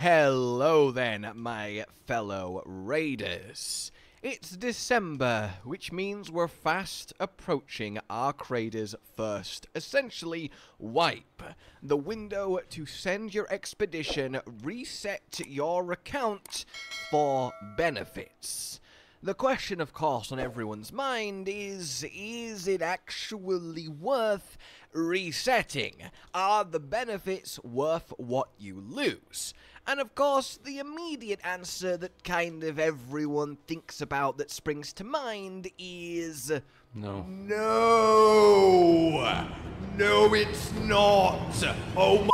Hello then, my fellow raiders. It's December, which means we're fast approaching our raiders' first, essentially, wipe. The window to send your expedition, reset your account for benefits. The question, of course, on everyone's mind is it actually worth resetting? Are the benefits worth what you lose? And of course, the immediate answer that kind of everyone thinks about that springs to mind is... No. No! No, it's not! Oh my...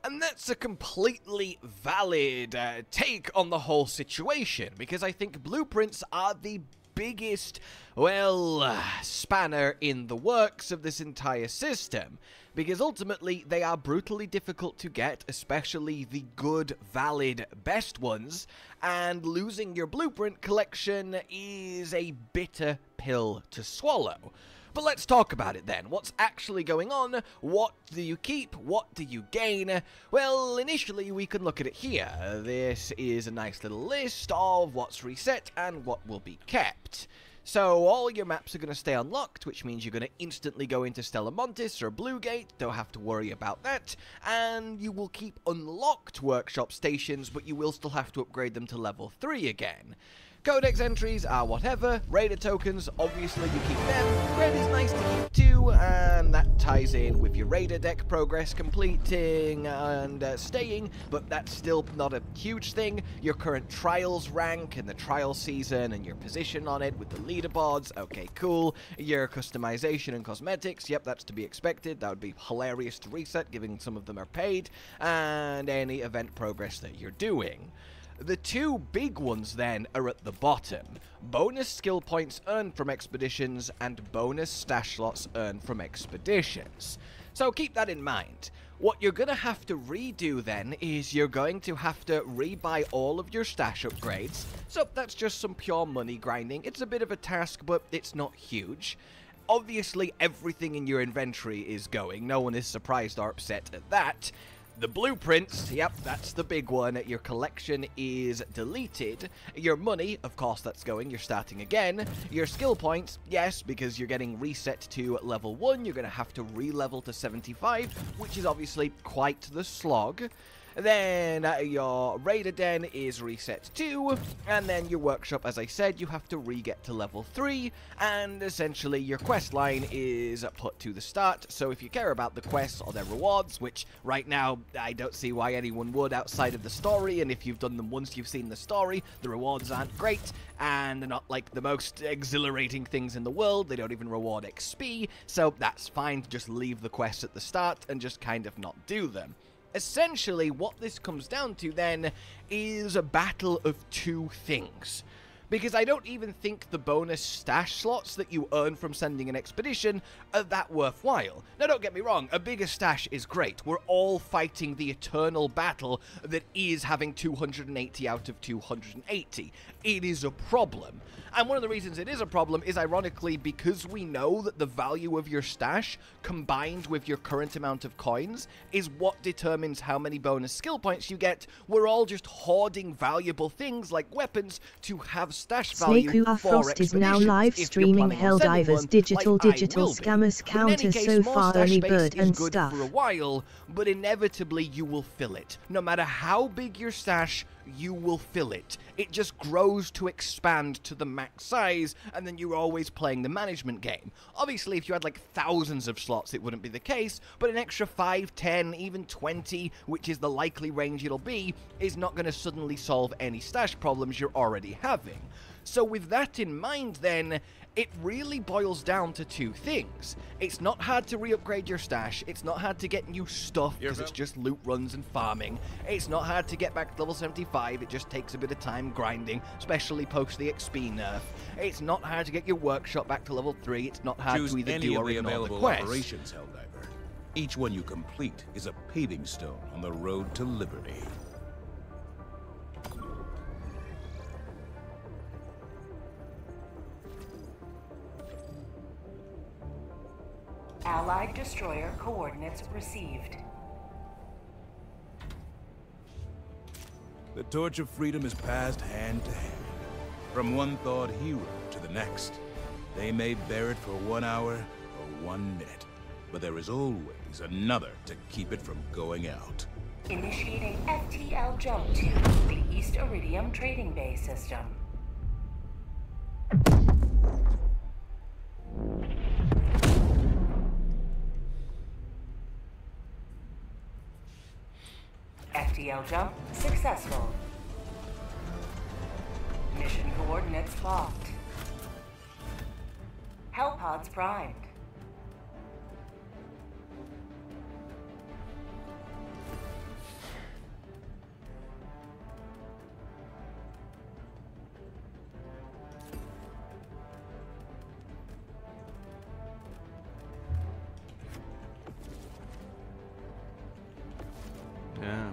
And that's a completely valid take on the whole situation, because I think blueprints are the biggest, well, spanner in the works of this entire system, because ultimately they are brutally difficult to get, especially the good, valid, best ones, and losing your blueprint collection is a bitter pill to swallow. But let's talk about it then. What's actually going on? What do you keep? What do you gain? Well, initially we can look at it here. This is a nice little list of what's reset and what will be kept. So all your maps are going to stay unlocked, which means you're going to instantly go into Stella Montis or Bluegate, don't have to worry about that, and you will keep unlocked workshop stations, but you will still have to upgrade them to level 3 again. Codex entries are whatever. Raider tokens, obviously you keep them. Red is nice to keep too, and that ties in with your Raider deck progress completing and staying, but that's still not a huge thing. Your current trials rank and the trial season and your position on it with the leaderboards, okay, cool. Your customization and cosmetics, yep, that's to be expected. That would be hilarious to reset, given some of them are paid, and any event progress that you're doing. The two big ones then are at the bottom. Bonus skill points earned from expeditions and bonus stash slots earned from expeditions. So keep that in mind. What you're going to have to redo then is you're going to have to rebuy all of your stash upgrades. So that's just some pure money grinding. It's a bit of a task, but it's not huge. Obviously everything in your inventory is going. No one is surprised or upset at that. The blueprints, yep, that's the big one. Your collection is deleted. Your money, of course, that's going. You're starting again. Your skill points, yes, because you're getting reset to level 1. You're going to have to re-level to 75, which is obviously quite the slog. Then your Raider Den is reset too, and then your workshop, as I said, you have to re-get to level 3, and essentially your quest line is put to the start. So if you care about the quests or their rewards, which right now I don't see why anyone would outside of the story, and if you've done them once you've seen the story, the rewards aren't great, and they're not like the most exhilarating things in the world. They don't even reward XP, so that's fine to just leave the quests at the start and just kind of not do them. Essentially, what this comes down to, then, is a battle of two things. Because I don't even think the bonus stash slots that you earn from sending an expedition are that worthwhile. Now, don't get me wrong, a bigger stash is great. We're all fighting the eternal battle that is having 280 out of 280. It is a problem. And one of the reasons it is a problem is, ironically, because we know that the value of your stash, combined with your current amount of coins, is what determines how many bonus skill points you get. We're all just hoarding valuable things like weapons to have stash value for S.W.Frost is now live streaming Helldivers digital scammers counter so far early bird and stuff. For a while, but inevitably you will fill it. No matter how big your stash, you will fill it. It just grows to expand to the max size, and then you're always playing the management game. Obviously, if you had like thousands of slots, it wouldn't be the case, but an extra 5, 10, even 20, which is the likely range it'll be, is not going to suddenly solve any stash problems you're already having. So with that in mind then, it really boils down to two things. It's not hard to re-upgrade your stash, it's not hard to get new stuff because it's just loot runs and farming, it's not hard to get back to level 75, it just takes a bit of time grinding, especially post the XP nerf. It's not hard to get your workshop back to level 3, it's not hard to either do or ignore the quest. Operations, Helldiver. Each one you complete is a paving stone on the road to liberty. Allied destroyer coordinates received. The torch of freedom is passed hand to hand, from one thawed hero to the next. They may bear it for 1 hour or 1 minute, but there is always another to keep it from going out. Initiating FTL jump to the East Iridium Trading Bay system. FTL jump successful. Mission coordinates locked. Hellpods primed. Yeah.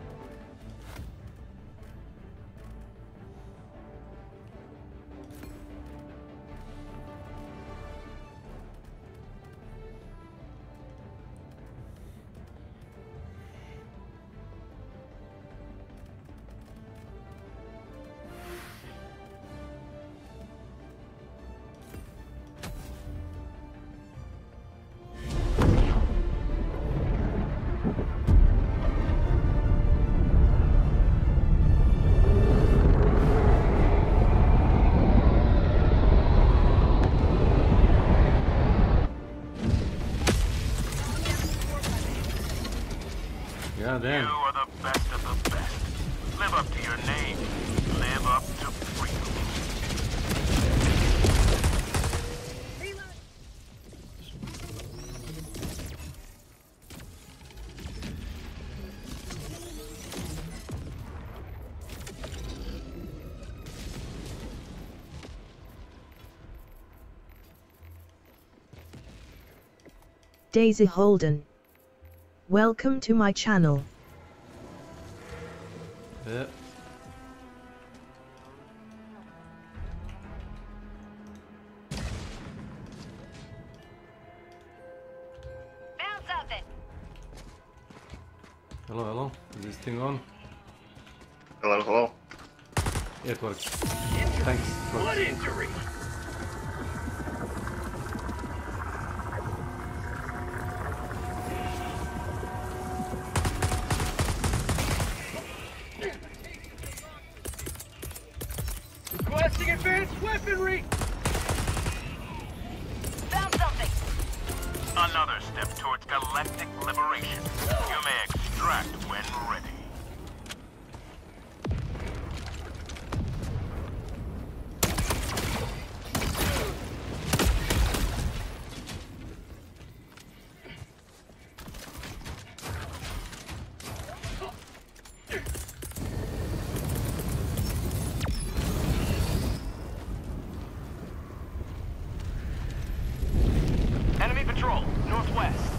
Damn. You are the best of the best. Live up to your name. Live up to freedom. Daisy Holden. Welcome to my channel. Yeah. Found something. Hello, hello. Is this thing on? Hello, hello. Yeah, it works. Thanks. What injury? Requesting advanced weaponry! Found something. Another step towards galactic liberation. You may extract when ready. Enemy patrol, northwest.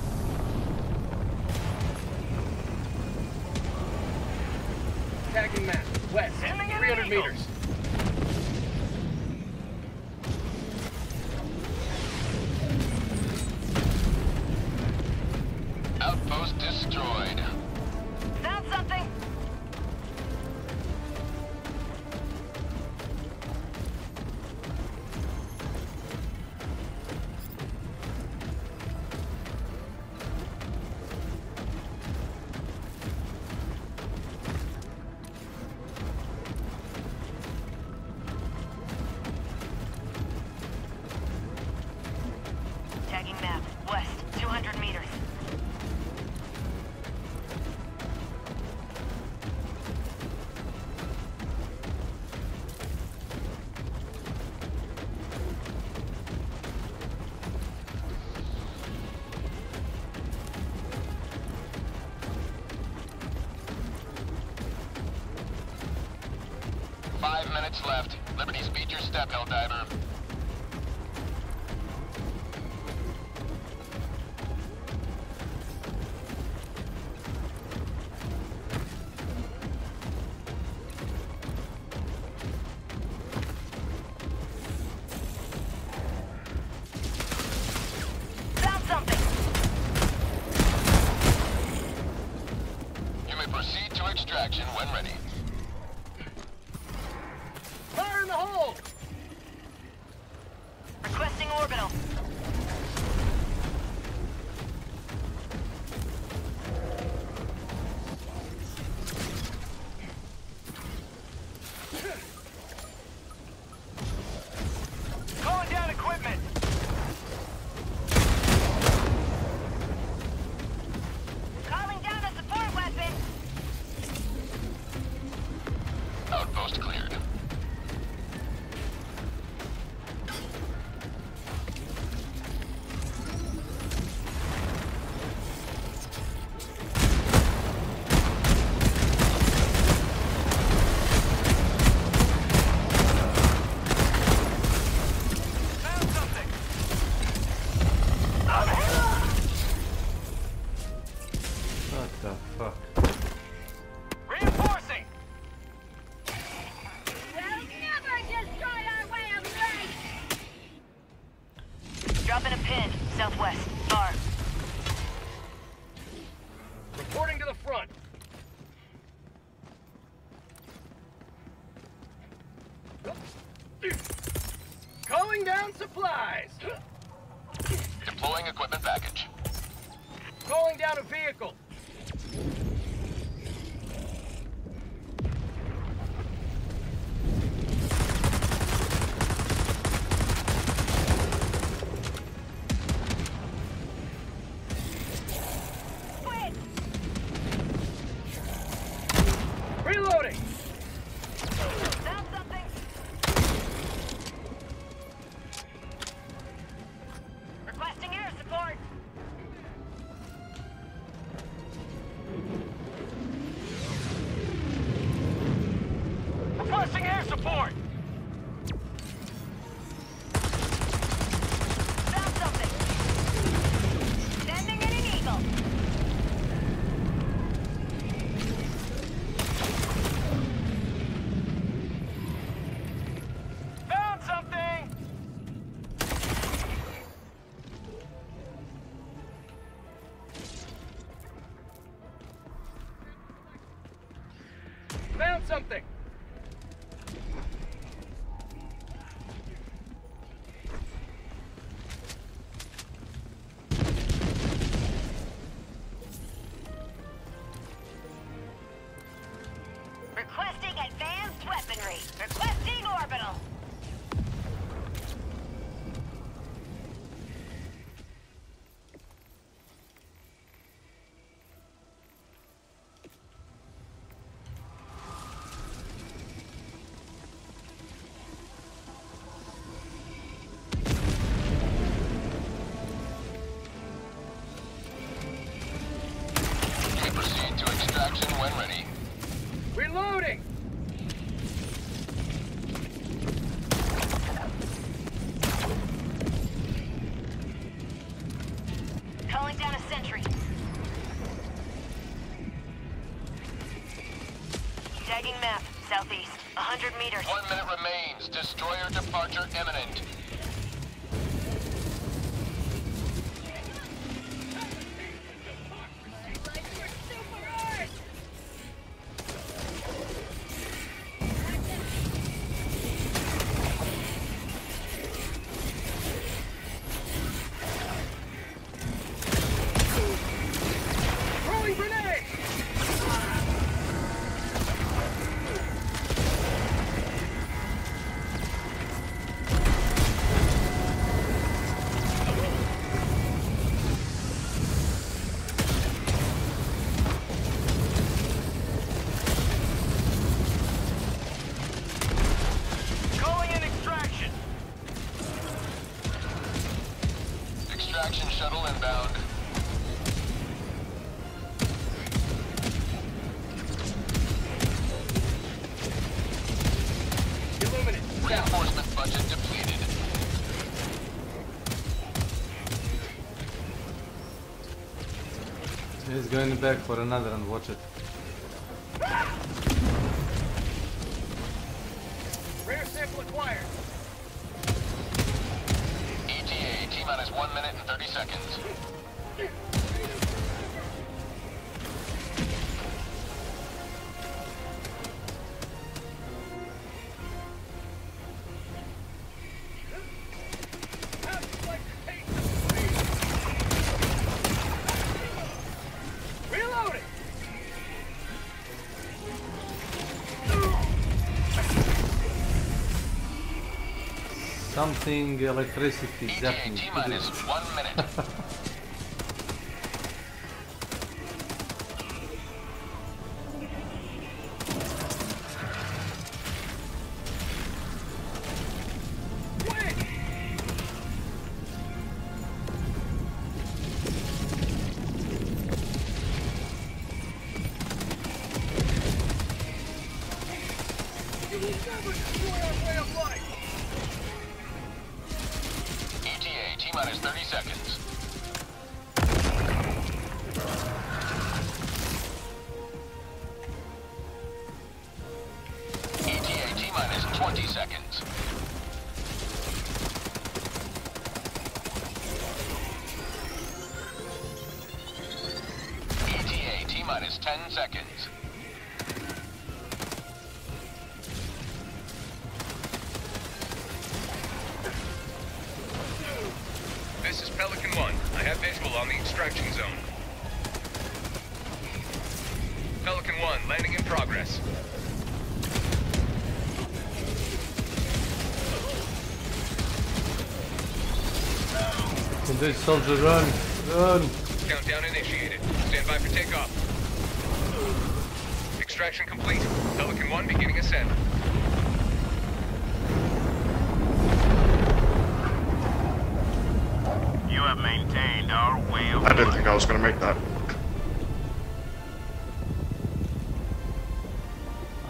Tagging map, west, 300 meters. Outpost destroyed. Found something. Tagging map, west, 200 meters. Five minutes left. Liberty, speed your step, Helldiver. Found something. You may proceed to extraction when ready. Southwest. Far. Reporting to the front. Calling down supplies. Deploying equipment package. Calling down a vehicle. Reloading. Found something. Requesting air support. Requesting air support. Found something. Sending in an eagle. Found something. Found something. Requesting advanced weaponry. Requesting orbital. We proceed to extraction when ready. Reloading. Calling down a sentry. Tagging map. Southeast. 100 meters. 1 minute remains. Destroyer departure imminent. Throwing grenade. Calling in extraction. Extraction shuttle inbound. Illuminate. Reinforcement budget depleted. He's going back for another and watch it. Rare sample acquired. ETA, T-minus 1 minute and 30 seconds. How'd you like to taste the sweet? Reloading. Something electricity ETA, definitely. T-minus 1 minute. Wait. You will never destroy our way of life. ETA, T-minus 30 seconds. ETA, T-minus 20 seconds. seconds. This is Pelican 1. I have visual on the extraction zone. Pelican 1, landing in progress. Convict soldier, run! Run! Countdown initiated. Stand by for takeoff. Extraction complete. Pelican 1 beginning ascent. You have maintained our way of I didn't think I was going to make that.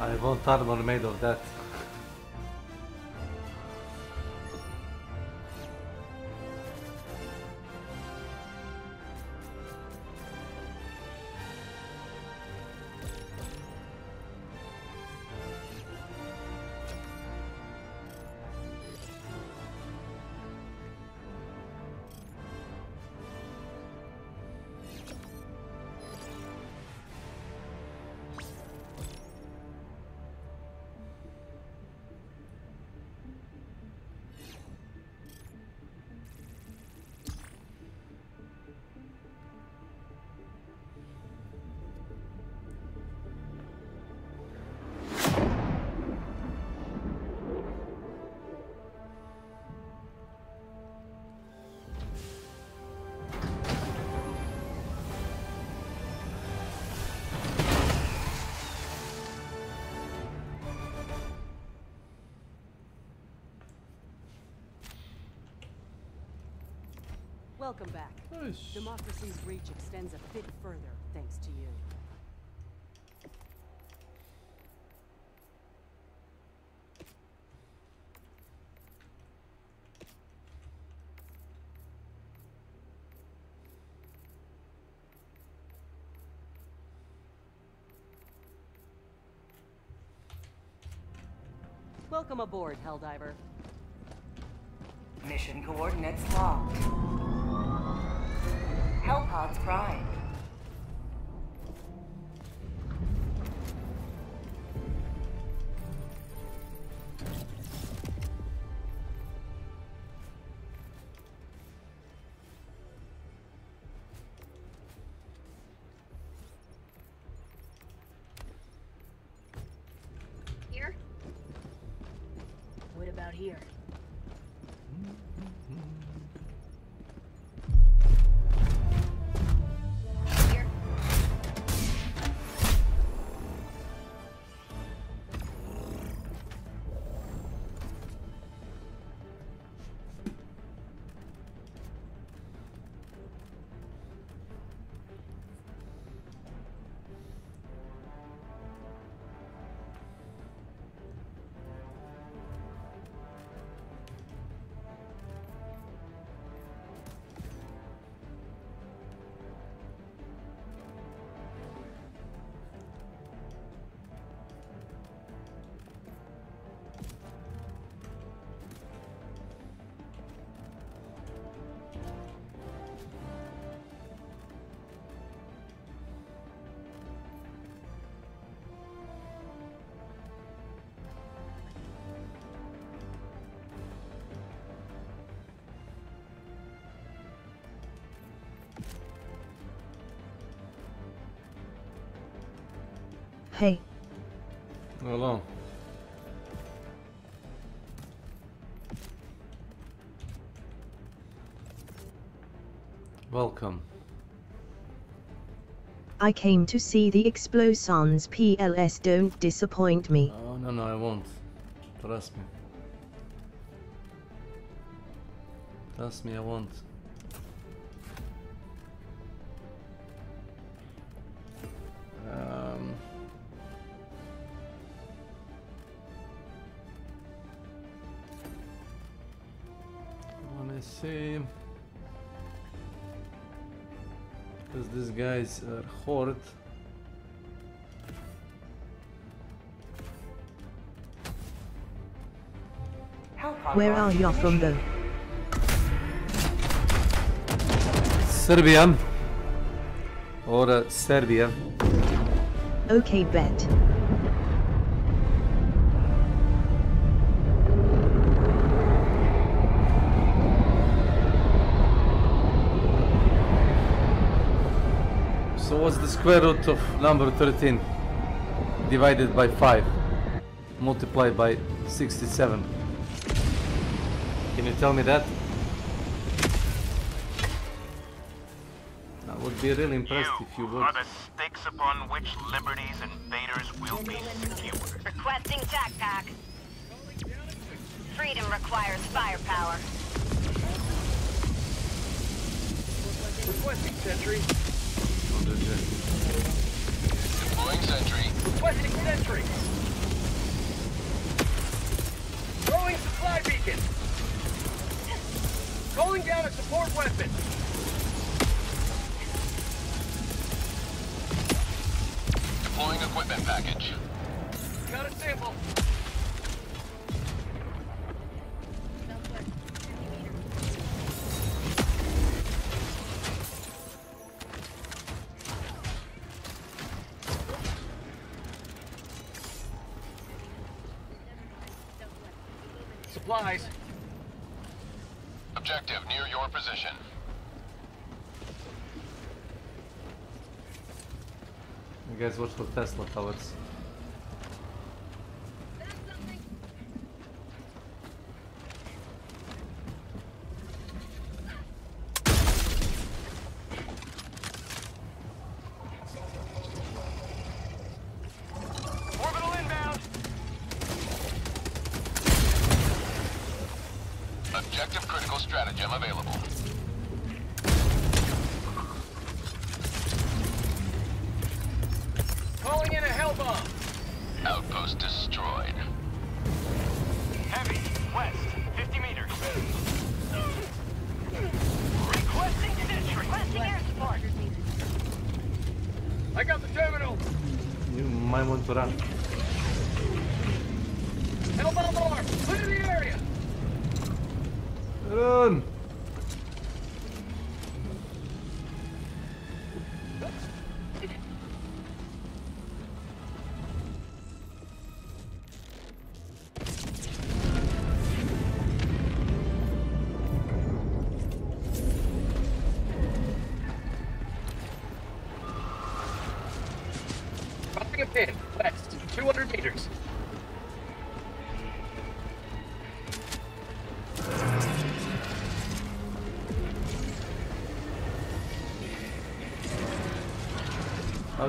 I want armor made of that. Welcome back. Nice. Democracy's reach extends a bit further, thanks to you. Welcome aboard, Helldiver. Mission coordinates locked. Hellpods prime. Here? What about here? Hey. Hello. Welcome. I came to see the explosions. PLS, don't disappoint me. Oh, no, I won't. Trust me. Trust me, I won't. I see, because these guys are horde. Where are you from though? Serbia or Serbia. Okay, bet. So what's the square root of number 13 divided by 5 multiplied by 67? Can you tell me that? That would be really impressed if you would. Are the stakes upon which liberties invaders will be secured. Requesting tac pack. Freedom requires firepower. Requesting sentry. Deploying sentry. Requesting sentry. Throwing supply beacon. Calling down a support weapon. Deploying equipment package. Got a sample. Supplies. Objective near your position. You guys watch for Tesla towers. Orbital inbound. Objective critical stratagem available. Calling in a hell bomb. Outpost destroyed. Heavy. West. 50 meters. Requesting sentry. Requesting air support. I got the terminal. You might want to run. Hell bomb arm. Clear the area. Run! Dropping a pin. West. 200 meters.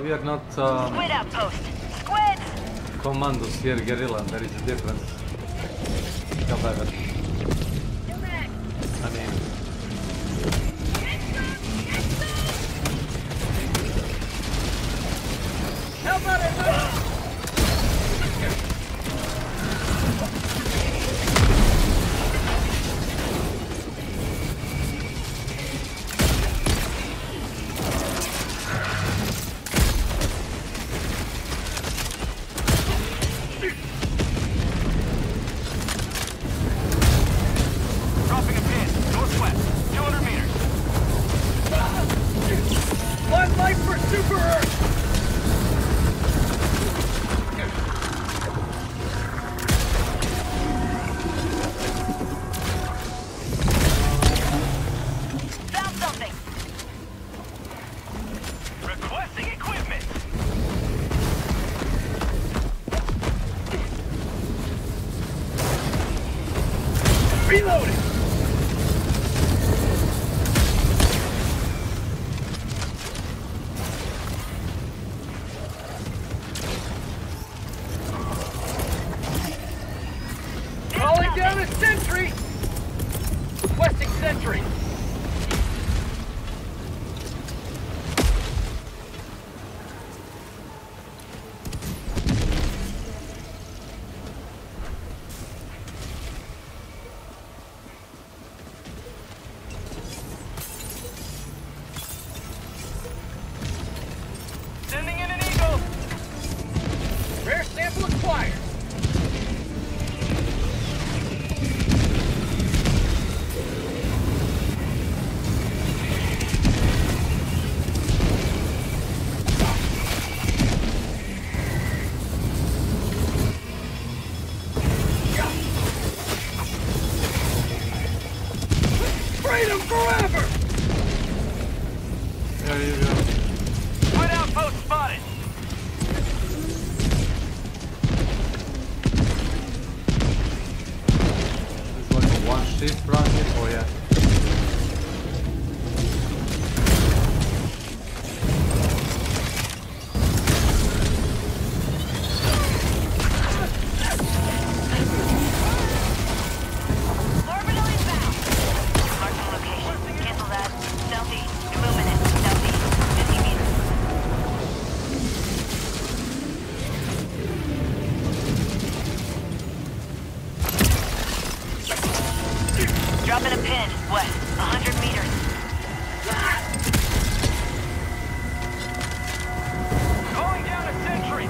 We are not Squid outpost. Squid! commandos here, guerrilla. There is a difference. However, I mean, How about it? Dropping a pin. Northwest. 200 meters. One life for Super Earth! Found something. Requesting equipment. Reloading. Calling down a sentry. Requesting sentry. Sending in an eagle. Rare sample acquired. shift run here? Oh yeah. Orbital inbound. Marking location. Cancel that. Southeast. Illuminate. Southeast. 50 meters. Dropping a pin. West. 100 meters. Calling down a sentry.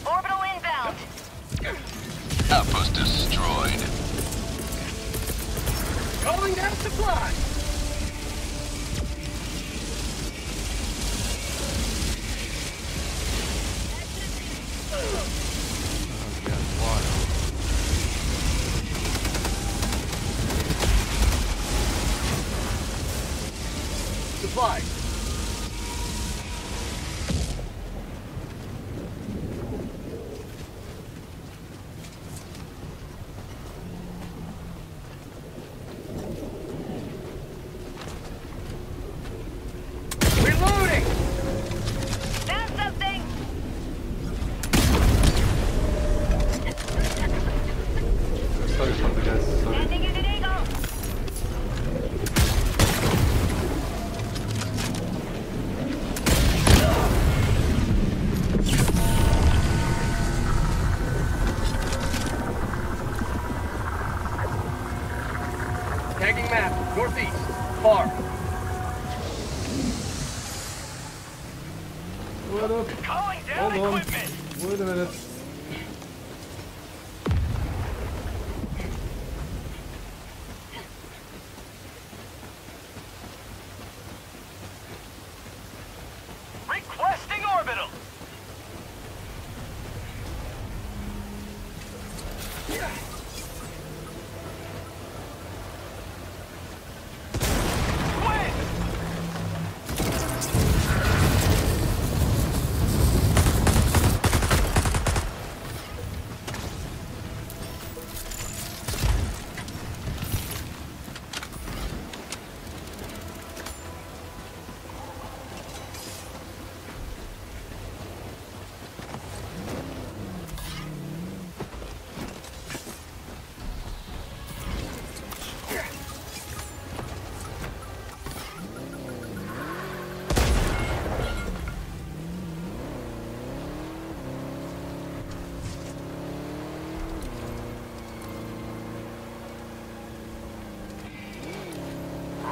Orbital inbound. Outpost destroyed. Calling down supply. Supply. Reloading. Found something. Sorry for the guys, sorry. Landing in an eagle. Tagging map. Northeast. Far. What up? Calling down Hold on. equipment. Wait a minute. Requesting orbital. Quinn!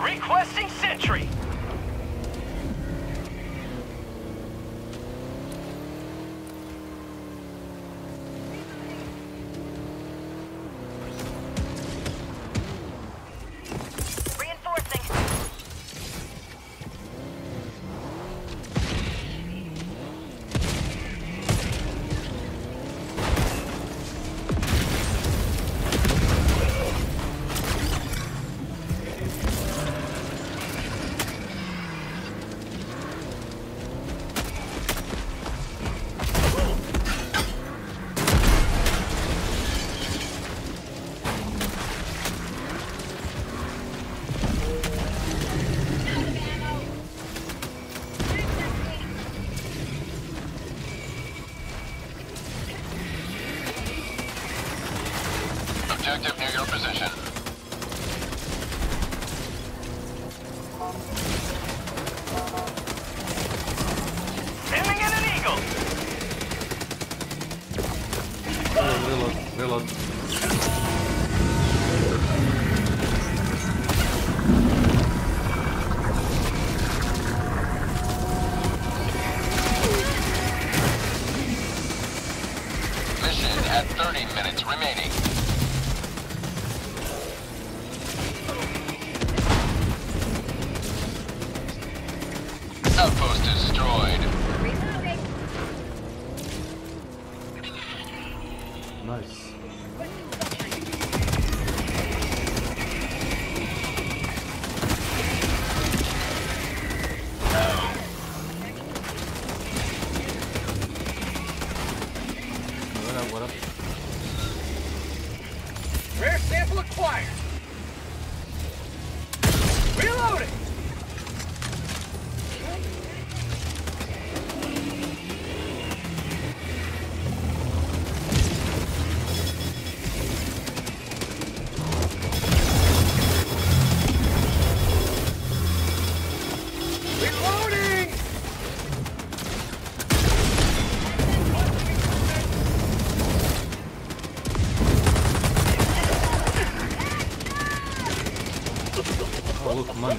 Requesting sentry. Reinforcing. Objective near your position. Sending in an eagle. Reload. Mission at 30 minutes remaining. What up? Rare sample acquired. Reloading. Reloading. Oh, look, money.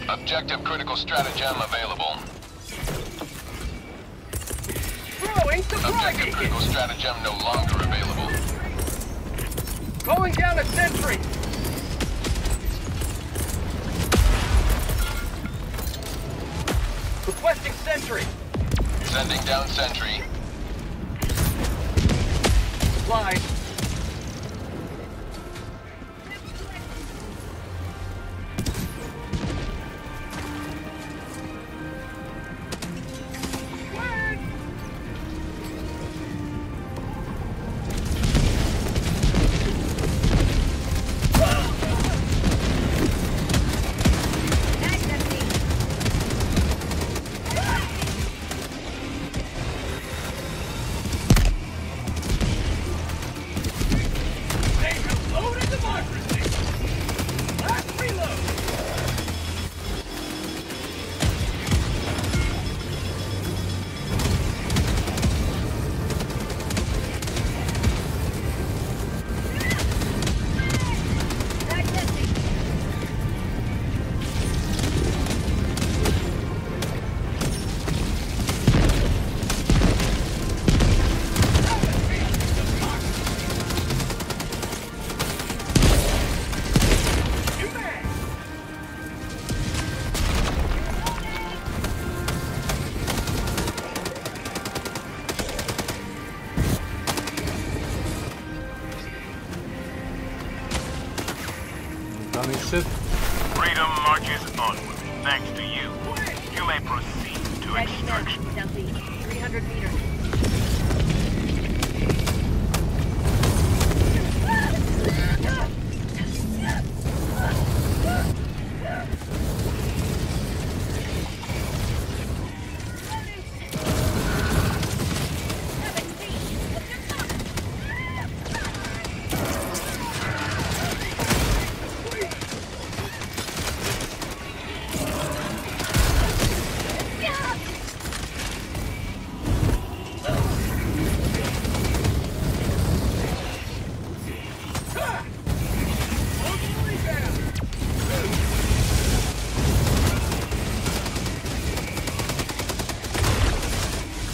Objective critical stratagem available. Throwing supply Objective beacon. critical stratagem no longer available. Calling down a sentry. Requesting sentry. Sending down sentry. Line. Incoming ship. Freedom marches onward. Thanks to you. You may proceed to extraction. Southeast, 300 meters.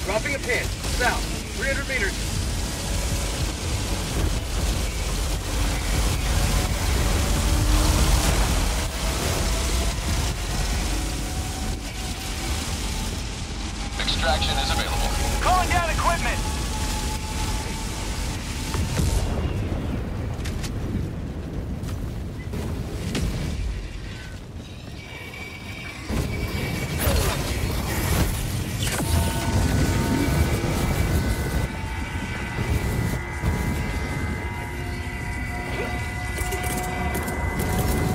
Dropping a pin. South. 300 meters. Extraction is available. Calling down equipment.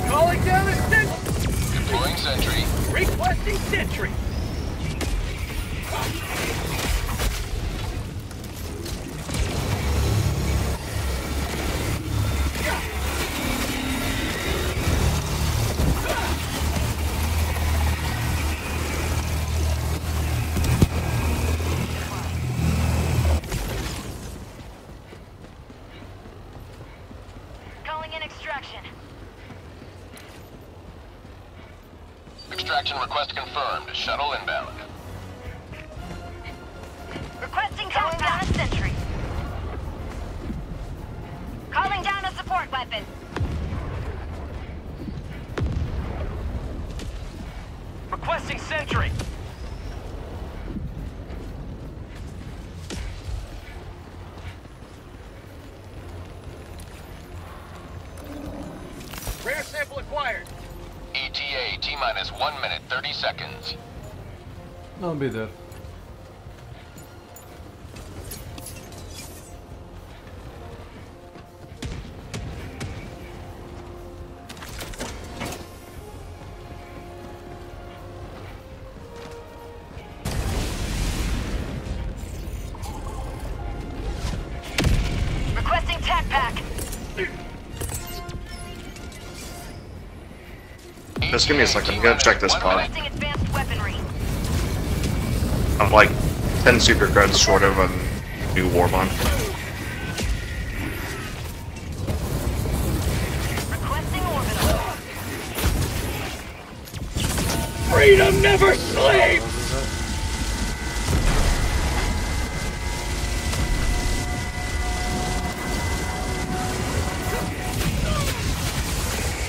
Calling down a sentry. Deploying sentry. Requesting sentry. begin extraction. Extraction request confirmed. Shuttle inbound. Requesting calling down a sentry. Calling down a support weapon. Requesting sentry. Rare sample acquired. ETA T-minus 1 minute 30 seconds. I'll be there. Requesting tac pack. Just give me a second, I'm gonna check this pod. Requesting advanced weaponry. I'm like 10 super credits short of a new warbond. Requesting orbital. Freedom never sleeps!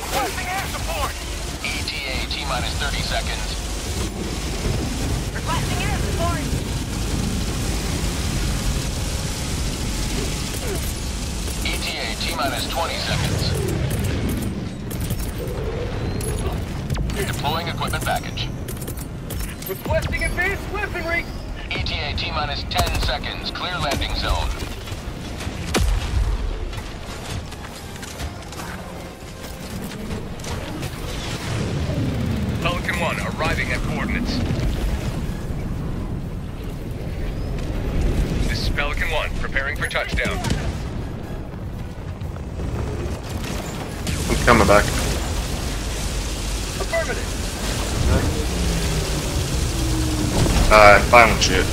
Requesting air support. ETA T-minus 30 seconds. Requesting air support. ETA T-minus 20 seconds. Deploying equipment package. Requesting advanced weaponry! ETA T-minus 10 seconds. Clear landing zone. Pelican 1 arriving at coordinates. This is Pelican 1 preparing for touchdown. I'm coming back. Affirmative. Violent shit.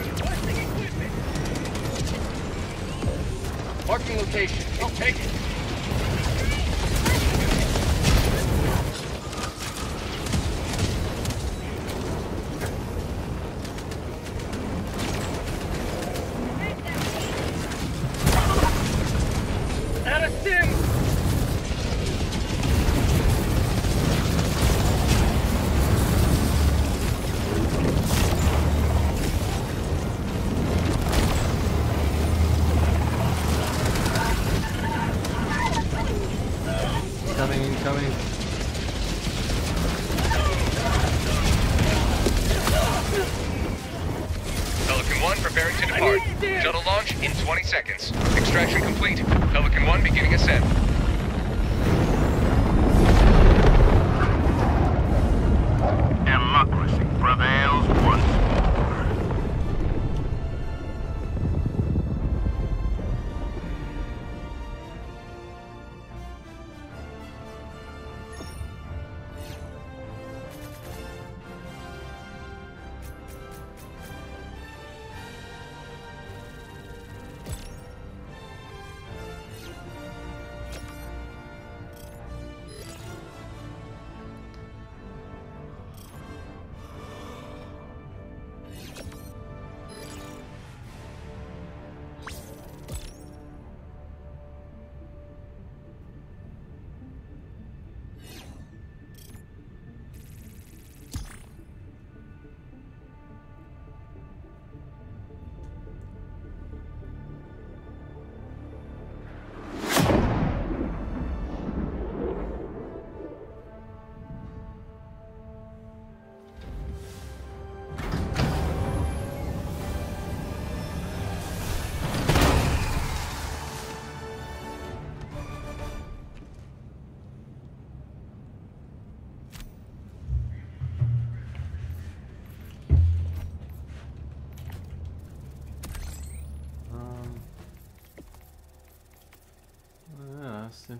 Requesting equipment. Marking location. I'll take it. Out of sim! Incoming. Pelican 1 preparing to depart. Shuttle launch in 20 seconds. Extraction complete. Pelican 1 beginning ascent. Democracy prevails once more. see.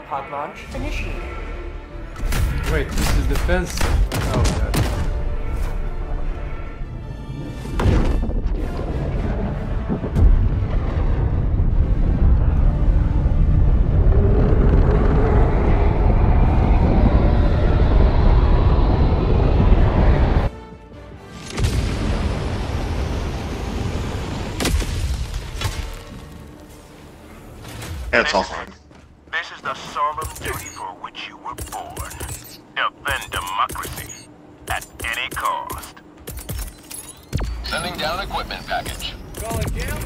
Pod launch initiated. Wait, this is the fence? Oh god. Yeah, it's all fine. This is the solemn duty for which you were born. Defend democracy at any cost. Sending down equipment package. Calling down?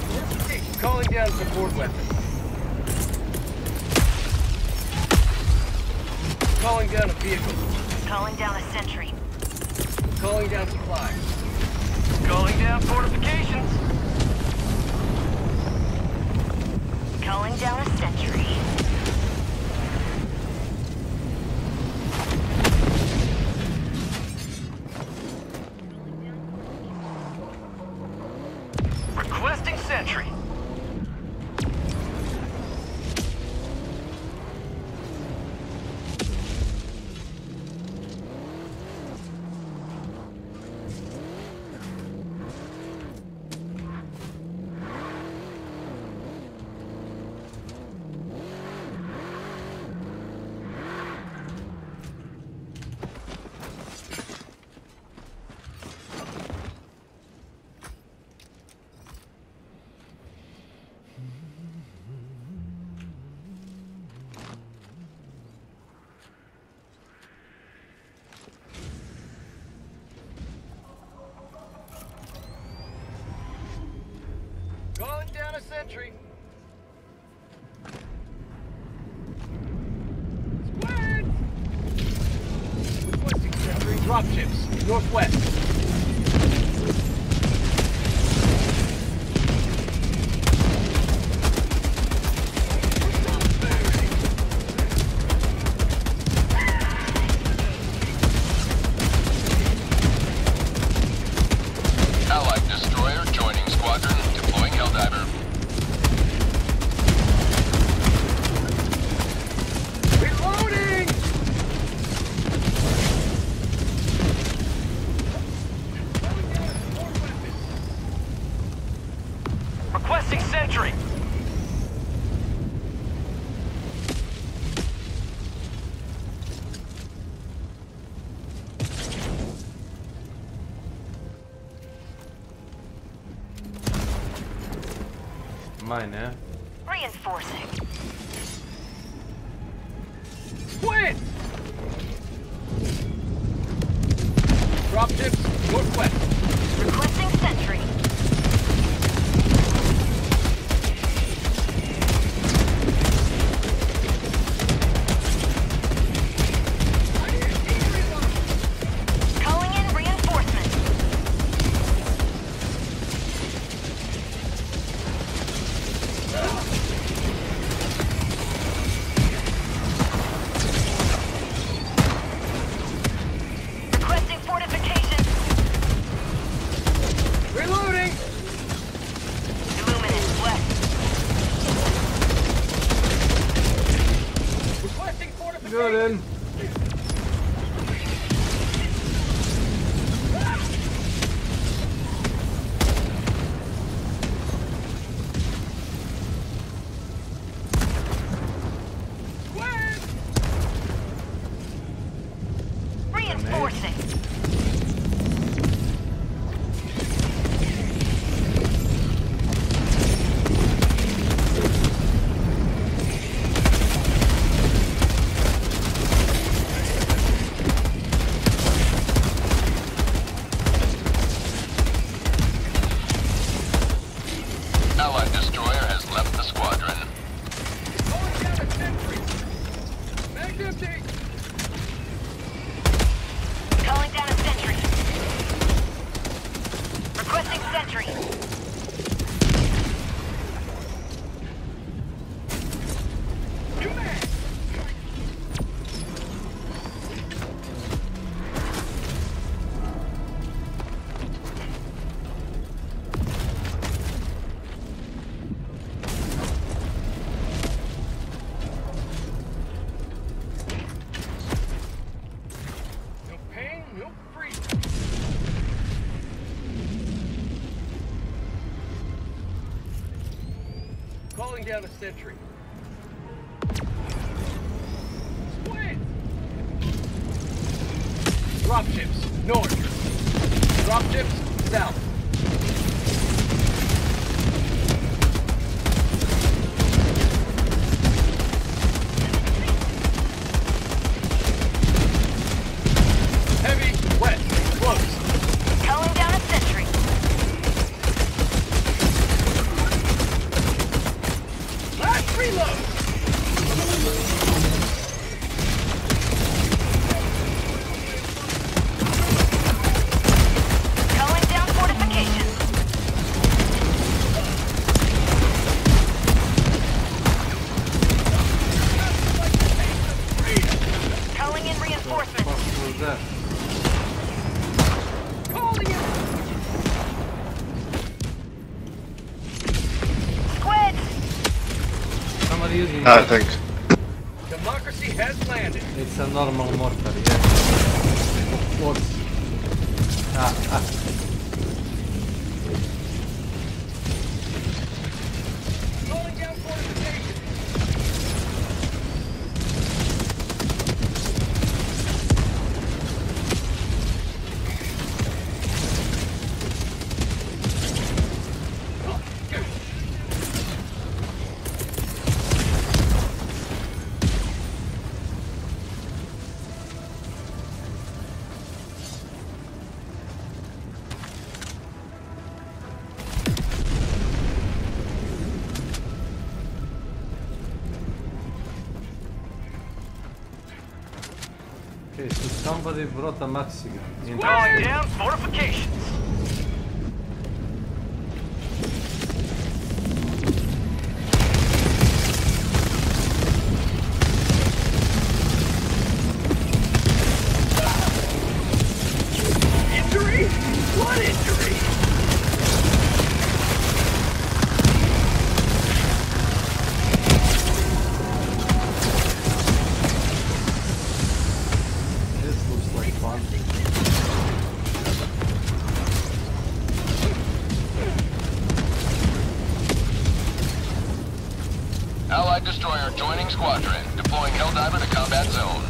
Hey, calling down support weapon. Calling down a vehicle. Calling down a sentry. Calling down supplies. Calling down fortifications. Calling down a sentry. Requesting sentry. Calling down a sentry. Squad! Dropships, northwest. Allied destroyer joining squadron, deploying Helldiver. Reloading! Requesting sentry. Mine, yeah? Reinforcing. Squid! Dropships, northwest. Requesting sentry. Calling in reinforcements. Requesting fortifications. Reloading! Illuminate west. Requesting fortification. Good in. Reinforcing. Allied destroyer has left the squadron. Going down a sentry. Mag empty. Calling down a sentry. Requesting sentry. New mag. No pain, no freedom. Calling down a sentry. Squid! Dropships, north. Dropships, south. Heavy, west, close. Calling down a sentry. Last reload! Calling down fortifications. Calling in reinforcements. What was that? Calling it! Squid! Somebody using I think. Democracy has landed. It's a normal mortar, yeah. Of course. Ah. Calling down fortification. Okay, so somebody brought a maxi gun. Calling down fortifications. Injury? What injury? This looks like fun. Allied destroyer joining squadron. Deploying Helldiver to combat zone.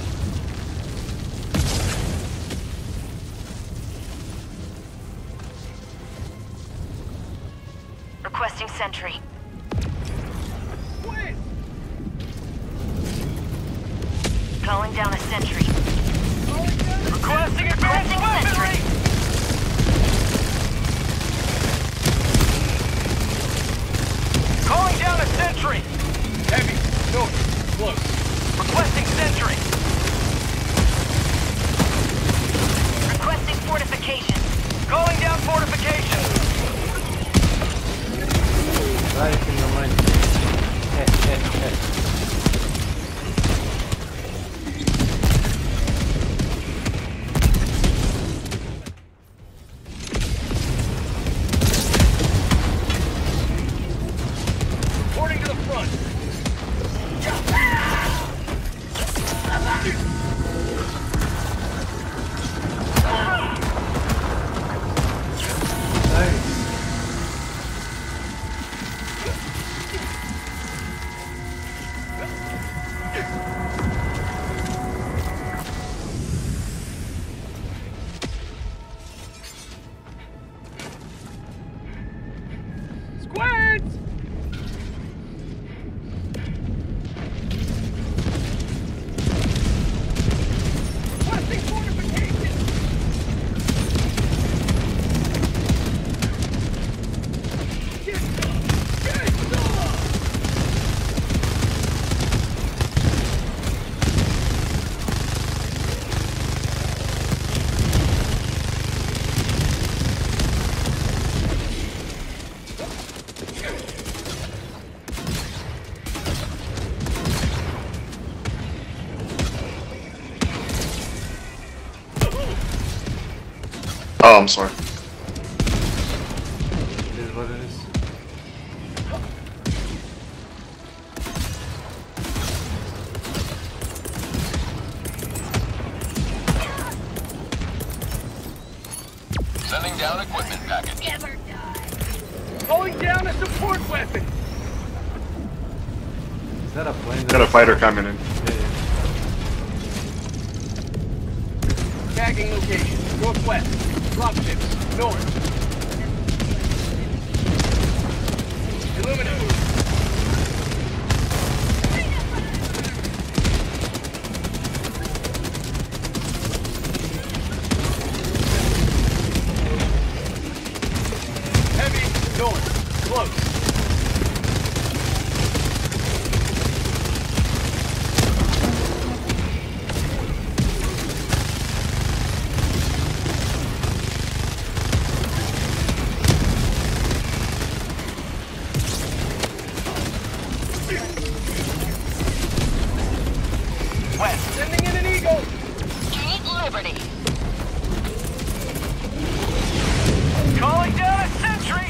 Requesting sentry. Quit! Calling down a sentry. Requesting advanced weaponry. Calling down a sentry. Heavy. North. Close. Requesting sentry. Requesting fortification. Calling down fortifications. Right in your mind. Reporting to the front. Nice. Squads! Requesting fortification! Get some! Get some! Oh, I'm sorry. It is what it is. Sending down equipment package. Calling down a support weapon! Is that a plane? Got a fighter coming in. Tagging location. Northwest. Dropships. North. Illuminate. Heavy. North. Close. West. Sending in an eagle! Keep liberty. Calling down a sentry.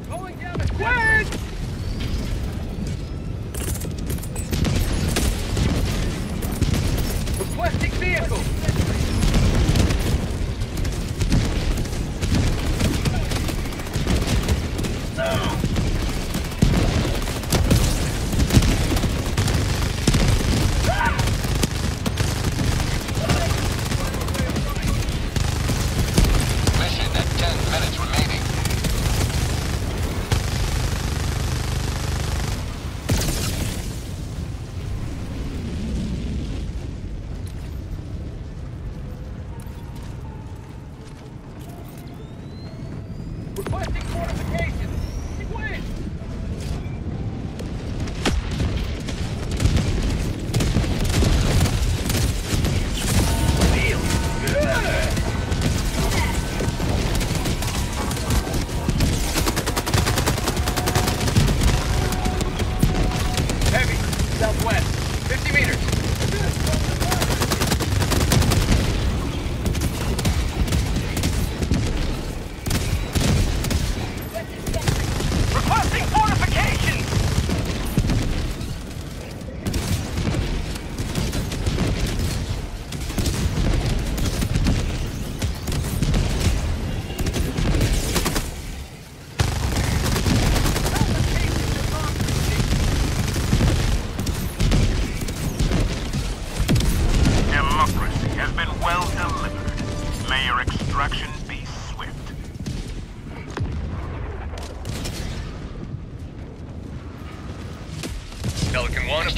Calling down a squad! Requesting vehicle!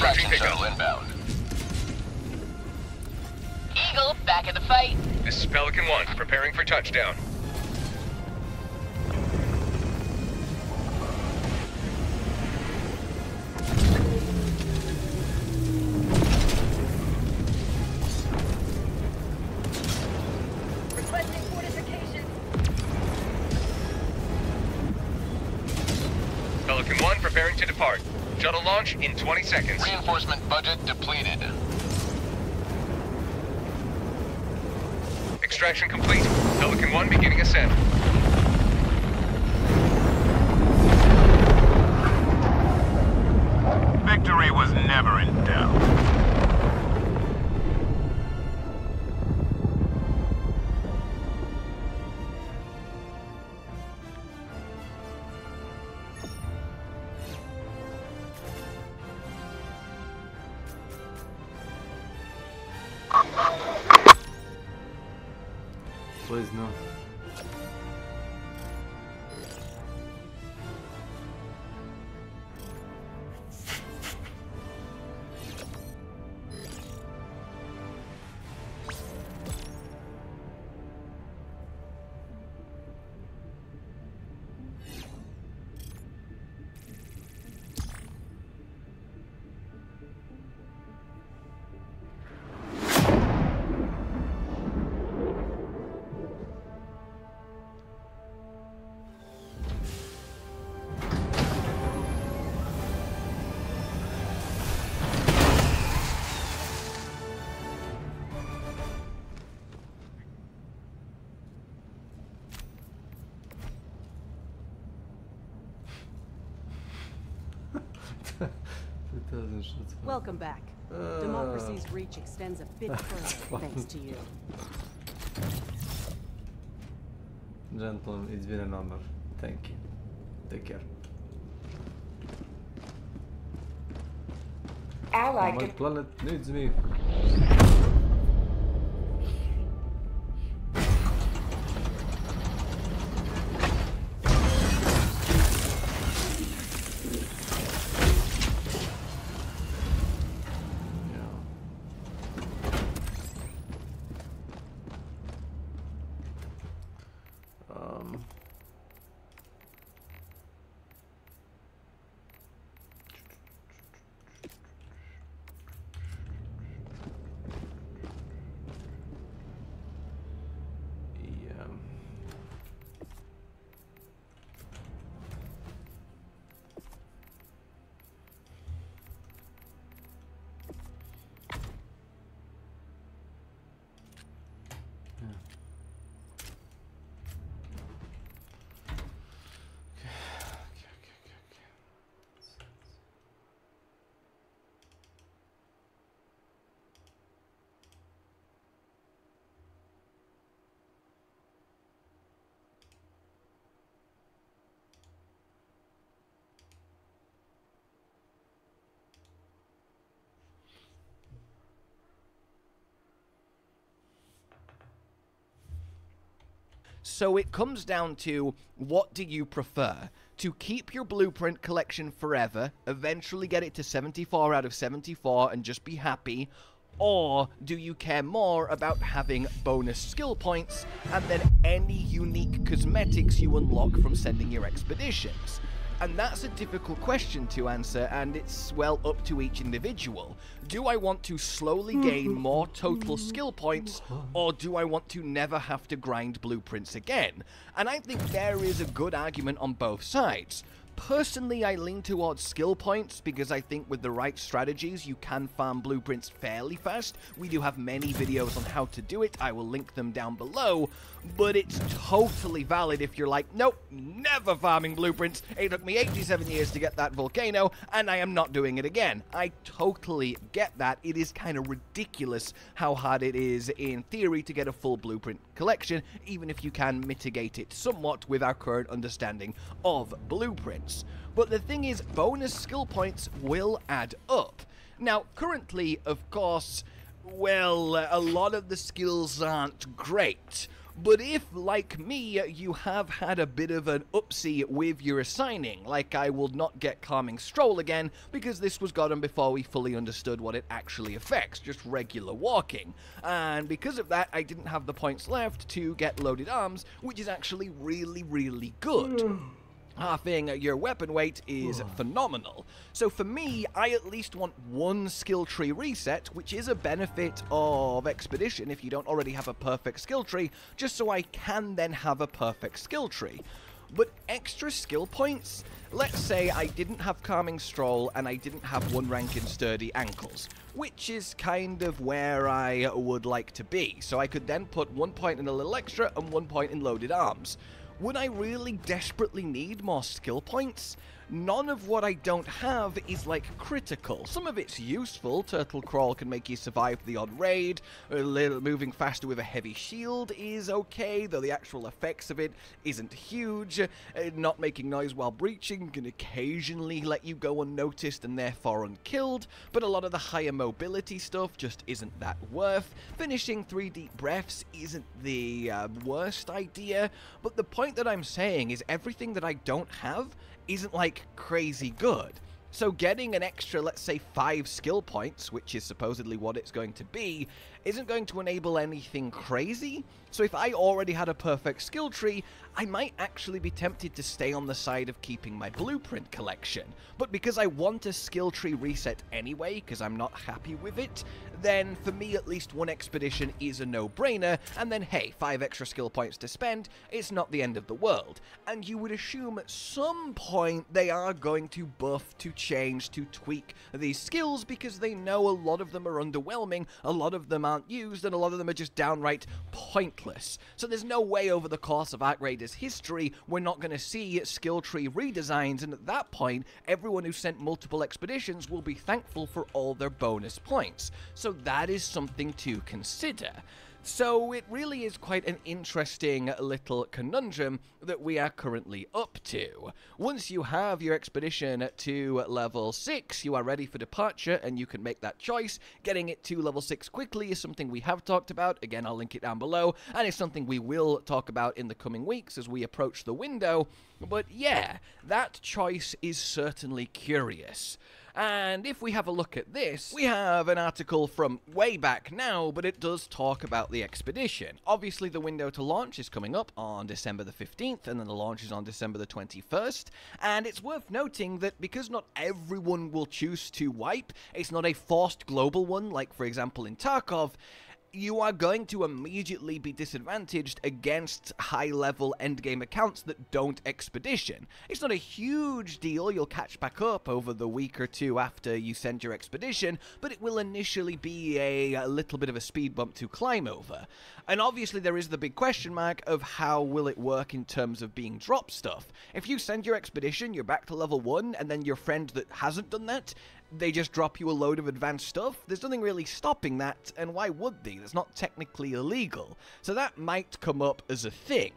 Approaching pickup. shuttle inbound. Eagle, back in the fight. This is Pelican 1, preparing for touchdown. Requesting fortification. Pelican 1 preparing to depart. Shuttle launch in 20 seconds. Reinforcement budget depleted. Extraction complete. Pelican 1 beginning ascent. Victory was never in doubt. Please no. Welcome back. Democracy's reach extends a bit further, thanks to you. Gentlemen, it's been an honor. Thank you. Take care. Allied My planet needs me. So it comes down to, what do you prefer? To keep your blueprint collection forever, eventually get it to 74 out of 74 and just be happy? Or do you care more about having bonus skill points and then any unique cosmetics you unlock from sending your expeditions? And that's a difficult question to answer, and it's, well, up to each individual. Do I want to slowly gain more total skill points, or do I want to never have to grind blueprints again? And I think there is a good argument on both sides. Personally, I lean towards skill points because I think with the right strategies, you can farm blueprints fairly fast. We do have many videos on how to do it. I will link them down below. But it's totally valid if you're like, nope, never farming blueprints. It took me 87 years to get that volcano, and I am not doing it again. I totally get that. It is kind of ridiculous how hard it is, in theory, to get a full blueprint collection, even if you can mitigate it somewhat with our current understanding of blueprints. But the thing is, bonus skill points will add up. Now, currently, of course, well, a lot of the skills aren't great. But if, like me, you have had a bit of an upsie with your assigning, like I will not get Calming Stroll again, because this was gotten before we fully understood what it actually affects, just regular walking. And because of that, I didn't have the points left to get Loaded Arms, which is actually really, really good. Halving your weapon weight is phenomenal. So for me, I at least want one skill tree reset, which is a benefit of Expedition if you don't already have a perfect skill tree, just so I can then have a perfect skill tree. But extra skill points, let's say I didn't have Calming Stroll and I didn't have 1 rank in Sturdy Ankles, which is kind of where I would like to be. So I could then put 1 point in a little extra and 1 point in Loaded Arms. Would I really desperately need more skill points? None of what I don't have is like critical. Some of it's useful. Turtle Crawl can make you survive the odd raid. A little moving faster with a heavy shield is okay, though the actual effects of it isn't huge. Not making noise while breaching can occasionally let you go unnoticed and therefore unkilled, but a lot of the higher mobility stuff just isn't that worth. Finishing 3 deep breaths isn't the worst idea, but the point that I'm saying is everything that I don't have isn't like crazy good. So getting an extra, let's say 5 skill points, which is supposedly what it's going to be, isn't going to enable anything crazy. So if I already had a perfect skill tree, I might actually be tempted to stay on the side of keeping my blueprint collection. But because I want a skill tree reset anyway, because I'm not happy with it, then for me at least 1 expedition is a no-brainer, and then hey, 5 extra skill points to spend, it's not the end of the world. And you would assume at some point they are going to buff, to change, to tweak these skills, because they know a lot of them are underwhelming, a lot of them aren't used, and a lot of them are just downright pointless. So there's no way over the course of Arc Raiders history we're not going to see skill tree redesigns, and at that point everyone who sent multiple expeditions will be thankful for all their bonus points. So that is something to consider. So it really is quite an interesting little conundrum that we are currently up to. Once you have your expedition to level 6, you are ready for departure and you can make that choice. Getting it to level 6 quickly is something we have talked about. Again, I'll link it down below, and it's something we will talk about in the coming weeks as we approach the window. But yeah, that choice is certainly curious. And if we have a look at this, we have an article from way back now, but it does talk about the expedition. Obviously, the window to launch is coming up on December the 15th, and then the launch is on December the 21st. And it's worth noting that because not everyone will choose to wipe, it's not a forced global one, like for example in Tarkov, you are going to immediately be disadvantaged against high-level endgame accounts that don't expedition. It's not a huge deal, you'll catch back up over the week or 2 after you send your expedition, but it will initially be a little bit of a speed bump to climb over. And obviously there is the big question mark of how will it work in terms of being drop stuff. If you send your expedition, you're back to level 1, and then your friend that hasn't done that, they just drop you a load of advanced stuff. There's nothing really stopping that, and why would they? That's not technically illegal. So that might come up as a thing.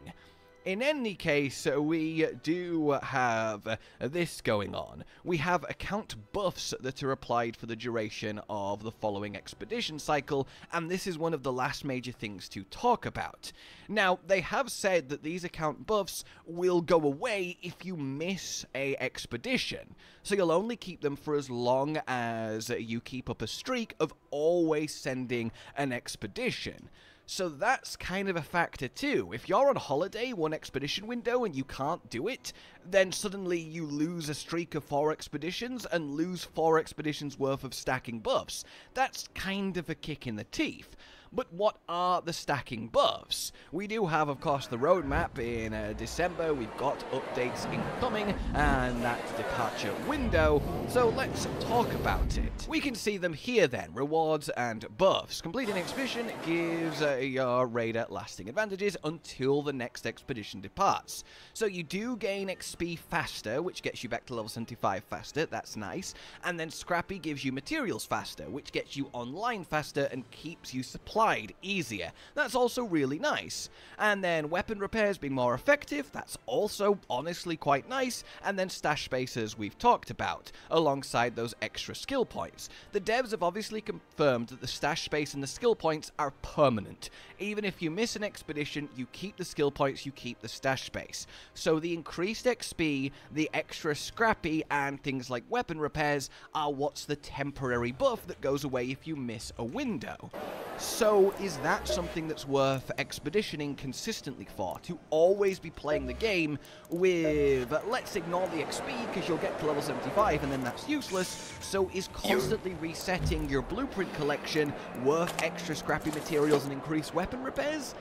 In any case, we do have this going on. We have account buffs that are applied for the duration of the following expedition cycle, and this is one of the last major things to talk about. Now, they have said that these account buffs will go away if you miss a expedition. So you'll only keep them for as long as you keep up a streak of always sending an expedition. So that's kind of a factor too. If you're on holiday 1 expedition window and you can't do it, then suddenly you lose a streak of 4 expeditions and lose 4 expeditions worth of stacking buffs. That's kind of a kick in the teeth. But what are the stacking buffs? We do have, of course, the roadmap in December. We've got updates incoming and that departure window. So let's talk about it. We can see them here then. Rewards and buffs. Completing an expedition gives your raider lasting advantages until the next expedition departs. So you do gain XP faster, which gets you back to level 75 faster. That's nice. And then Scrappy gives you materials faster, which gets you online faster and keeps you supplied applied easier. That's also really nice. And then weapon repairs being more effective, that's also honestly quite nice. And then stash spaces we've talked about, alongside those extra skill points. The devs have obviously confirmed that the stash space and the skill points are permanent. Even if you miss an expedition, you keep the skill points, you keep the stash space. So the increased XP, the extra scrappy, and things like weapon repairs are what's the temporary buff that goes away if you miss a window. So is that something that's worth expeditioning consistently for? To always be playing the game with, let's ignore the XP because you'll get to level 75 and then that's useless, so is constantly resetting your blueprint collection worth extra scrappy materials and increased weapon repairs?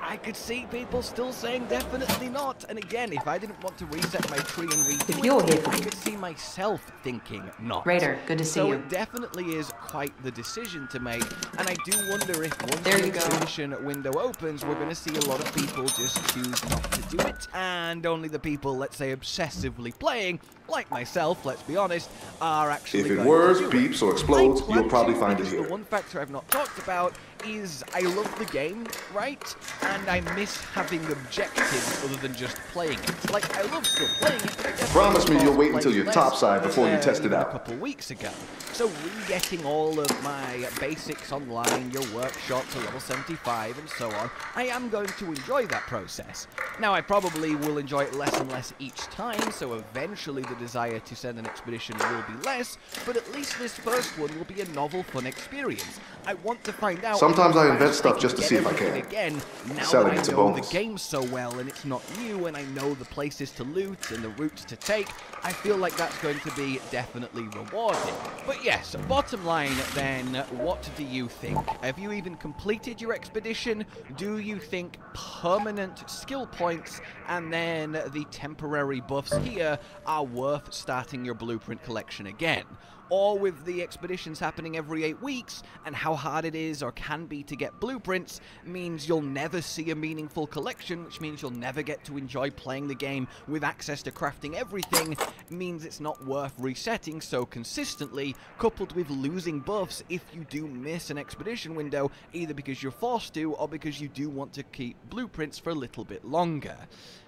I could see people still saying definitely not, and again, if I didn't want to reset my tree and redo it, I could see myself thinking not. Raider, good to see you. So it definitely is quite the decision to make, and I do wonder if once the expedition window opens, we're going to see a lot of people just choose not to do it, and only the people, let's say, obsessively playing, like myself, let's be honest, are actually If it whirs, beeps, or explodes, you'll probably find it here. The one factor I've not talked about is I love the game, right? And I miss having objectives other than just playing it. Like, I love still playing it, but I promise me you'll wait until you're topside before you test it out. A couple weeks ago. So re-getting all of my basics online, your workshop to level 75 and so on, I am going to enjoy that process. Now, I probably will enjoy it less and less each time, so eventually the desire to send an expedition will be less, but at least this first one will be a novel, fun experience. I want to find out... Sometimes I invent stuff just to see if I can. Again, now Selling that it's I a know bonus. the game so well and it's not new and I know the places to loot and the routes to take, I feel like that's going to be definitely rewarding. But yes, bottom line then, what do you think? Have you even completed your expedition? Do you think permanent skill points and then the temporary buffs here are worth starting your blueprint collection again? Or with the expeditions happening every 8 weeks, and how hard it is or can be to get blueprints, means you'll never see a meaningful collection, which means you'll never get to enjoy playing the game with access to crafting everything, means it's not worth resetting so consistently, coupled with losing buffs if you do miss an expedition window, either because you're forced to, or because you do want to keep blueprints for a little bit longer.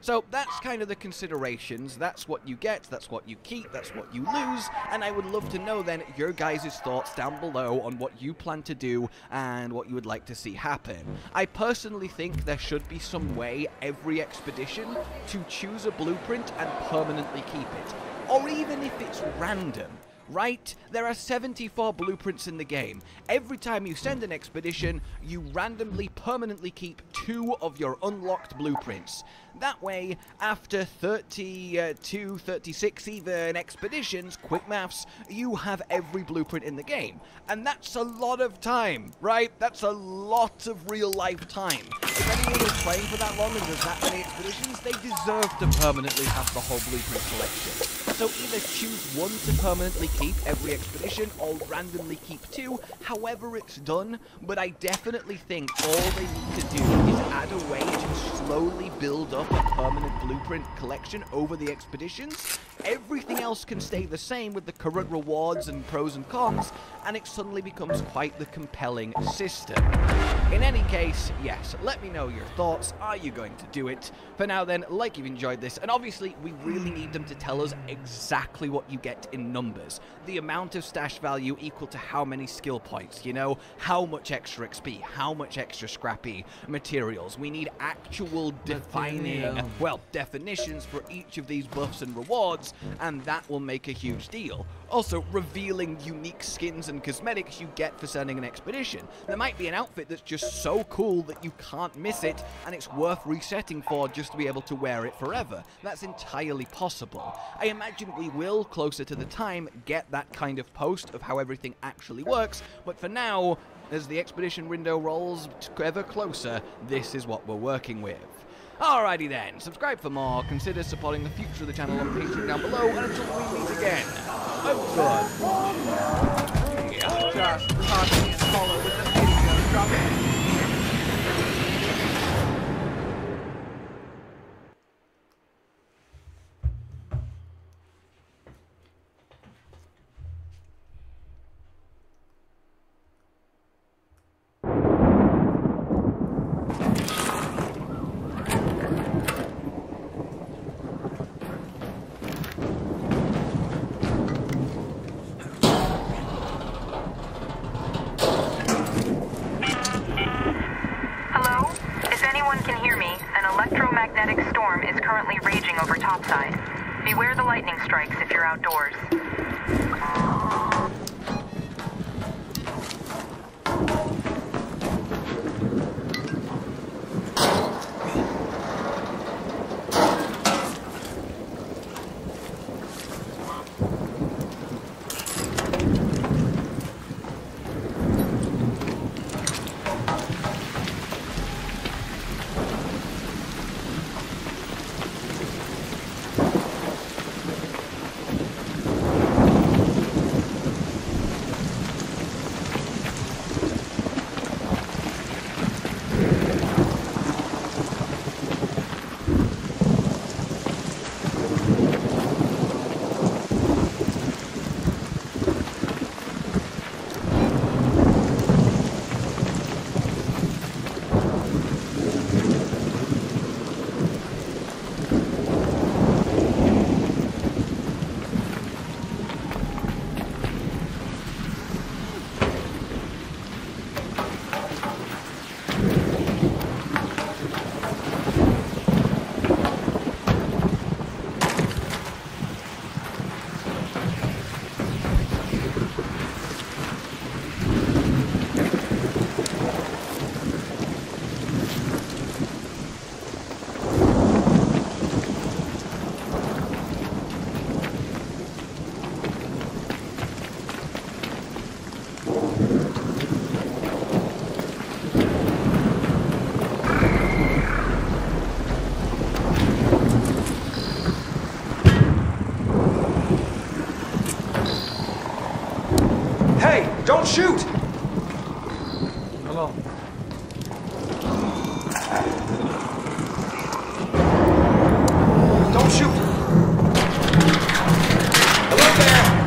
So that's kind of the considerations. That's what you get, that's what you keep, that's what you lose, and I would love to know then your guys' thoughts down below on what you plan to do and what you would like to see happen. I personally think there should be some way every expedition to choose a blueprint and permanently keep it, or even if it's random. Right? There are 74 blueprints in the game. Every time you send an expedition, you randomly permanently keep 2 of your unlocked blueprints. That way, after 32, 36 even expeditions, quick maths, you have every blueprint in the game. And that's a lot of time, right? That's a lot of real life time. If anyone is playing for that long and does that many expeditions, they deserve to permanently have the whole blueprint collection. So either choose one to permanently keep every expedition, or randomly keep 2, however it's done, but I definitely think all they need to do is add a way to slowly build up a permanent blueprint collection over the expeditions. Everything else can stay the same with the current rewards and pros and cons, and it suddenly becomes quite the compelling system. In any case, yes, let me know your thoughts. Are you going to do it? For now then, like you've enjoyed this, and obviously we really need them to tell us exactly what you get in numbers. The amount of stash value equal to how many skill points, you know? How much extra XP, how much extra scrappy materials. We need actual defining, well, definitions for each of these buffs and rewards, and that will make a huge deal. Also, revealing unique skins and cosmetics you get for sending an expedition. There might be an outfit that's just so cool that you can't miss it, and it's worth resetting for just to be able to wear it forever. That's entirely possible. I imagine we will, closer to the time, get that kind of post of how everything actually works, but for now, as the expedition window rolls ever closer, this is what we're working with. Alrighty then, subscribe for more, consider supporting the future of the channel on Patreon down below, and until we meet again, I'm good. Yeah. Josh, talk me and follow with the video. Drop it. storm is currently raging over topside. Beware the lightning strikes if you're outdoors. Don't shoot! Hello. Don't shoot! Hello there!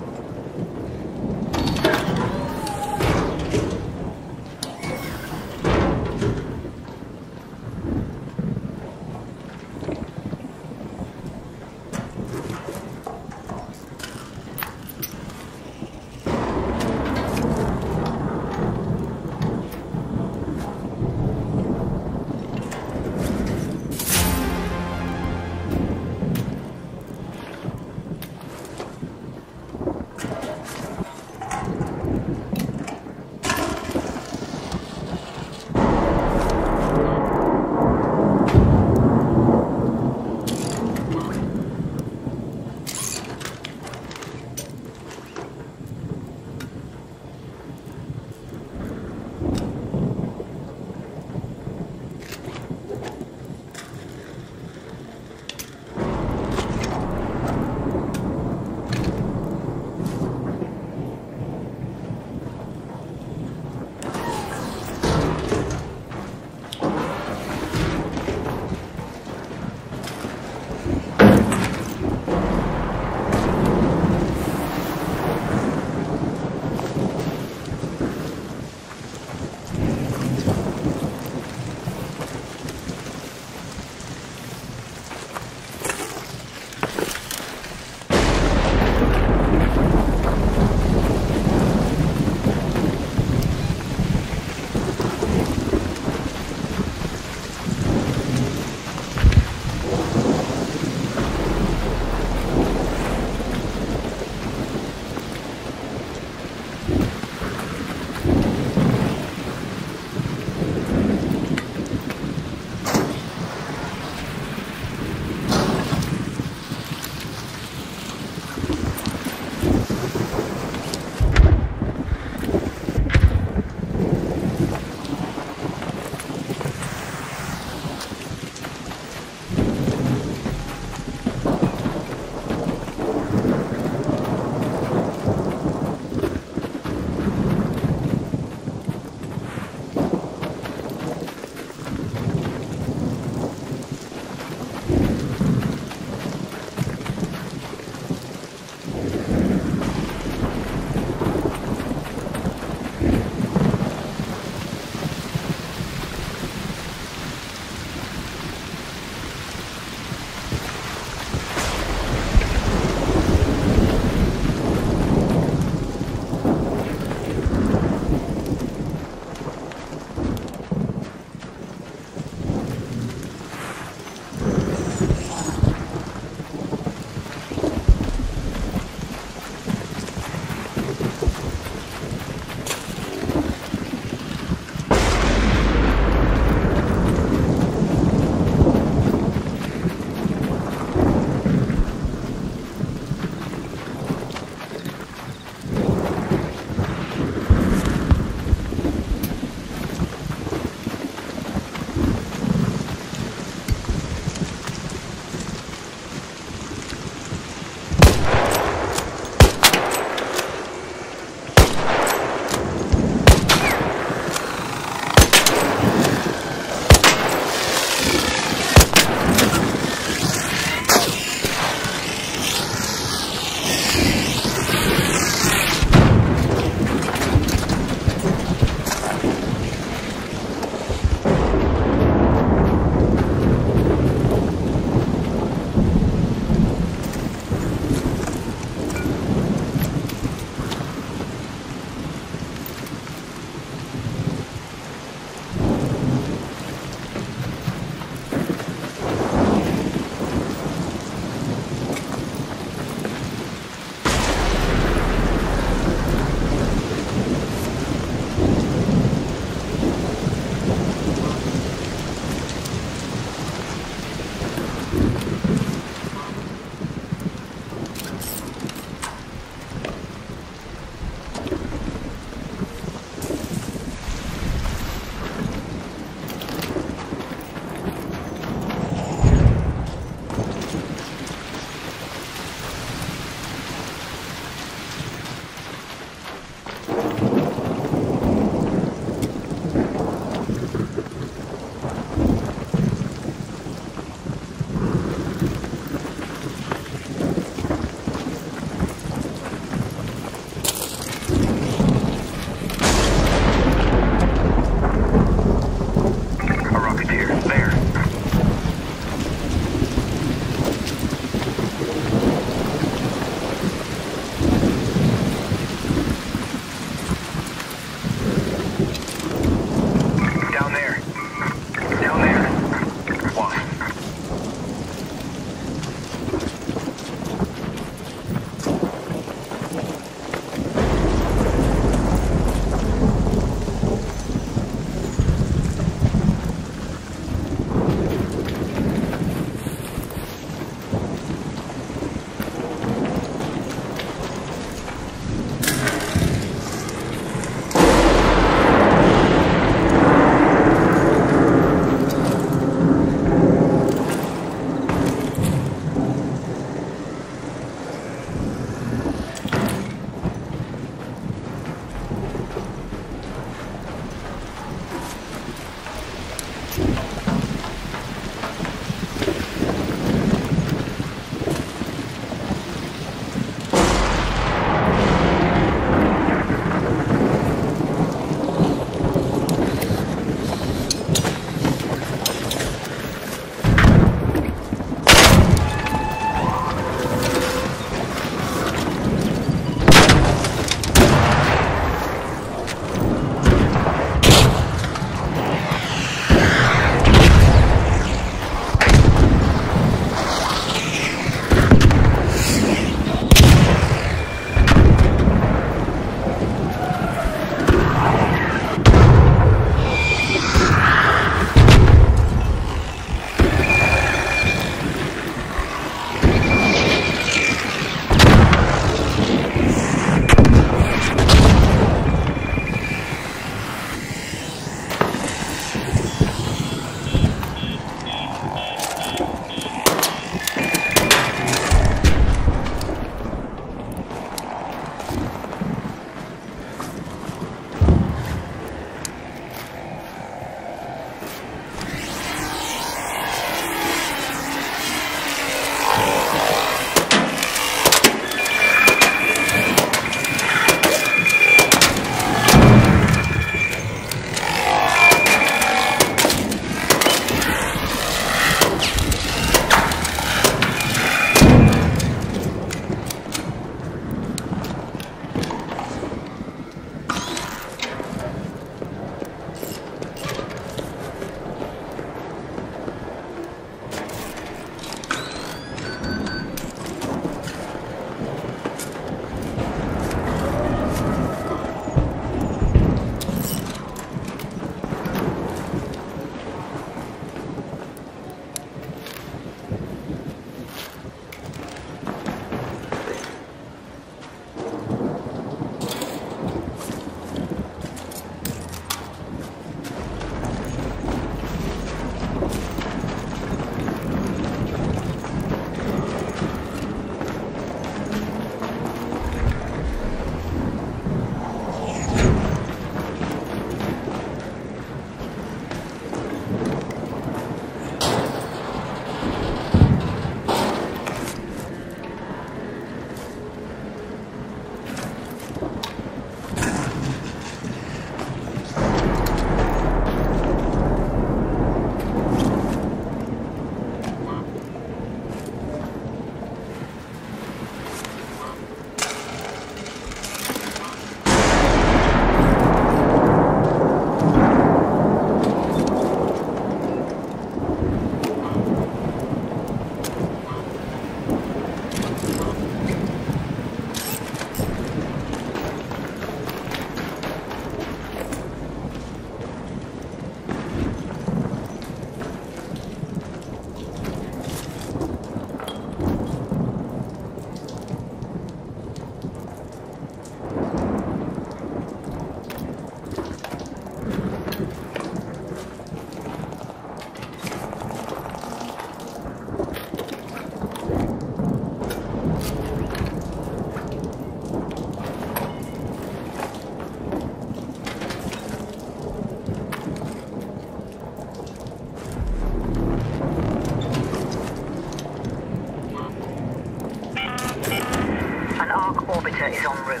An arc orbiter is en route.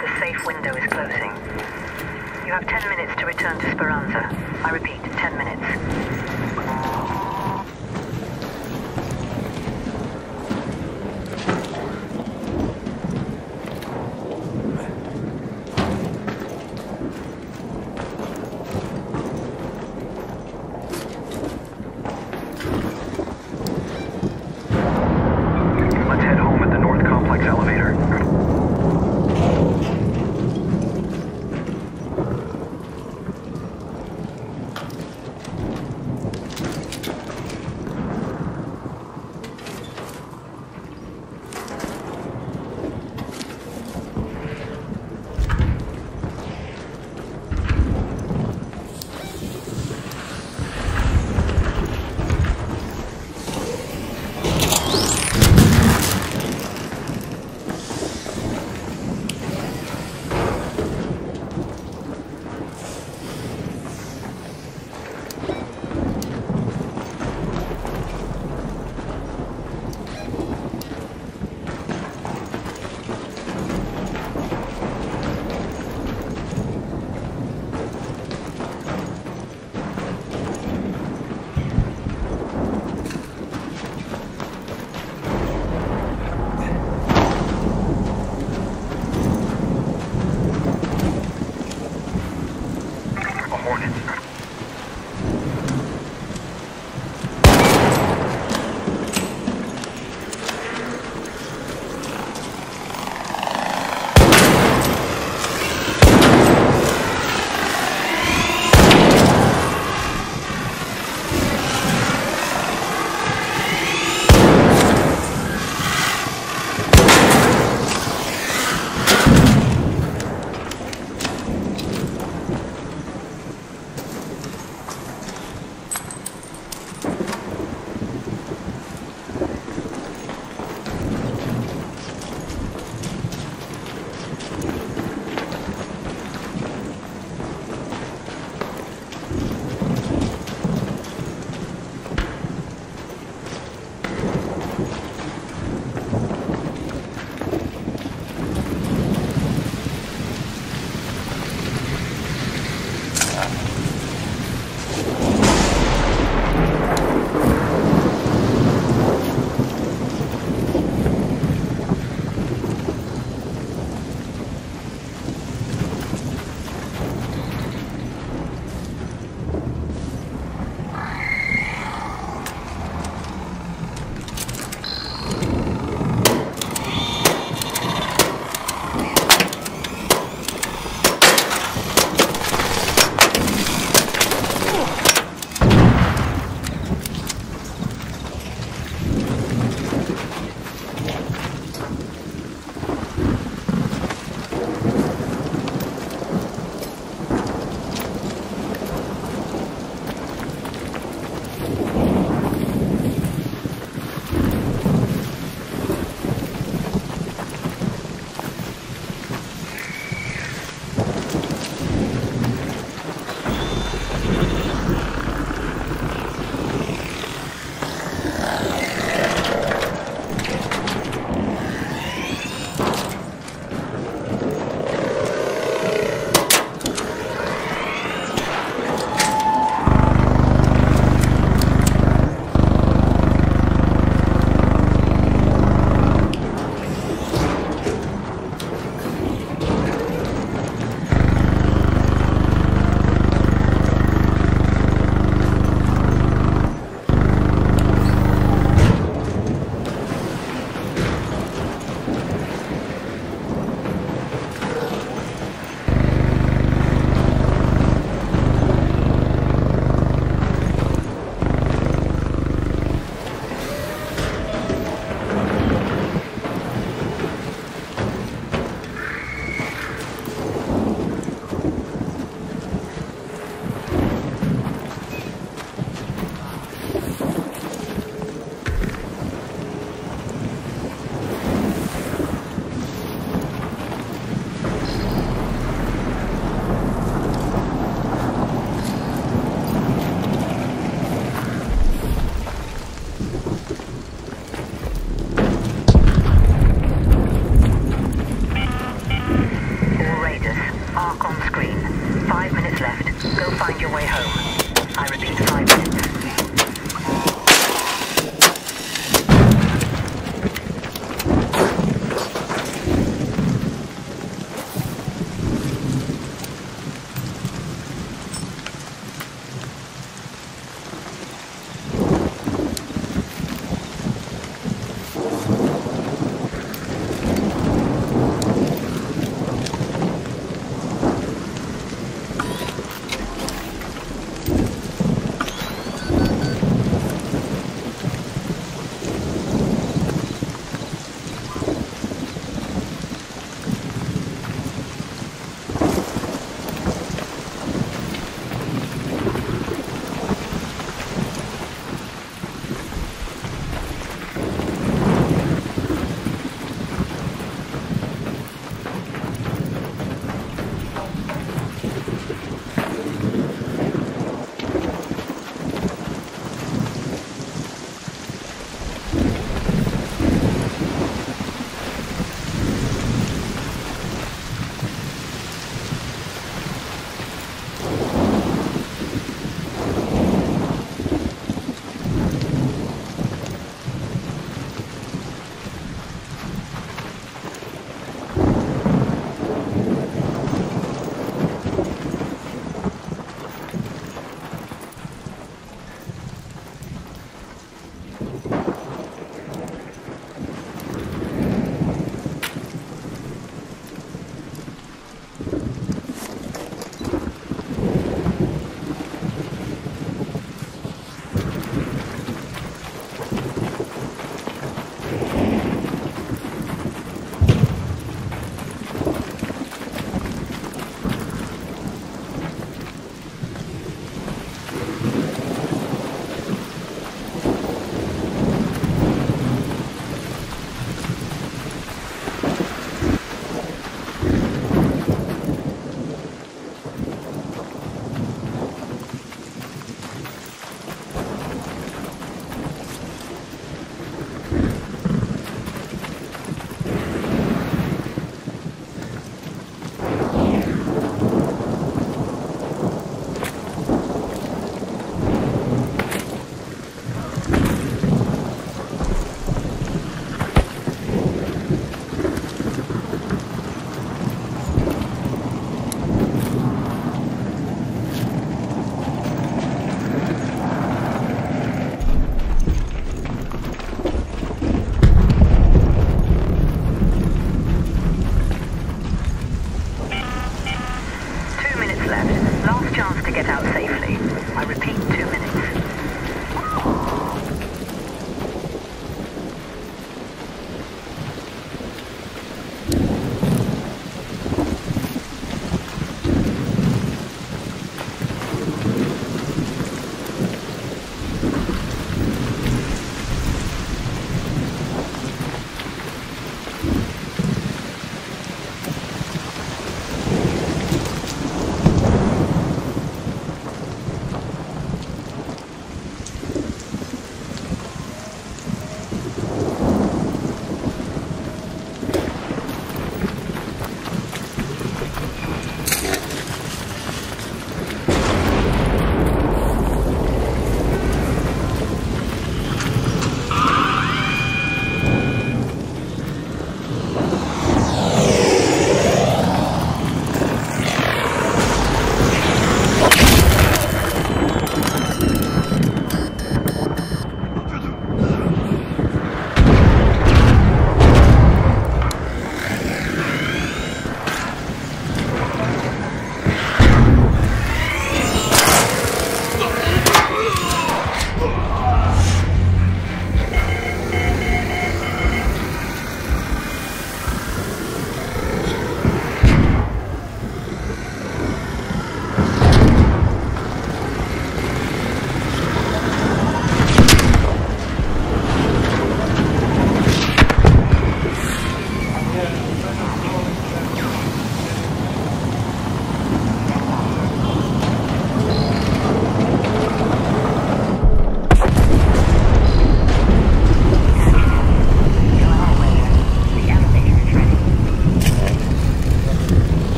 The safe window is closing. You have 10 minutes to return to Speranza. I repeat, 10 minutes. Let's head home at the North Complex elevator.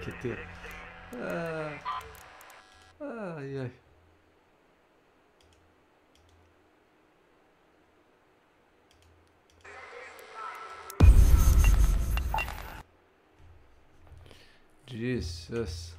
raketeiro. Ai, ai. Jesus.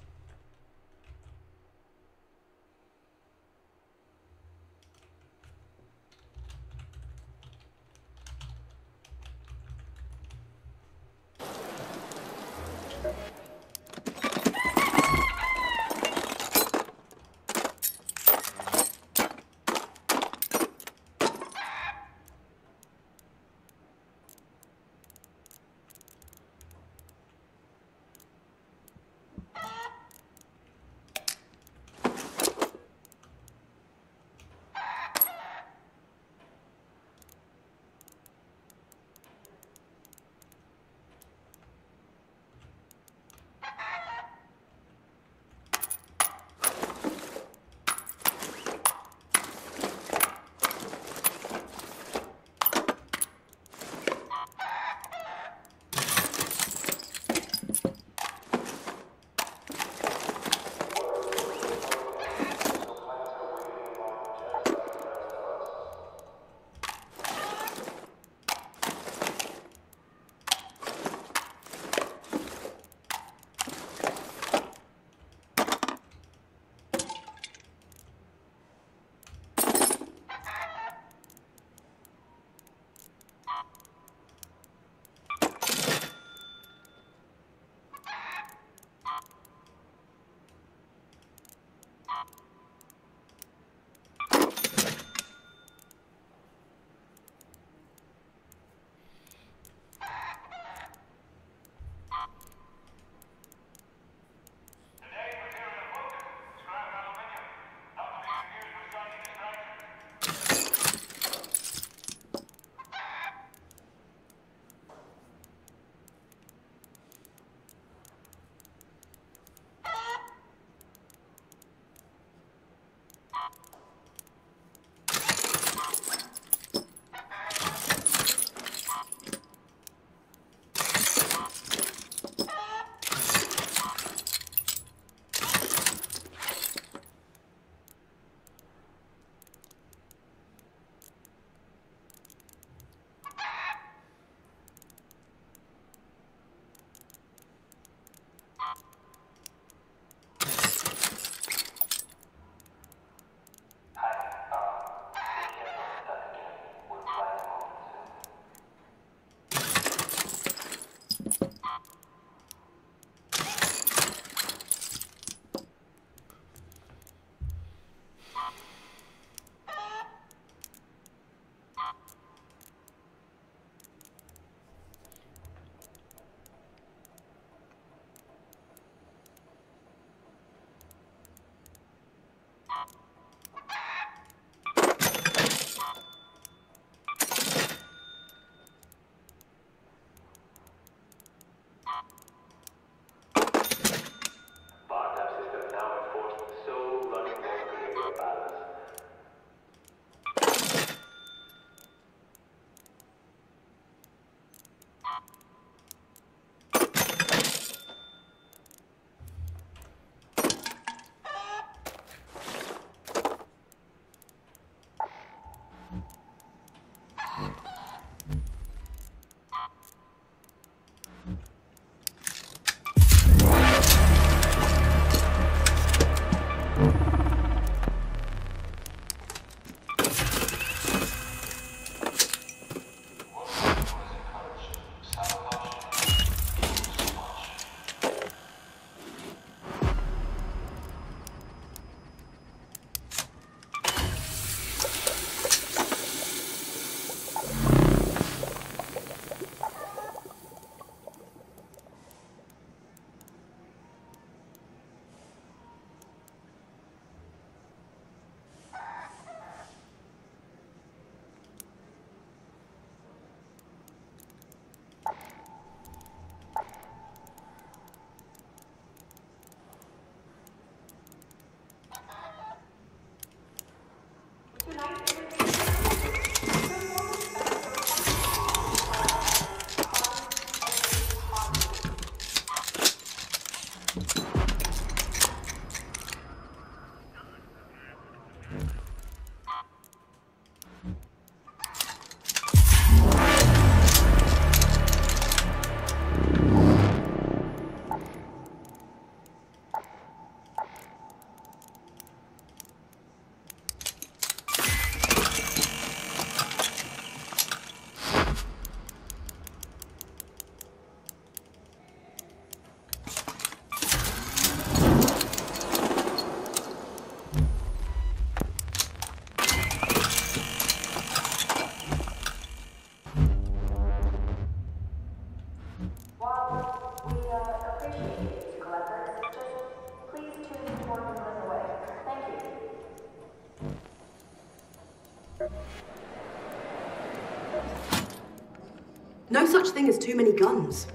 No such thing as too many guns.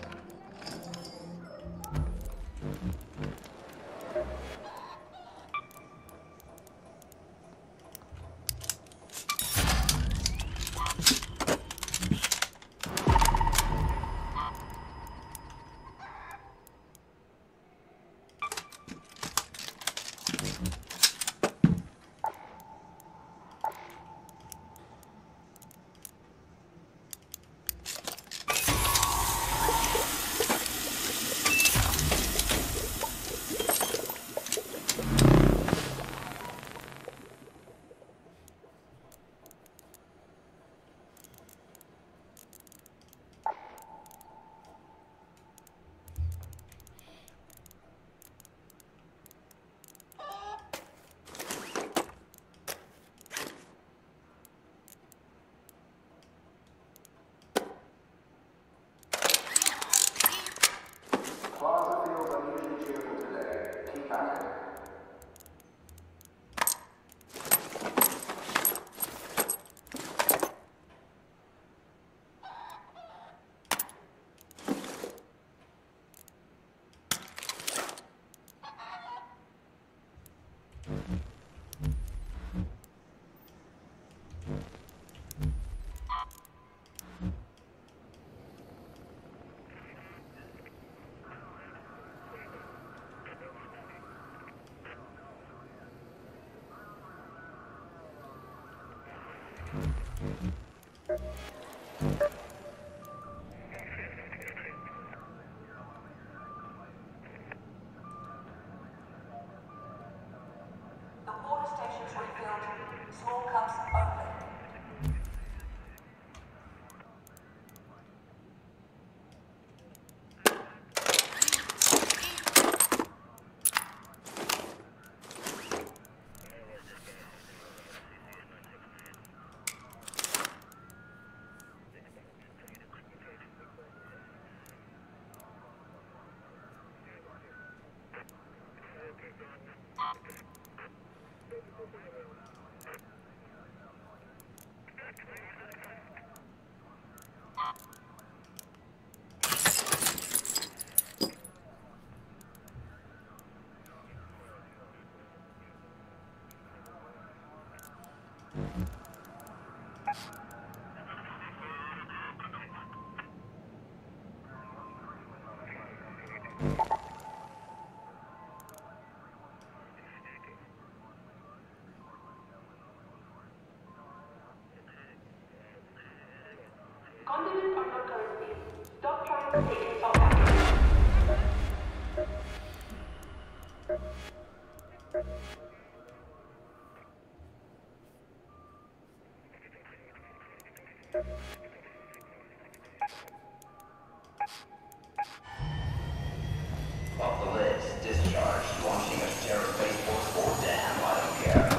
Off the list, discharge, launching a terror space force or damn, I don't care.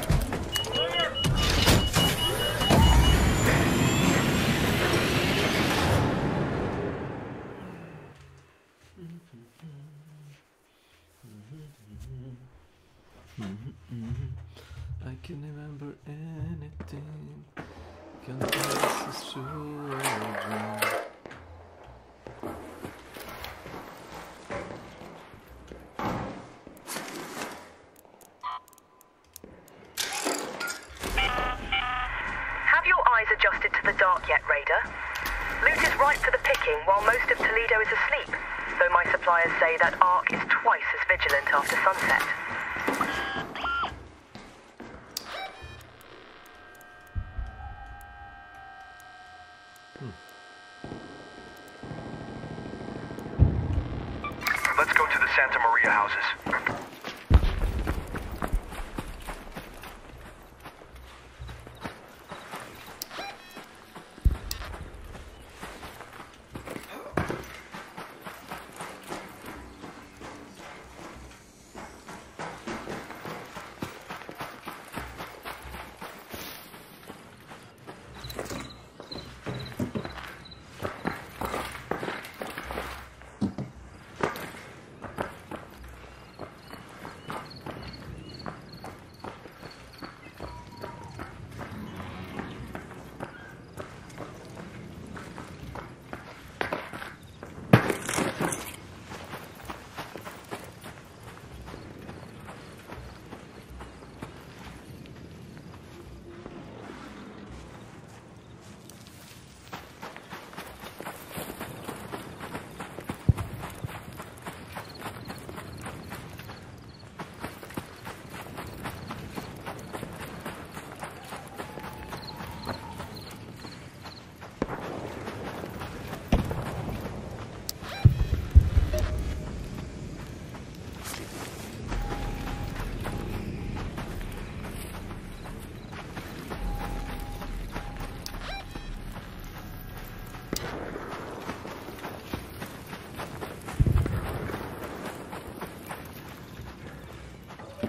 I can remember anything. Can pass us through a dream. Have your eyes adjusted to the dark yet, Raider? Loot is ripe for the picking while most of Toledo is asleep, though my suppliers say that Ark is twice as vigilant after sunset. Let's go to the Santa Maria houses.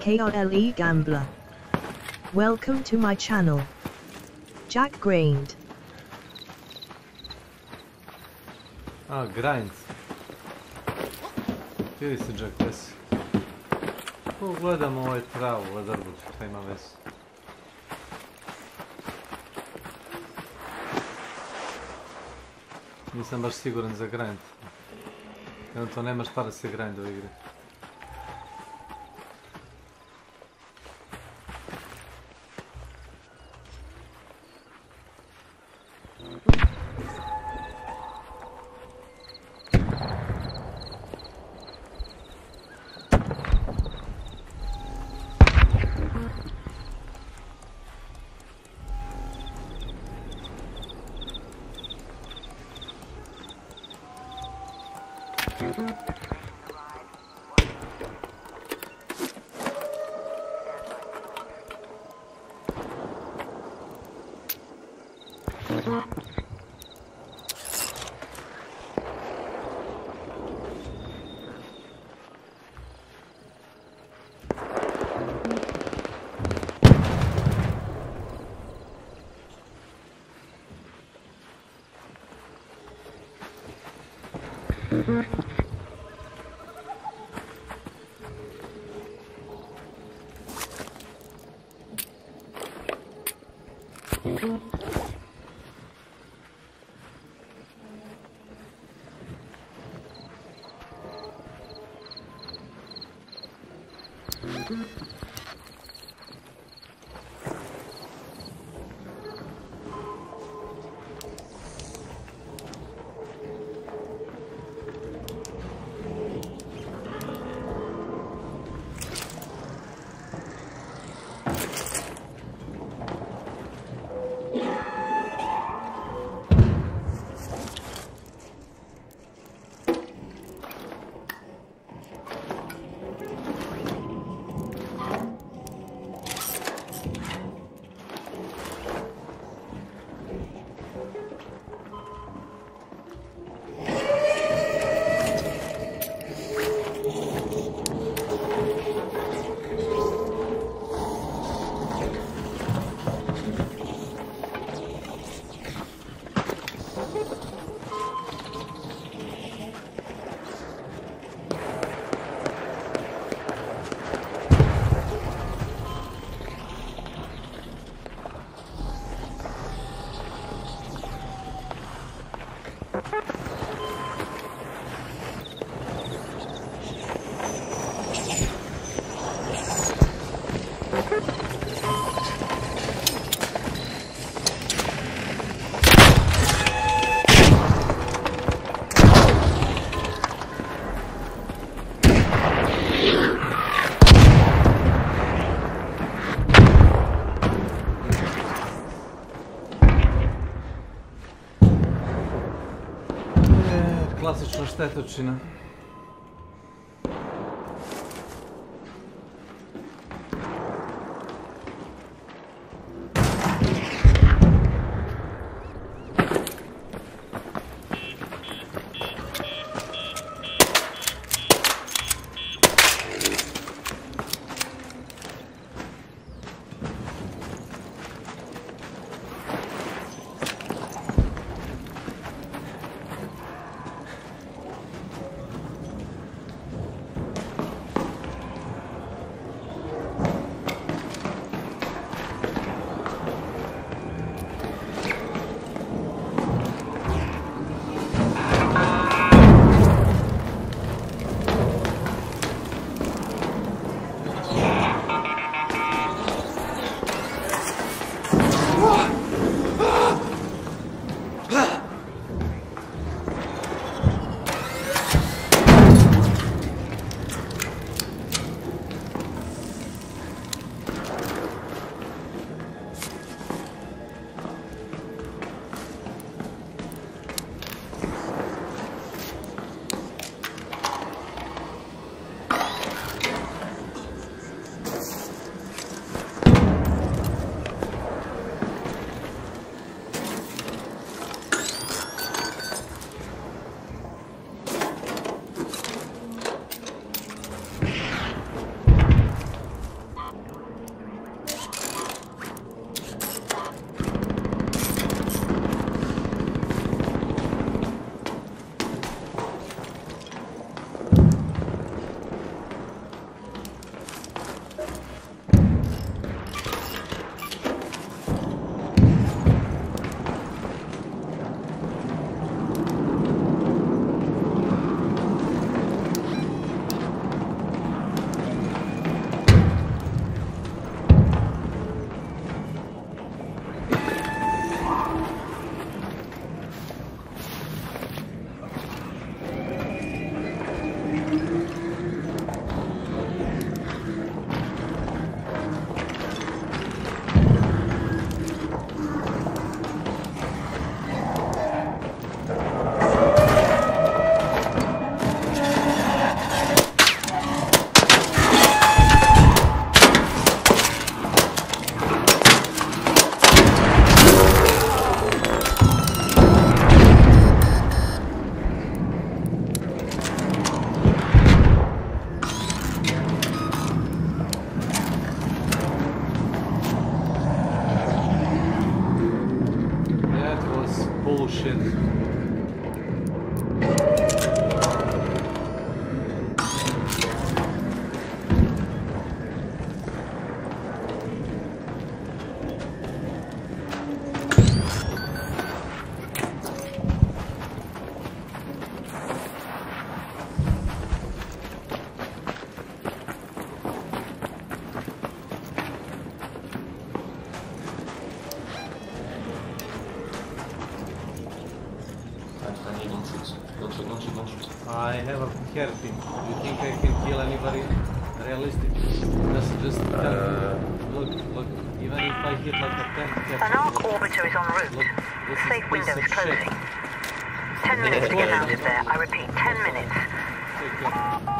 KRLE Gambler. Welcome to my channel. Jack Grind. A, grind. Gdje si Jack, gdje si? Gledam ovaj travu, ledarbut, šta ima veze. Nisam baš siguran za grind. To nema šta da se grind u igri. Klasična štetočina. Don't shoot. I have a hairpin. Do you think I can kill anybody? Realistically. Just look. Even if I hit like a 10 capture. An arc orbiter is en route. Look, this Safe is window is closing. shit. 10 minutes to get out of there. I repeat, 10 minutes. Take care.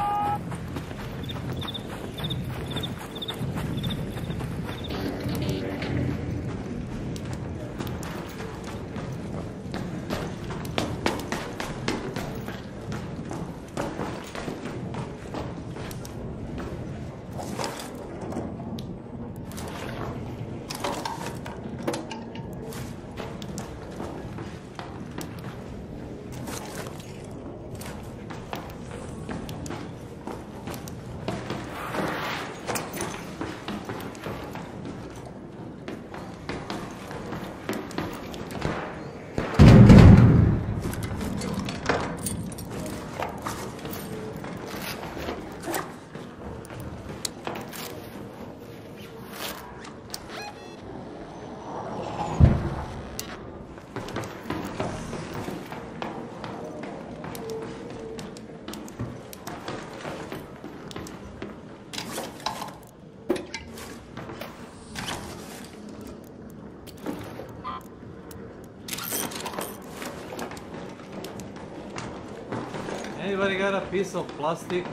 Anybody got a piece of plastic?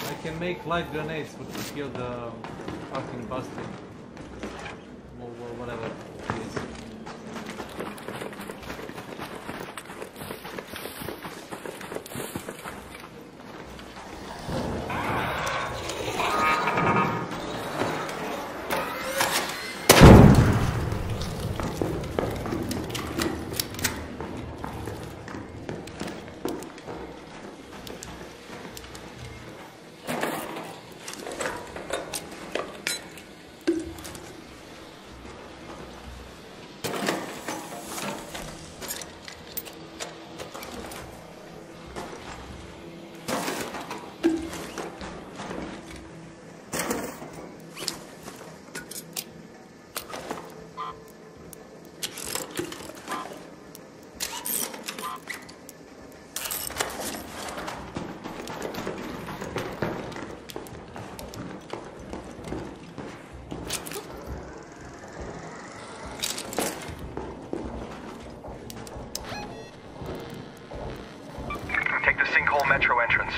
I can make light grenades to kill the fucking bastard. Or whatever it is. Metro entrance.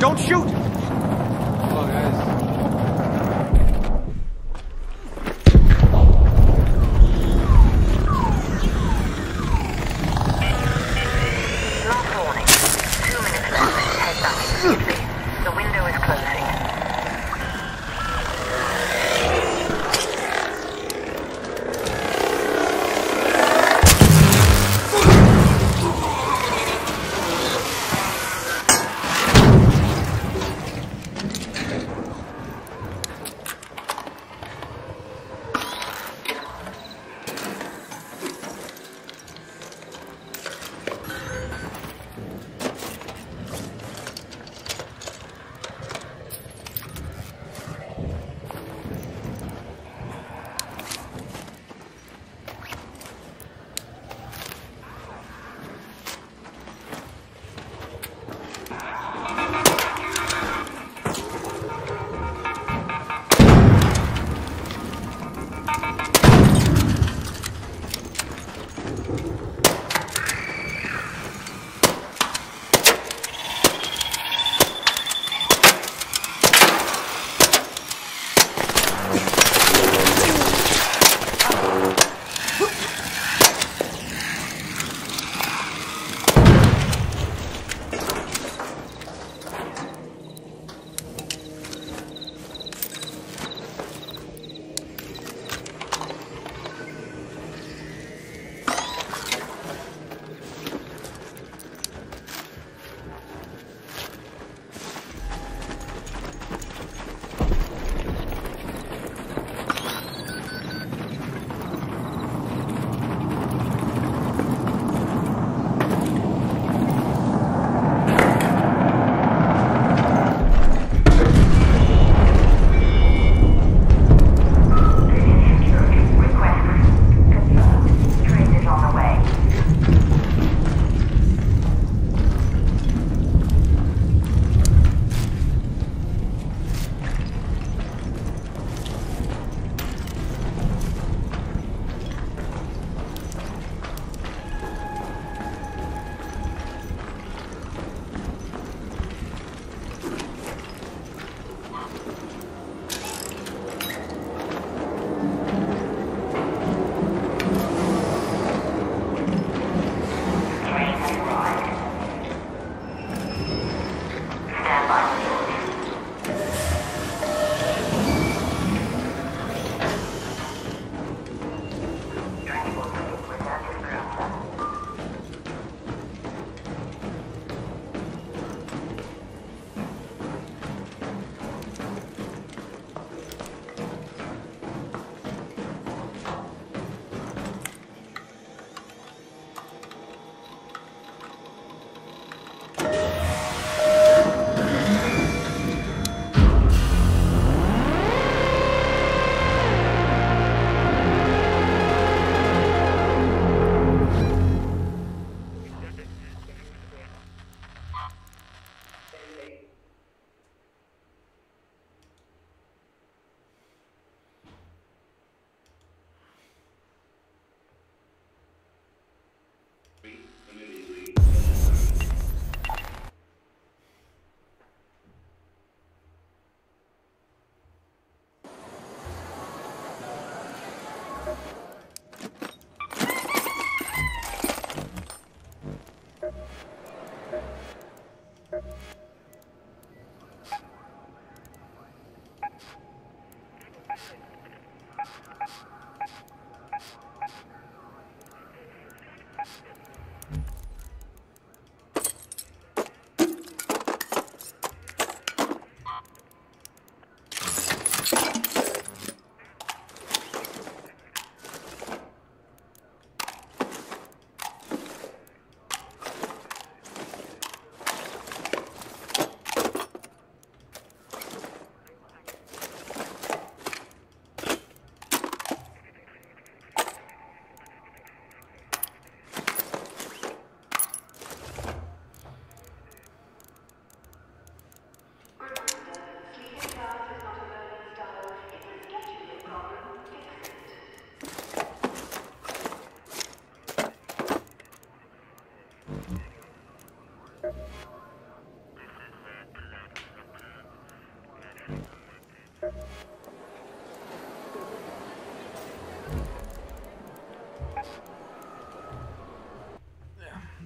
Don't shoot! Hello, guys. Last warning. 2 minutes left. Head back into safety. The window is closing.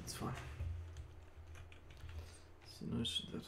It's fine. See no issue there.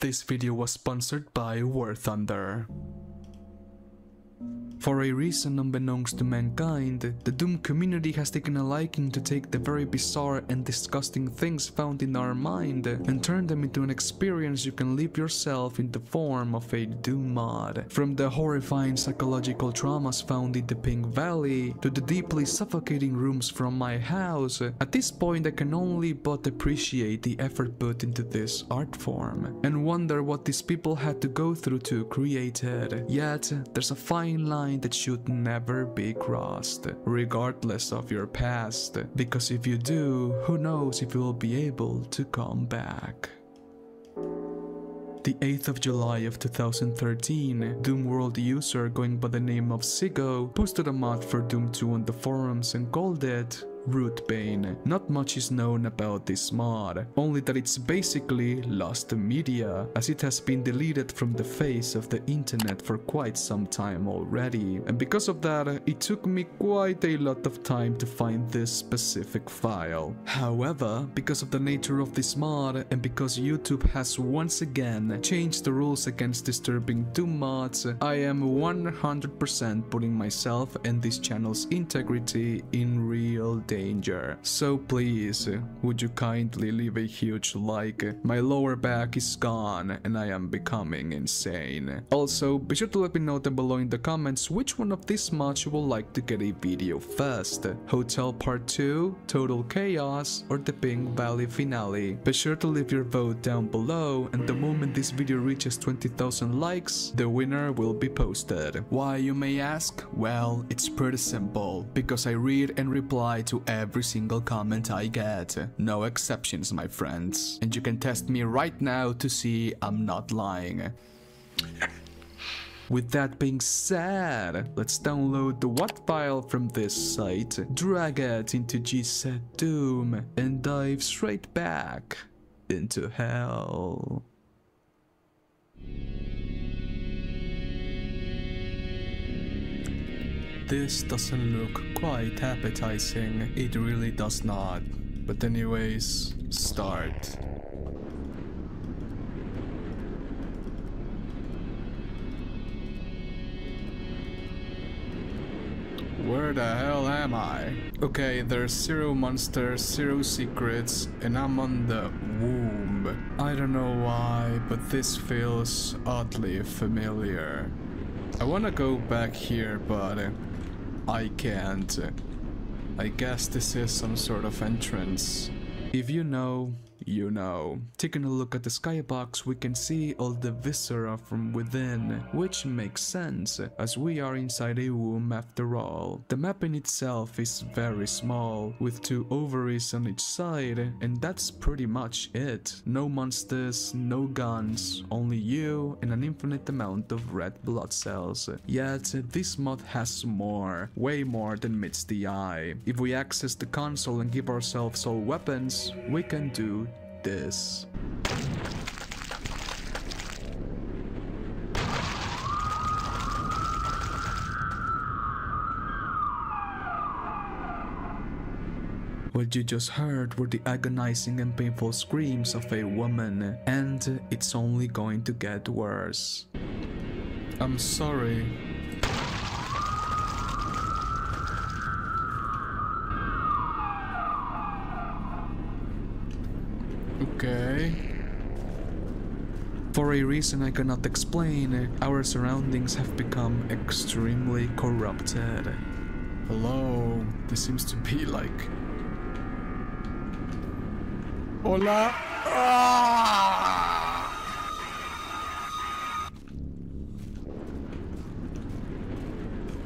This video was sponsored by War Thunder. For a reason unbeknownst to mankind, the Doom community has taken a liking to take the very bizarre and disgusting things found in our mind and turn them into an experience you can live yourself in the form of a Doom mod. From the horrifying psychological traumas found in the Pink Valley to the deeply suffocating rooms from my house, at this point I can only but appreciate the effort put into this art form and wonder what these people had to go through to create it. Yet, there's a fine line that should never be crossed, regardless of your past, because if you do, who knows if you will be able to come back. The 8th of July of 2013, Doom World user going by the name of Sigo posted a mod for Doom 2 on the forums and called it Rootbane. Not much is known about this mod, only that it's basically lost media, as it has been deleted from the face of the internet for quite some time already, and because of that, it took me quite a lot of time to find this specific file. However, because of the nature of this mod, and because YouTube has once again changed the rules against disturbing Doom mods, I am 100% putting myself and this channel's integrity in real danger. So please, would you kindly leave a huge like? My lower back is gone and I am becoming insane. Also, be sure to let me know down below in the comments which one of these mods you would like to get a video first. Hotel Part 2, Total Chaos, or the Pink Valley finale. Be sure to leave your vote down below, and the moment this video reaches 20,000 likes, the winner will be posted. Why, you may ask? Well, it's pretty simple. Because I read and reply to every single comment I get. No exceptions, my friends. And you can test me right now to see I'm not lying. With that being said, let's download the WAT file from this site, drag it into GZ Doom, and dive straight back into hell. This doesn't look quite appetizing, it really does not. But anyways, start. Where the hell am I? Okay, there's 0 monsters, 0 secrets, and I'm on the womb. I don't know why, but this feels oddly familiar. I wanna go back here, but I can't. I guess this is some sort of entrance. If you know, you know. Taking a look at the skybox, we can see all the viscera from within, which makes sense, as we are inside a womb after all. The map in itself is very small, with 2 ovaries on each side, and that's pretty much it. No monsters, no guns, only you and an infinite amount of red blood cells. Yet, this mod has more, way more than meets the eye. If we access the console and give ourselves all weapons, we can do this. What you just heard were the agonizing and painful screams of a woman, and it's only going to get worse. I'm sorry. Okay. For a reason I cannot explain, our surroundings have become extremely corrupted. Hello, this seems to be like... Hola! Ah!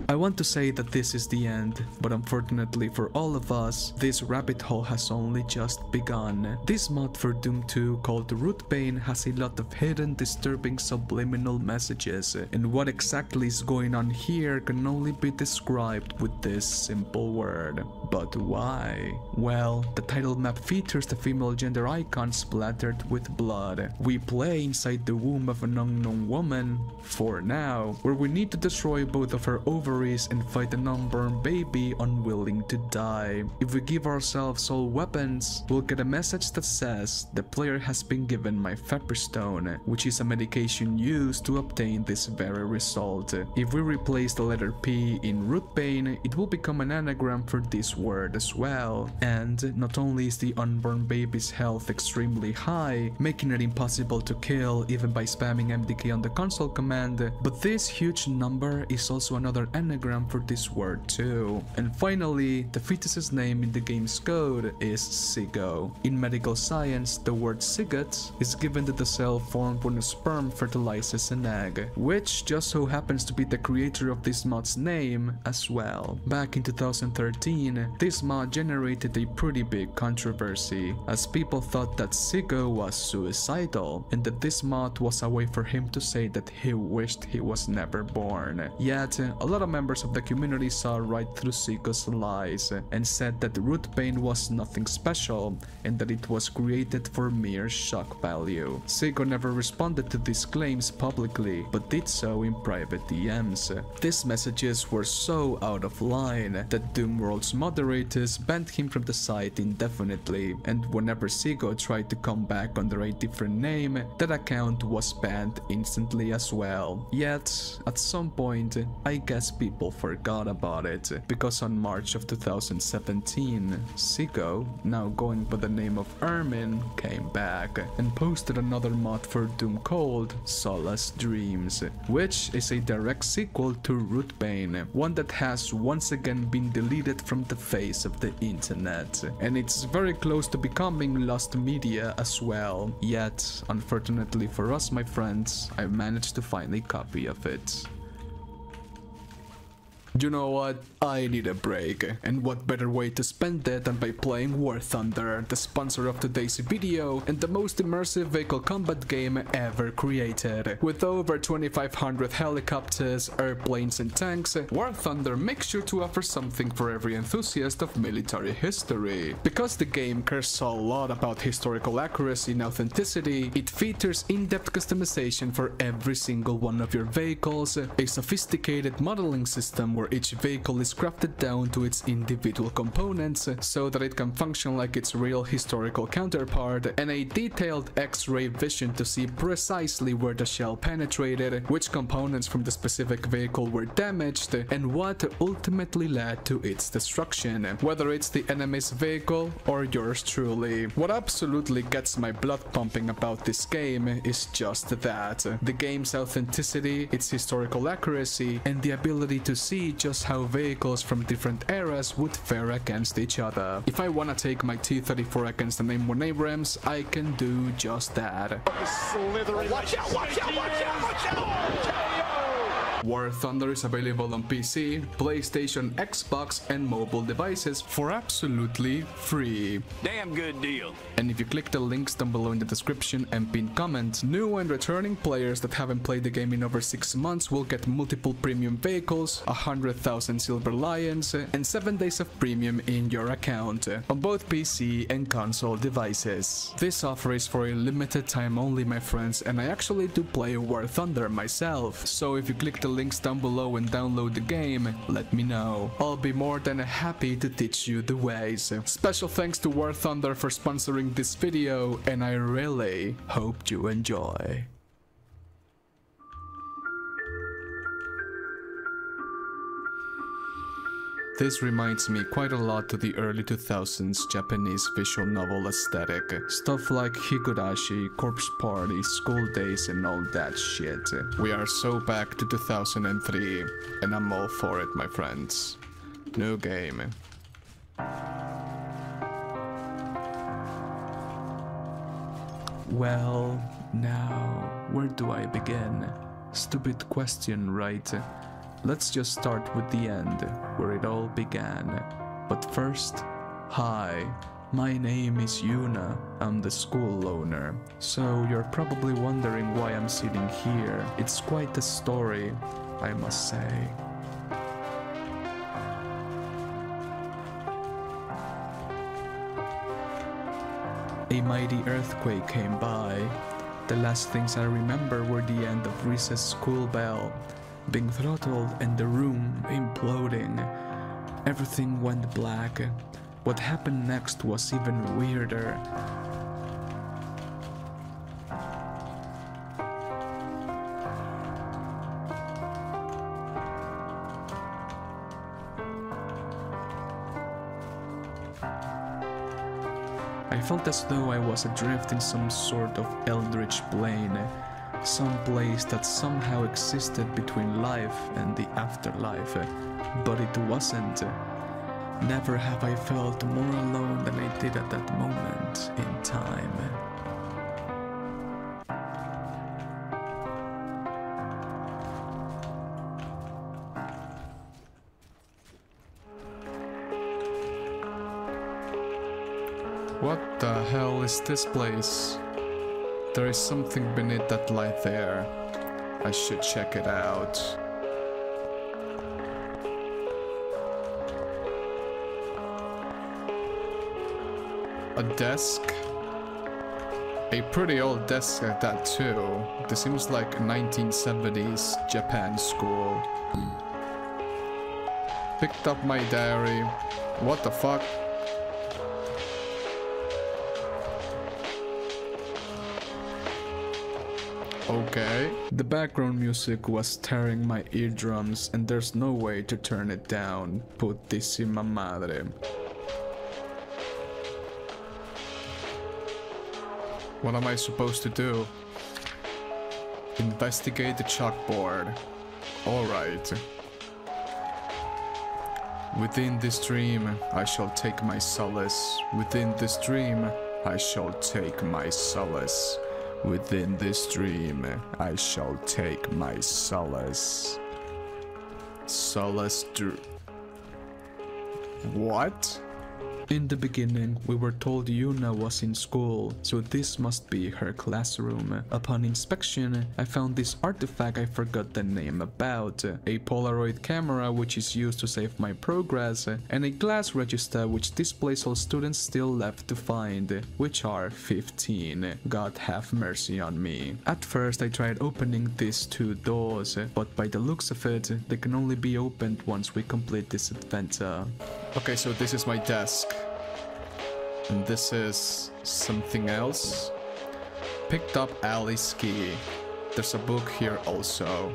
I want to say that this is the end, but unfortunately for all of us, this rabbit hole has only just begun. This mod for Doom 2 called Rootbane has a lot of hidden, disturbing subliminal messages, and what exactly is going on here can only be described with this simple word. But why? Well, the title map features the female gender icon splattered with blood. We play inside the womb of an unknown woman, for now, where we need to destroy both of her ovaries and fight an unborn baby unwilling to die. If we give ourselves all weapons, we'll get a message that says the player has been given my Pepperstone, which is a medication used to obtain this very result. If we replace the letter P in Rootbane, it will become an anagram for this word as well. And not only is the unborn baby's health extremely high, making it impossible to kill even by spamming MDK on the console command, but this huge number is also another anagram for this word too. And finally, the fetus's name in the game's code is zygo. In medical science, the word zygote is given to the cell formed when a sperm fertilizes an egg, which just so happens to be the creator of this mod's name as well. Back in 2013, this mod generated a pretty big controversy, as people thought that zygo was suicidal, and that this mod was a way for him to say that he wished he was never born. Yet, a lot of members of the community saw right through zygo's lies, and said that Rootbane was nothing special, and that it was created for mere shock value. zygo never responded to these claims publicly, but did so in private DMs. These messages were so out of line that Doomworld's moderators banned him from the site indefinitely, and whenever zygo tried to come back under a different name, that account was banned instantly as well. Yet, at some point, I guess people forgot about it, because on March of 2017, zygo, now going by the name of Ermin, came back and posted another mod for Doom called Solace Dreams, which is a direct sequel to Rootbane, one that has once again been deleted from the face of the internet, and it's very close to becoming lost media as well. Yet, unfortunately for us, my friends, I managed to find a copy of it. You know what? I need a break, and what better way to spend it than by playing War Thunder, the sponsor of today's video and the most immersive vehicle combat game ever created. With over 2,500 helicopters, airplanes and tanks, War Thunder makes sure to offer something for every enthusiast of military history. Because the game cares a lot about historical accuracy and authenticity, it features in-depth customization for every single one of your vehicles, a sophisticated modeling system where each vehicle is crafted down to its individual components so that it can function like its real historical counterpart, and a detailed X-ray vision to see precisely where the shell penetrated, which components from the specific vehicle were damaged, and what ultimately led to its destruction, whether it's the enemy's vehicle or yours truly. What absolutely gets my blood pumping about this game is just that: the game's authenticity, its historical accuracy, and the ability to see just how vehicles from different eras would fare against each other. If I wanna take my T-34 against an M1 Abrams, I can do just that. Watch out, watch out, watch out, watch out! War Thunder is available on PC, PlayStation, Xbox, and mobile devices for absolutely free. Damn good deal. And if you click the links down below in the description and pinned comment, new and returning players that haven't played the game in over 6 months will get multiple premium vehicles, 100,000 silver lions, and 7 days of premium in your account, on both PC and console devices. This offer is for a limited time only, my friends, and I actually do play War Thunder myself, so if you click the links down below and download the game, let me know. I'll be more than happy to teach you the ways. Special thanks to War Thunder for sponsoring this video, and I really hope you enjoy. This reminds me quite a lot to the early 2000s Japanese visual novel aesthetic. Stuff like Higurashi, Corpse Party, School Days and all that shit. We are so back to 2003 and I'm all for it, my friends. New game. Well, now, where do I begin? Stupid question, right? Let's just start with the end, where it all began. But first, hi, my name is Yuna, I'm the school owner. So you're probably wondering why I'm sitting here. It's quite a story, I must say. A mighty earthquake came by. The last things I remember were the end of recess school bell, being throttled and the room imploding. Everything went black. What happened next was even weirder. I felt as though I was adrift in some sort of eldritch plane, some place that somehow existed between life and the afterlife, but it wasn't. Never have I felt more alone than I did at that moment in time. What the hell is this place? There is something beneath that light there. I should check it out. A desk? A pretty old desk at that too. This seems like a 1970s Japan school. Picked up my diary. What the fuck? Okay. The background music was tearing my eardrums and there's no way to turn it down. Putissima madre. What am I supposed to do? Investigate the chalkboard. Alright. Within this dream, I shall take my solace. Within this dream, I shall take my solace. Within this dream, I shall take my solace. Solace What? In the beginning, we were told Yuna was in school, so this must be her classroom. Upon inspection, I found this artifact I forgot the name about, a Polaroid camera which is used to save my progress, and a glass register which displays all students still left to find, which are 15. God have mercy on me. At first, I tried opening these two doors, but by the looks of it, they can only be opened once we complete this adventure. Okay, so this is my desk. And this is something else. Picked up Ali's key. There's a book here also.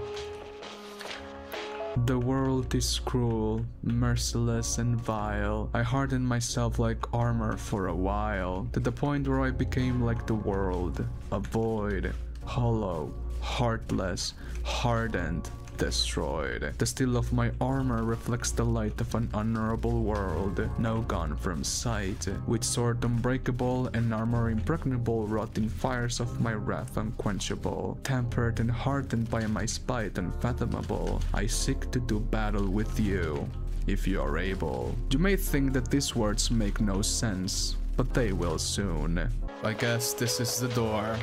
The world is cruel, merciless and vile. I hardened myself like armor for a while, to the point where I became like the world. A void, hollow, heartless, hardened, destroyed. The steel of my armor reflects the light of an honorable world, now gone from sight, with sword unbreakable and armor impregnable, wrought in fires of my wrath unquenchable, tempered and hardened by my spite unfathomable. I seek to do battle with you, if you are able. You may think that these words make no sense, but they will soon. I guess this is the door.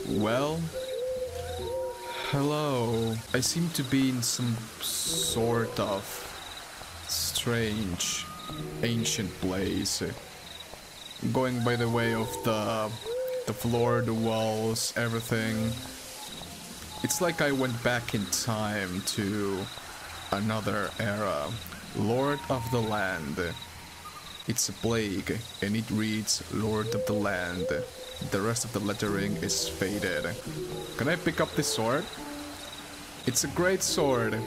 Well, hello. I seem to be in some sort of strange, ancient place. Going by the way of the floor, the walls, everything. It's like I went back in time to another era. Lord of the land. It's a plague, and it reads Lord of the Land. The rest of the lettering is faded. Can I pick up this sword? It's a great sword.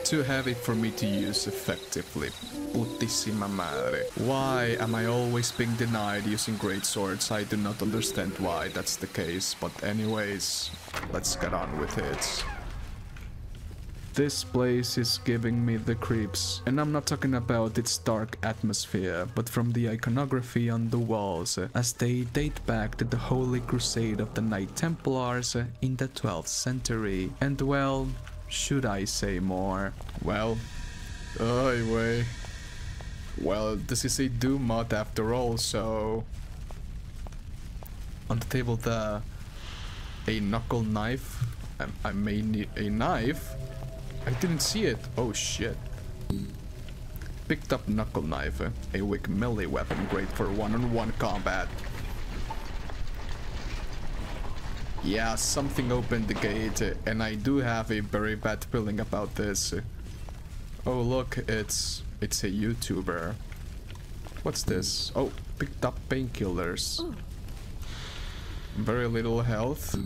Too heavy for me to use effectively. Puttissima madre. Why am I always being denied using great swords? I do not understand why that's the case, but anyways, let's get on with it. This place is giving me the creeps, and I'm not talking about its dark atmosphere, but from the iconography on the walls, as they date back to the Holy Crusade of the Knight Templars in the 12th century. And well, should I say more? Well, anyway. Well, this is a Doom mod after all, so... On the table there, a knuckle knife. I may need a knife. I didn't see it. Oh shit. Picked up knuckle knife, a weak melee weapon great for one-on-one combat. Yeah, something opened the gate, and I do have a very bad feeling about this. Oh look, it's a YouTuber. What's this? Oh, picked up painkillers. Very little health.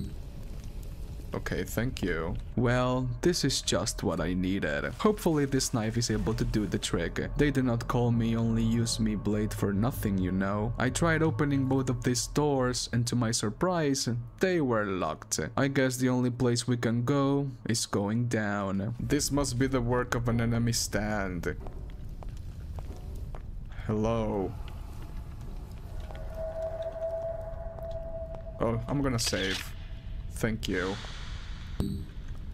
Okay, thank you. Well, this is just what I needed. Hopefully this knife is able to do the trick. They do not call me only use me blade for nothing, you know. I tried opening both of these doors, and to my surprise, they were locked. I guess the only place we can go is going down. This must be the work of an enemy stand. Hello. Oh, I'm gonna save. Thank you.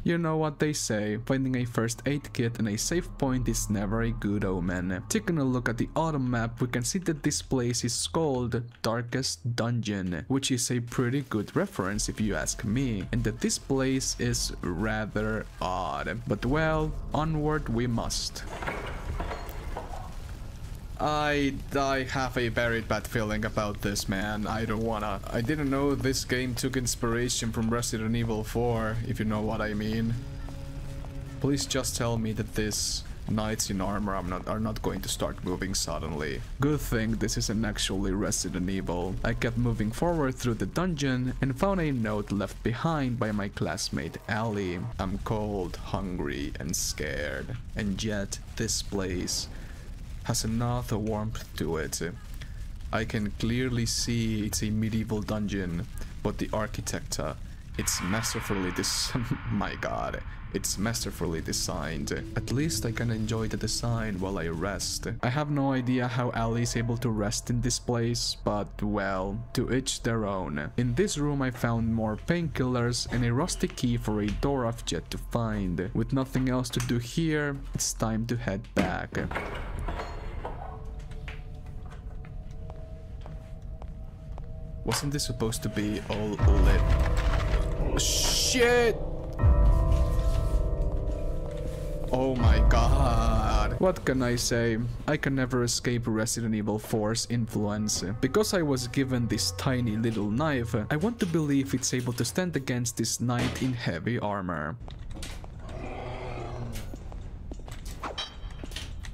You know what they say, finding a first aid kit and a save point is never a good omen. Taking a look at the autumn map, we can see that this place is called Darkest Dungeon, which is a pretty good reference if you ask me, and that this place is rather odd. But well, onward we must. I have a very bad feeling about this, man. I didn't know this game took inspiration from Resident Evil 4, if you know what I mean. Please just tell me that these knights in armor are not going to start moving suddenly. Good thing this isn't actually Resident Evil. I kept moving forward through the dungeon and found a note left behind by my classmate Ali. I'm cold, hungry, and scared. And yet, this place has another warmth to it. I can clearly see it's a medieval dungeon, but the architecture, it's masterfully my god, it's masterfully designed. At least I can enjoy the design while I rest. I have no idea how Ali is able to rest in this place, but well, to each their own. In this room I found more painkillers and a rusty key for a door I've yet to find. With nothing else to do here, it's time to head back. Wasn't this supposed to be all lit? Shit! Oh my god. What can I say? I can never escape Resident Evil 4's influence. Because I was given this tiny little knife, I want to believe it's able to stand against this knight in heavy armor.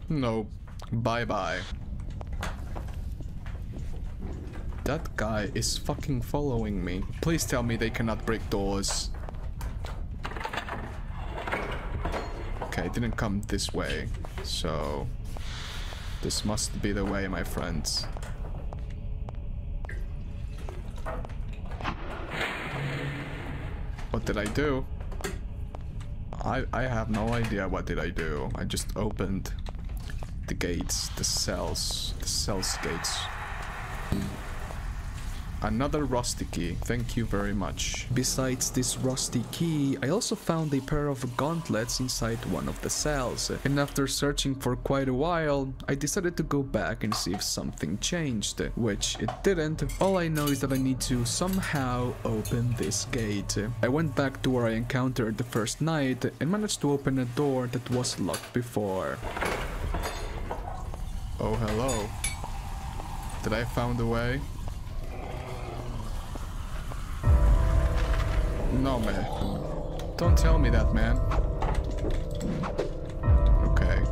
No. Bye-bye. That guy is fucking following me. Please tell me they cannot break doors. Okay, it didn't come this way. So this must be the way, my friends. What did I do? I have no idea what did I do. I just opened the gates, the cells gates. Another rusty key, thank you very much. Besides this rusty key, I also found a pair of gauntlets inside one of the cells. And after searching for quite a while, I decided to go back and see if something changed, which it didn't. All I know is that I need to somehow open this gate. I went back to where I encountered the first night and managed to open a door that was locked before. Oh, hello. Did I found a way? No, man. Don't tell me that, man. Okay.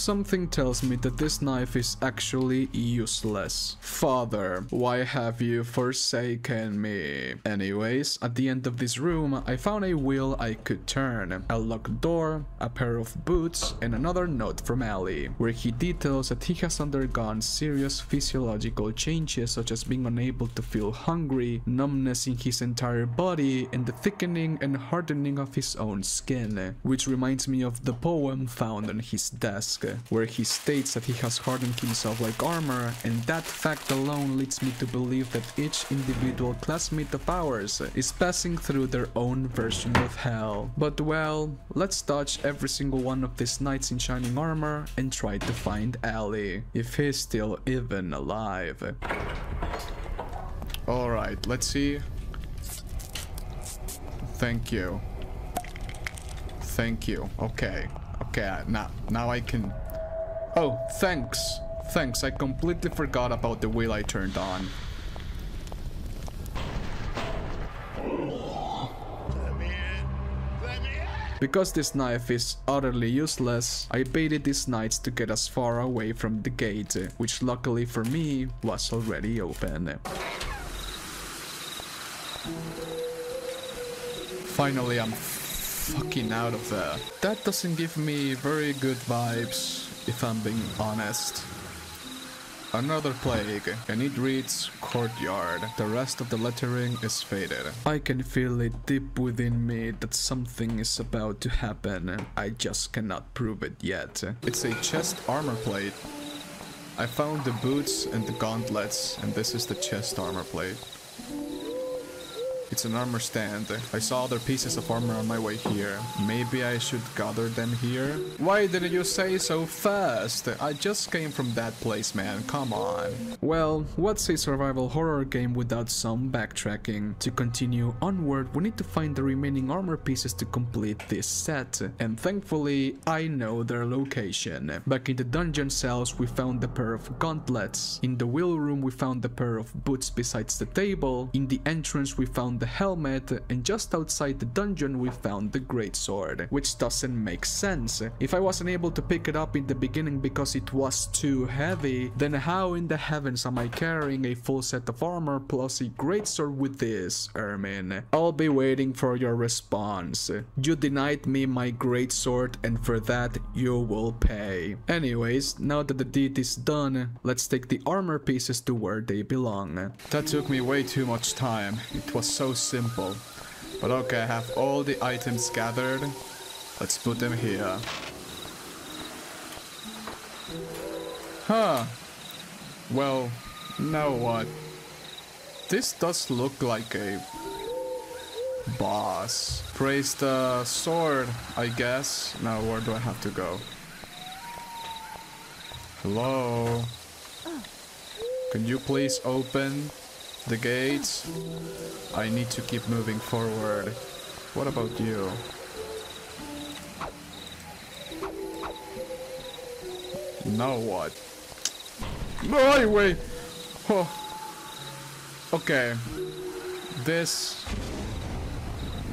Something tells me that this knife is actually useless. Father, why have you forsaken me? Anyways, at the end of this room, I found a wheel I could turn, a locked door, a pair of boots, and another note from Ali, where he details that he has undergone serious physiological changes such as being unable to feel hungry, numbness in his entire body, and the thickening and hardening of his own skin, which reminds me of the poem found on his desk, where he states that he has hardened himself like armor, and that fact alone leads me to believe that each individual classmate of ours is passing through their own version of hell. But well, let's touch every single one of these knights in shining armor and try to find Ali, if he's still even alive. Alright, let's see. Thank you. Thank you. Okay. Okay, now I can... Oh, thanks. Thanks, I completely forgot about the wheel I turned on. Because this knife is utterly useless, I baited these knights to get as far away from the gate, which luckily for me was already open. Finally, I'm fucking out of there. That doesn't give me very good vibes, if I'm being honest. Another plague, and it reads courtyard. The rest of the lettering is faded. I can feel it deep within me that something is about to happen. I just cannot prove it yet. It's a chest armor plate. I found the boots and the gauntlets, and this is the chest armor plate. It's an armor stand. I saw other pieces of armor on my way here. Maybe I should gather them here? Why didn't you say so fast? I just came from that place, man. Come on. Well, what's a survival horror game without some backtracking? To continue onward, we need to find the remaining armor pieces to complete this set. And thankfully, I know their location. Back in the dungeon cells, we found a pair of gauntlets. In the wheel room, we found a pair of boots besides the table. In the entrance, we found the helmet, and just outside the dungeon we found the greatsword, which doesn't make sense. If I wasn't able to pick it up in the beginning because it was too heavy, then how in the heavens am I carrying a full set of armor plus a greatsword with this, Ermin? I'll be waiting for your response. You denied me my greatsword, and for that you will pay. Anyways, now that the deed is done, let's take the armor pieces to where they belong. That took me way too much time. It was so simple. But okay, I have all the items gathered. Let's put them here. Huh. Well, now what? This does look like a boss. Praise the sword, I guess. Now where do I have to go? Hello? Can you please open the gates? I need to keep moving forward. What about you? Now what? No, wait! Oh. Okay. This...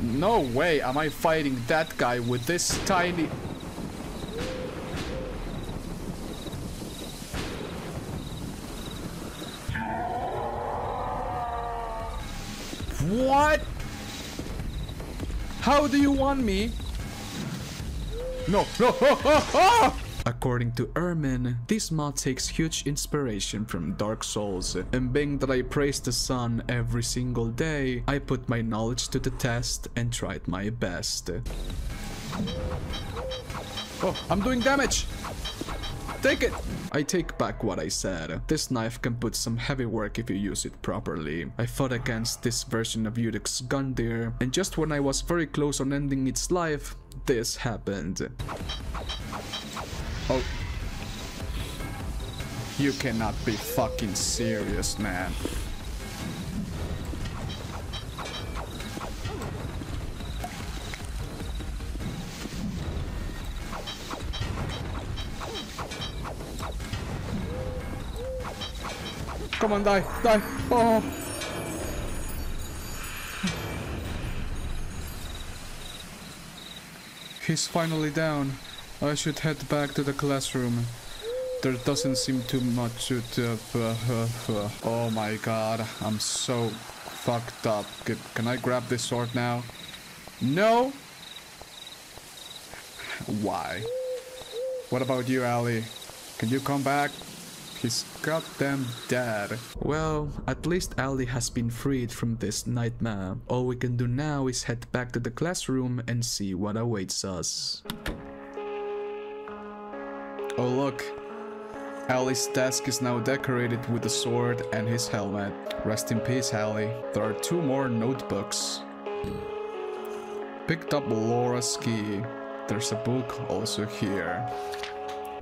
No way am I fighting that guy with this tiny... What? How do you want me? No, no, oh, oh, oh! According to Ermin, this mod takes huge inspiration from Dark Souls, and being that I praise the sun every single day, I put my knowledge to the test and tried my best. Oh, I'm doing damage! Take it! I take back what I said. This knife can put some heavy work if you use it properly. I fought against this version of Udek's Gundyr, and just when I was very close on ending its life, this happened. Oh. You cannot be fucking serious, man. Come on, die, die. Oh. He's finally down. I should head back to the classroom. There doesn't seem too much to... Oh my god, I'm so fucked up. Can I grab this sword now? No? Why? What about you, Ali? Can you come back? He's goddamn dead. Well, at least Ali has been freed from this nightmare. All we can do now is head back to the classroom and see what awaits us. Oh look, Ali's desk is now decorated with the sword and his helmet. Rest in peace, Ali. There are 2 more notebooks. Picked up Laura's key. There's a book also here.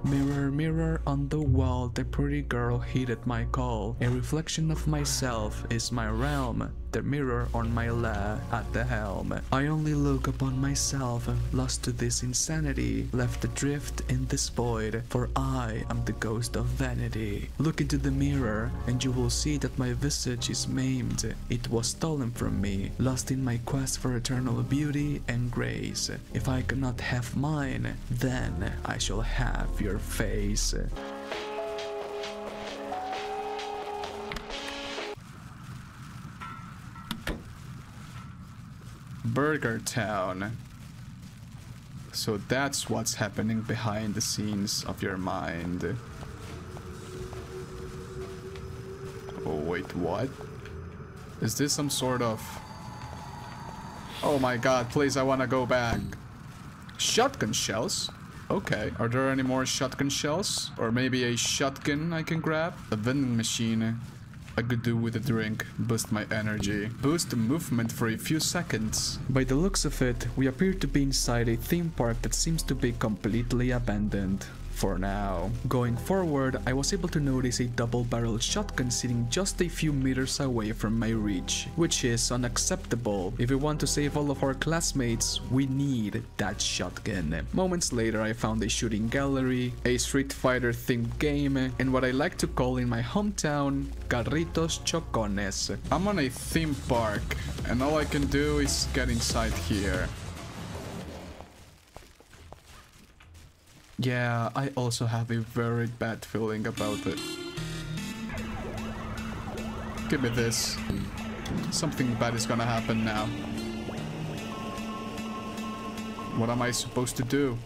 Mirror, mirror on the wall, the pretty girl heeded my call. A reflection of myself is my realm. The mirror on my lap at the helm. I only look upon myself, lost to this insanity, left adrift in this void, for I am the ghost of vanity. Look into the mirror, and you will see that my visage is maimed. It was stolen from me, lost in my quest for eternal beauty and grace. If I cannot have mine, then I shall have your face. Burger Town. So that's what's happening behind the scenes of your mind. Oh wait, what? Is this some sort of... Oh my god, please, I wanna go back. Shotgun shells? Okay, are there any more shotgun shells? Or maybe a shotgun I can grab? A vending machine. I could do with a drink, boost my energy, boost the movement for a few seconds. By the looks of it, we appear to be inside a theme park that seems to be completely abandoned. For now. Going forward, I was able to notice a double-barreled shotgun sitting just a few meters away from my reach, which is unacceptable. If we want to save all of our classmates, we need that shotgun. Moments later, I found a shooting gallery, a Street Fighter themed game, and what I like to call in my hometown, carritos chocones. I'm on a theme park, and all I can do is get inside here. Yeah, I also have a very bad feeling about it. Give me this. Something bad is gonna happen now. What am I supposed to do?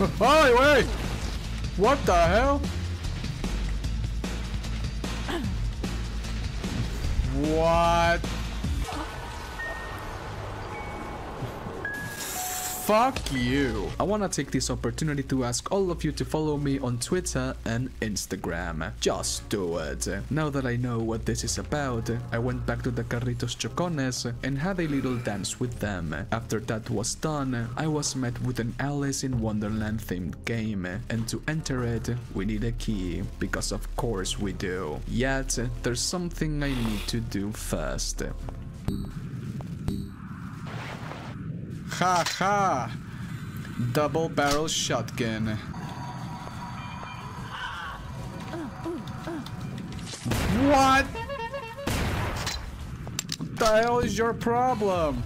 Oh, wait! What the hell? What? Fuck you. I wanna take this opportunity to ask all of you to follow me on Twitter and Instagram. Just do it. Now that I know what this is about, I went back to the Carritos Chocones and had a little dance with them. After that was done, I was met with an Alice in Wonderland themed game, and to enter it, we need a key, because of course we do. Yet, there's something I need to do first. Ha ha! Double barrel shotgun. What? What the hell is your problem?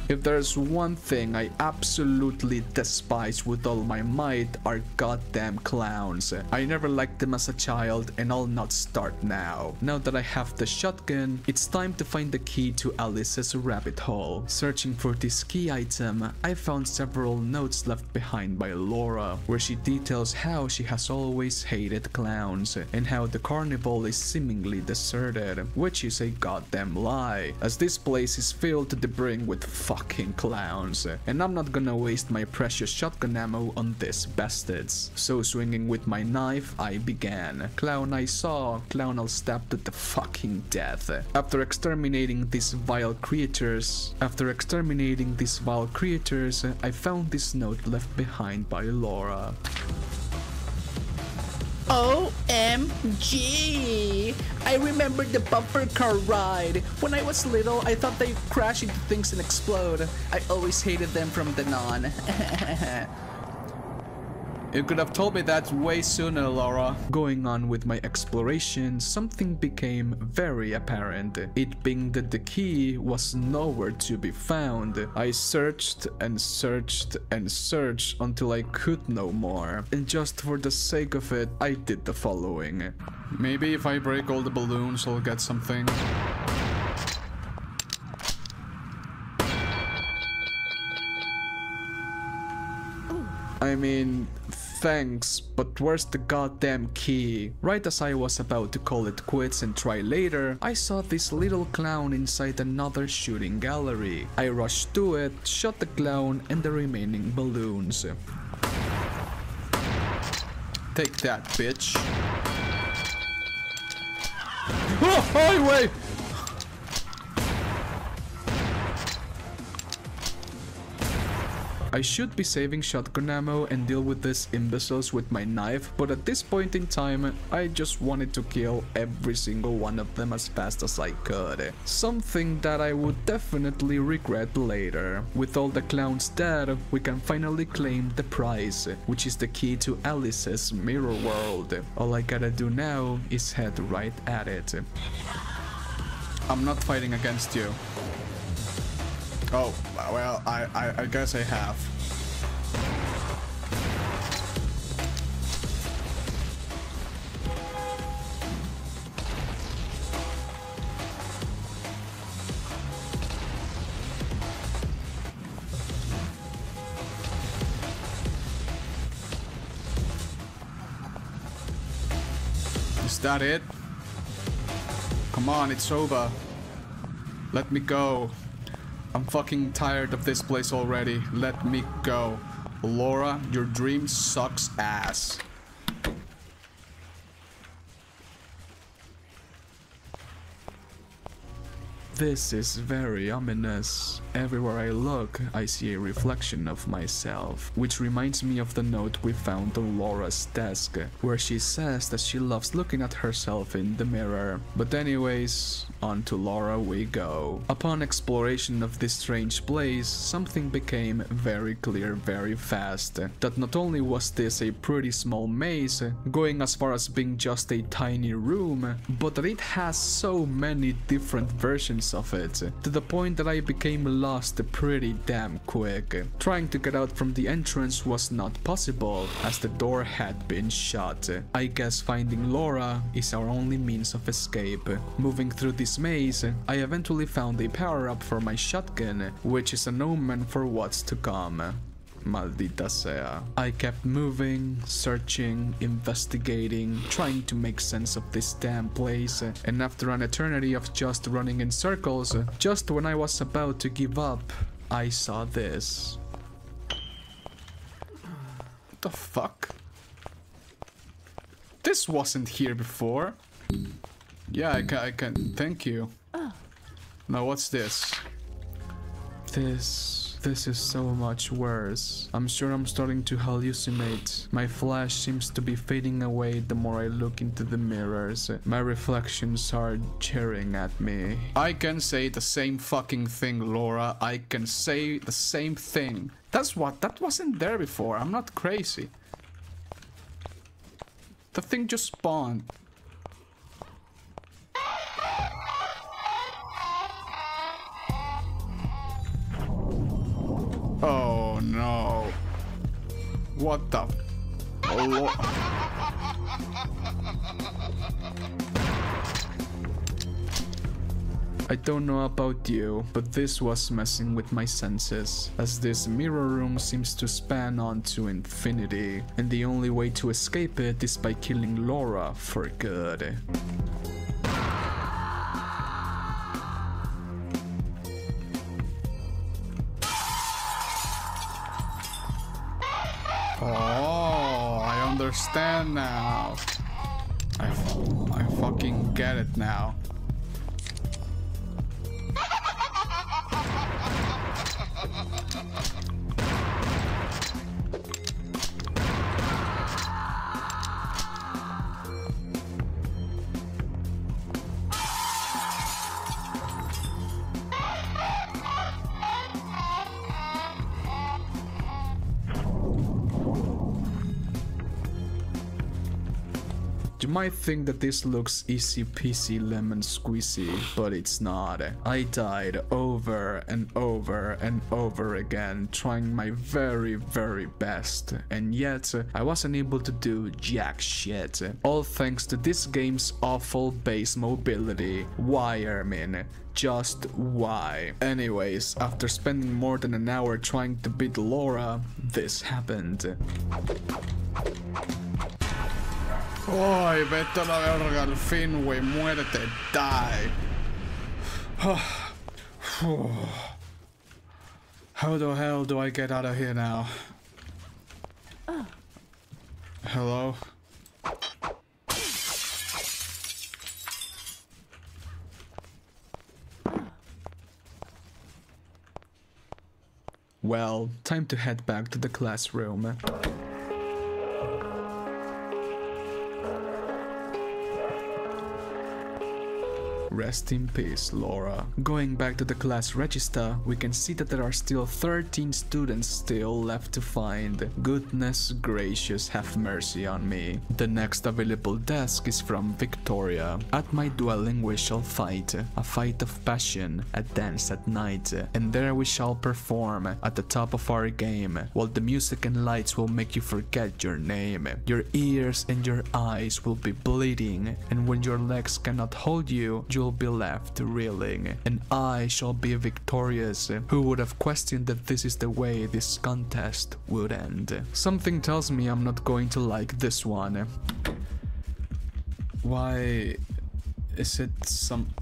If there's one thing I absolutely despise with all my might are goddamn clowns. I never liked them as a child and I'll not start now. Now that I have the shotgun, it's time to find the key to Alice's rabbit hole. Searching for this key item, I found several notes left behind by Laura, where she details how she has always hated clowns and how the carnival is seemingly deserted, which is a goddamn lie, as this place is filled to the brim with fucking clowns, and I'm not gonna waste my precious shotgun ammo on these bastards. So swinging with my knife, I began. Clown I saw, clown I'll stab to the fucking death. After exterminating these vile creatures, I found this note left behind by Laura. OMG! I remember the bumper car ride. When I was little, I thought they'd crash into things and explode. I always hated them from then on. You could have told me that way sooner, Laura. Going on with my exploration, something became very apparent. It being that the key was nowhere to be found. I searched and searched and searched until I could no more. And just for the sake of it, I did the following. Maybe if I break all the balloons, I'll get something. I mean, thanks, but where's the goddamn key? Right as I was about to call it quits and try later, I saw this little clown inside another shooting gallery. I rushed to it, shot the clown and the remaining balloons. Take that, bitch. Oh, highway! I should be saving shotgun ammo and deal with these imbeciles with my knife, but at this point in time, I just wanted to kill every single one of them as fast as I could. Something that I would definitely regret later. With all the clowns dead, we can finally claim the prize, which is the key to Alice's mirror world. All I gotta do now is head right at it. I'm not fighting against you. Oh, well, I guess I have. Is that it? Come on, it's over. Let me go. I'm fucking tired of this place already. Let me go. Laura, your dream sucks ass. This is very ominous. Everywhere I look, I see a reflection of myself, which reminds me of the note we found on Laura's desk, where she says that she loves looking at herself in the mirror. But anyways, on to Laura we go. Upon exploration of this strange place, something became very clear very fast. That not only was this a pretty small maze, going as far as being just a tiny room, but that it has so many different versions of it, to the point that I became lost pretty damn quick. Trying to get out from the entrance was not possible, as the door had been shut. I guess finding Laura is our only means of escape. Moving through this maze, I eventually found a power-up for my shotgun, which is an omen for what's to come. Maldita sea. I kept moving, searching, investigating, trying to make sense of this damn place, and after an eternity of just running in circles, just when I was about to give up, I saw this. What the fuck? This wasn't here before. Yeah, I can. Thank you. Now what's this? This is so much worse. I'm sure I'm starting to hallucinate. My flash seems to be fading away the more I look into the mirrors. My reflections are jeering at me. I can say the same fucking thing, Laura. I can say the same thing. That wasn't there before. I'm not crazy. The thing just spawned. Oh no. What the? Oh, I don't know about you, but this was messing with my senses, as this mirror room seems to span on to infinity, and the only way to escape it is by killing Laura for good. Oh, I understand now. I fucking get it now. You might think that this looks easy peasy lemon squeezy, but it's not. I died over and over and over again, trying my very, very best, and yet I wasn't able to do jack shit. All thanks to this game's awful base mobility. Why, Ermin? Just why? Anyways, after spending more than an hour trying to beat Laura, this happened. Oi, vete a la verga, al fin, wey, muérete, die. How the hell do I get out of here now? Hello? Well, time to head back to the classroom. Rest in peace, Laura. Going back to the class register, we can see that there are still 13 students still left to find. Goodness gracious, have mercy on me. The next available desk is from Victoria. At my dwelling we shall fight, a fight of passion, a dance at night, and there we shall perform at the top of our game, while the music and lights will make you forget your name. Your ears and your eyes will be bleeding, and when your legs cannot hold you, you'll be left reeling, and I shall be victorious. Who would have questioned that this is the way this contest would end? Something tells me I'm not going to like this one. Why is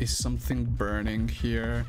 something burning here?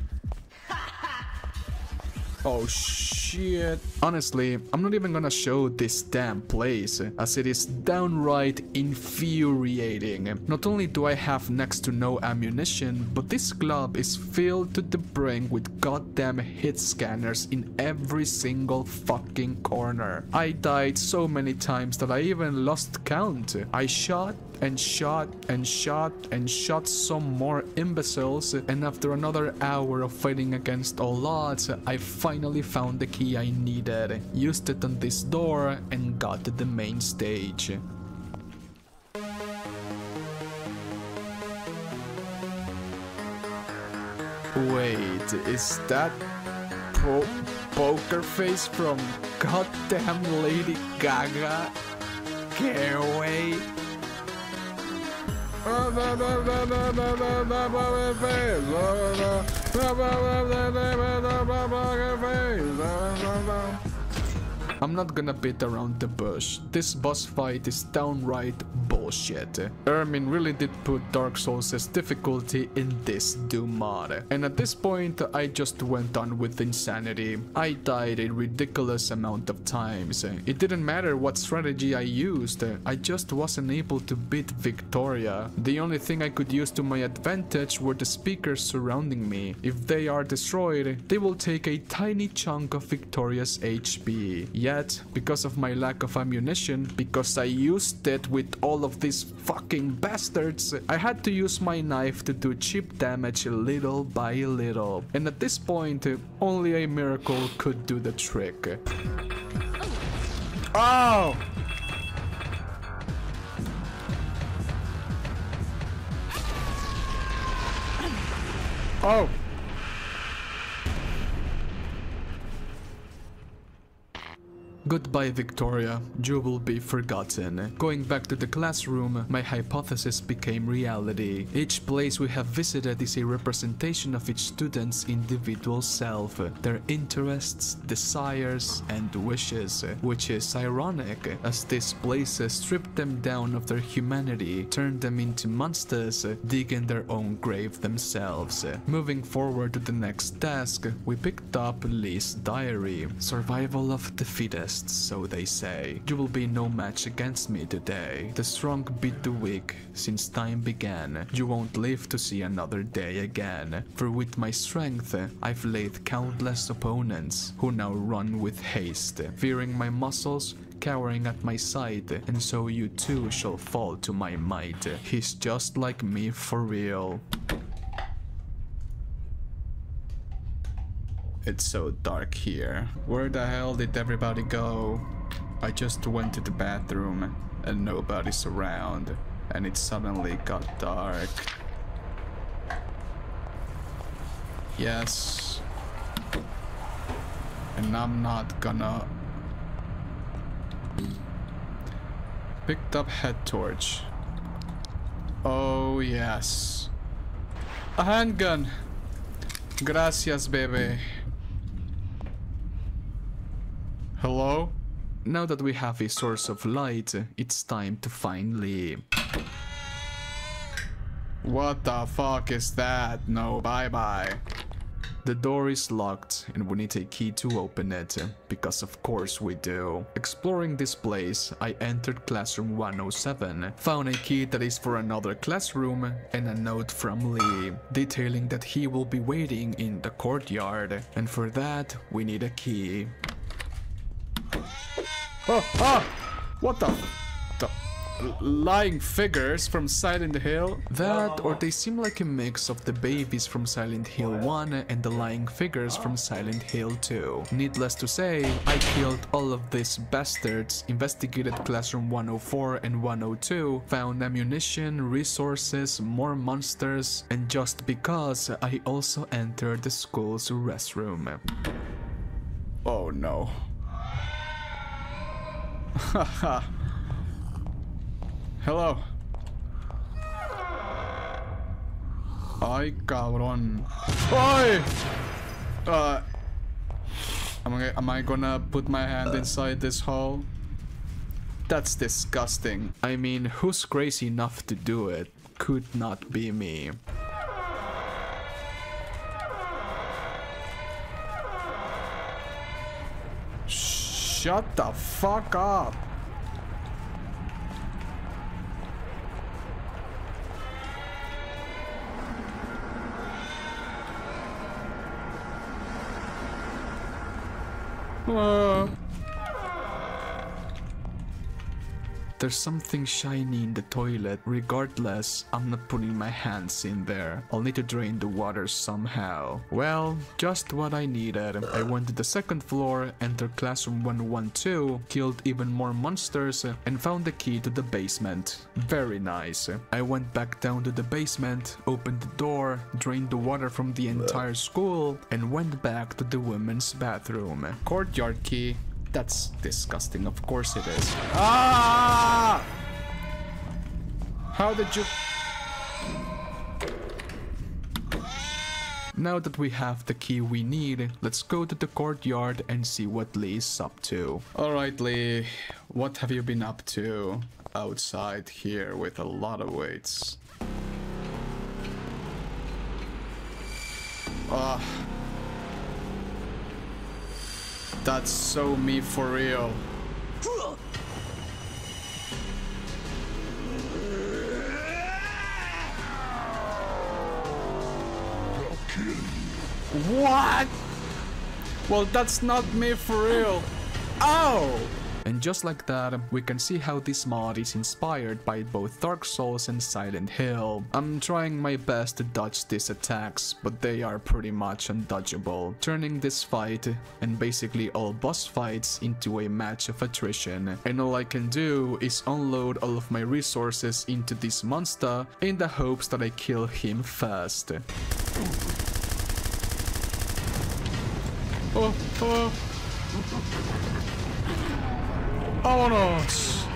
Oh shit. Honestly, I'm not even gonna show this damn place, as it is downright infuriating. Not only do I have next to no ammunition, but this club is filled to the brim with goddamn hit scanners in every single fucking corner. I died so many times that I even lost count. I shot and shot and shot and shot some more imbeciles, and after another hour of fighting against all odds, I finally found the key I needed, used it on this door, and got to the main stage. Wait, is that Poker Face from goddamn Lady Gaga? Get away! I'm not gonna beat around the bush. This boss fight is downright bullshit. Ermin really did put Dark Souls' difficulty in this Doom mod. And at this point, I just went on with insanity. I died a ridiculous amount of times. It didn't matter what strategy I used, I just wasn't able to beat Victoria. The only thing I could use to my advantage were the speakers surrounding me. If they are destroyed, they will take a tiny chunk of Victoria's HP. Yet, because of my lack of ammunition, because I used it with all of these fucking bastards, I had to use my knife to do cheap damage little by little. And at this point, only a miracle could do the trick. Oh! Oh! Goodbye, Victoria. You will be forgotten. Going back to the classroom, my hypothesis became reality. Each place we have visited is a representation of each student's individual self, their interests, desires, and wishes, which is ironic, as these places strip them down of their humanity, turn them into monsters, dig in their own grave themselves. Moving forward to the next task, we picked up Lee's diary. Survival of the fittest, so they say. You will be no match against me today. The strong beat the weak since time began. You won't live to see another day again. For with my strength, I've laid countless opponents who now run with haste, fearing my muscles, cowering at my side, and so you too shall fall to my might. He's just like me for real. It's so dark here. Where the hell did everybody go? I just went to the bathroom and nobody's around. and it suddenly got dark. Yes. And I'm not gonna... Picked up head torch. Oh yes. A handgun. Gracias, baby. Hello? Now that we have a source of light, it's time to finally... What the fuck is that? No, bye-bye. The door is locked and we need a key to open it, because of course we do. Exploring this place, I entered classroom 107, found a key that is for another classroom, and a note from Lee, detailing that he will be waiting in the courtyard, and for that we need a key. Oh! What the lying figures from Silent Hill? That, or they seem like a mix of the babies from Silent Hill 1 and the lying figures from Silent Hill 2. Needless to say, I killed all of these bastards, investigated classroom 104 and 102, found ammunition, resources, more monsters, and just because I also entered the school's restroom. Oh no. Haha. Hello. Ay, cabrón. Oi! Am I gonna put my hand inside this hole? That's disgusting. I mean, who's crazy enough to do it? Could not be me. Shut the fuck up. There's something shiny in the toilet. Regardless, I'm not putting my hands in there. I'll need to drain the water somehow. Well, just what I needed. I went to the second floor, entered classroom 112, killed even more monsters, and found the key to the basement. Very nice. I went back down to the basement, opened the door, drained the water from the entire school, and went back to the women's bathroom. Courtyard key. That's disgusting, of course it is. Ah! How did you... Now that we have the key we need, let's go to the courtyard and see what Lee is up to. Alright Lee, what have you been up to outside here with a lot of weights? That's so me for real. What? Well, that's not me for real. Ow! And just like that, we can see how this mod is inspired by both Dark Souls and Silent Hill. I'm trying my best to dodge these attacks, but they are pretty much undodgeable, turning this fight, and basically all boss fights, into a match of attrition. And all I can do is unload all of my resources into this monster in the hopes that I kill him first. Vámonos!